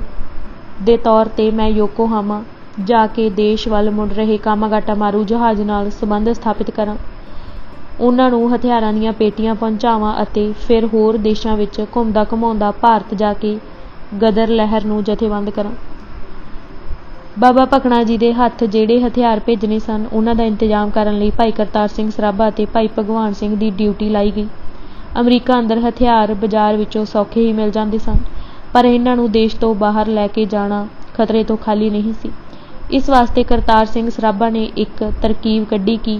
ਦੇ ਤੌਰ ਤੇ ਮੈਂ ਯੋਕੋਹਾਮਾ ਜਾ ਕੇ ਦੇਸ਼ ਵੱਲ ਮੁੜ ਰਹੇ ਕਾਮਾਗਾਟਾ ਮਾਰੂ ਜਹਾਜ਼ ਨਾਲ ਸੰਬੰਧ ਸਥਾਪਿਤ ਕਰਾਂ, ਉਹਨਾਂ ਨੂੰ ਹਥਿਆਰਾਂ ਦੀਆਂ ਪੇਟੀਆਂ ਪਹੁੰਚਾਵਾਂ ਅਤੇ ਫਿਰ ਹੋਰ ਦੇਸ਼ਾਂ ਵਿੱਚ ਘੁੰਮਦਾ ਘੁਮਾਉਂਦਾ ਭਾਰਤ ਜਾ ਕੇ ਗਦਰ ਲਹਿਰ ਨੂੰ ਜਥੇਬੰਦ ਕਰਾਂ। ਬਾਬਾ ਭਕਨਾ ਜੀ ਦੇ ਹੱਥ ਜਿਹੜੇ ਹਥਿਆਰ ਭੇਜਣੇ ਸਨ ਉਹਨਾਂ ਦਾ ਇੰਤਜ਼ਾਮ ਕਰਨ ਲਈ ਭਾਈ ਕਰਤਾਰ ਸਿੰਘ ਸਰਾਭਾ ਅਤੇ ਭਾਈ ਭਗਵਾਨ ਸਿੰਘ ਦੀ ਡਿਊਟੀ ਲਾਈ ਗਈ। ਅਮਰੀਕਾ ਅੰਦਰ ਹਥਿਆਰ ਬਾਜ਼ਾਰ ਵਿੱਚੋਂ ਸੌਖੇ ਹੀ ਮਿਲ ਜਾਂਦੇ ਸਨ, ਪਰ ਇਹਨਾਂ ਨੂੰ ਦੇਸ਼ ਤੋਂ ਬਾਹਰ ਲੈ ਕੇ ਜਾਣਾ ਖਤਰੇ ਤੋਂ ਖਾਲੀ ਨਹੀਂ ਸੀ। ਇਸ ਵਾਸਤੇ ਕਰਤਾਰ ਸਿੰਘ ਸਰਾਭਾ ਨੇ ਇੱਕ ਤਰਕੀਬ ਕੱਢੀ ਕਿ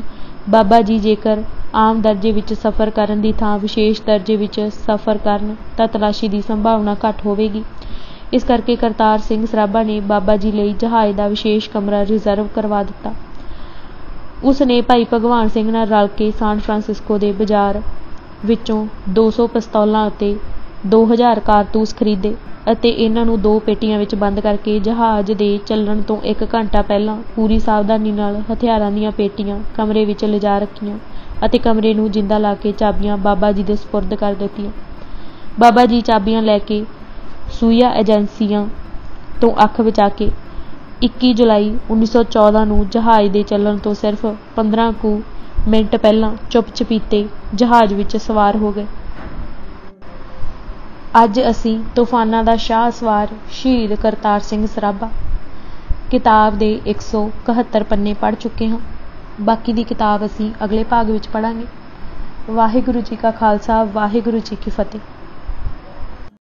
ਬਾਬਾ ਜੀ ਜੇਕਰ ਆਮ ਦਰਜੇ ਵਿੱਚ ਸਫ਼ਰ ਕਰਨ ਦੀ ਥਾਂ ਵਿਸ਼ੇਸ਼ ਦਰਜੇ ਵਿੱਚ ਸਫ਼ਰ ਕਰਨ ਤਾਂ ਤਲਾਸ਼ੀ ਦੀ ਸੰਭਾਵਨਾ ਘੱਟ ਹੋਵੇਗੀ। ਇਸ ਕਰਕੇ ਕਰਤਾਰ ਸਿੰਘ ਸਰਾਭਾ ਨੇ ਬਾਬਾ ਜੀ ਲਈ ਜਹਾਜ਼ ਦਾ ਵਿਸ਼ੇਸ਼ ਕਮਰਾ ਰਿਜ਼ਰਵ ਕਰਵਾ ਦਿੱਤਾ। ਉਸ ਨੇ ਭਾਈ ਭਗਵਾਨ ਸਿੰਘ ਨਾਲ ਰਲ ਕੇ ਸਾਨ ਫਰਾਂਸਿਸਕੋ ਦੇ ਬਾਜ਼ਾਰ ਵਿੱਚੋਂ 200 ਪਿਸਤੌਲਾਂ ਅਤੇ 2000 ਕਾਰਤੂਸ ਖਰੀਦੇ ਅਤੇ ਇਹਨਾਂ ਨੂੰ 2 ਪੇਟੀਆਂ ਵਿੱਚ ਬੰਦ ਕਰਕੇ ਜਹਾਜ਼ ਦੇ ਚੱਲਣ ਤੋਂ 1 ਘੰਟਾ ਪਹਿਲਾਂ ਪੂਰੀ ਸਾਵਧਾਨੀ ਨਾਲ ਹਥਿਆਰਾਂ ਦੀਆਂ ਪੇਟੀਆਂ ਕਮਰੇ ਵਿੱਚ ਲਿਜਾ ਰੱਖੀਆਂ ਅਤੇ ਕਮਰੇ ਨੂੰ ਜਿੰਦਾ ਲਾ ਕੇ ਚਾਬੀਆਂ ਬਾਬਾ ਜੀ ਦੇ ਸਪੁਰਦ ਕਰ ਦਿੱਤੀਆਂ। ਬਾਬਾ ਜੀ ਚਾਬੀਆਂ ਲੈ ਕੇ ਸੂਈਆ ਏਜੰਸੀਆਂ ਤੋਂ ਅੱਖ ਬਚਾ ਕੇ 21 ਜੁਲਾਈ 1914 ਨੂੰ ਜਹਾਜ਼ ਦੇ ਚੱਲਣ ਤੋਂ ਸਿਰਫ 15 ਕੁ ਮਿੰਟ ਪਹਿਲਾਂ ਚੁੱਪ-ਚਪੀਤੇ ਜਹਾਜ਼ ਵਿੱਚ ਸਵਾਰ ਹੋ ਗਏ। ਅੱਜ ਅਸੀਂ ਤੂਫਾਨਾਂ ਦਾ ਸ਼ਾਹ ਸਵਾਰ ਸ਼ਹੀਦ ਕਰਤਾਰ ਸਿੰਘ ਸਰਾਭਾ ਕਿਤਾਬ ਦੇ 171 ਪੰਨੇ ਪੜ੍ਹ ਚੁੱਕੇ ਹਾਂ। ਬਾਕੀ ਦੀ ਕਿਤਾਬ ਅਸੀਂ ਅਗਲੇ ਭਾਗ ਵਿੱਚ ਪੜ੍ਹਾਂਗੇ। ਵਾਹਿਗੁਰੂ ਜੀ ਕਾ ਖਾਲਸਾ, ਵਾਹਿਗੁਰੂ ਜੀ ਕੀ ਫਤਿਹ।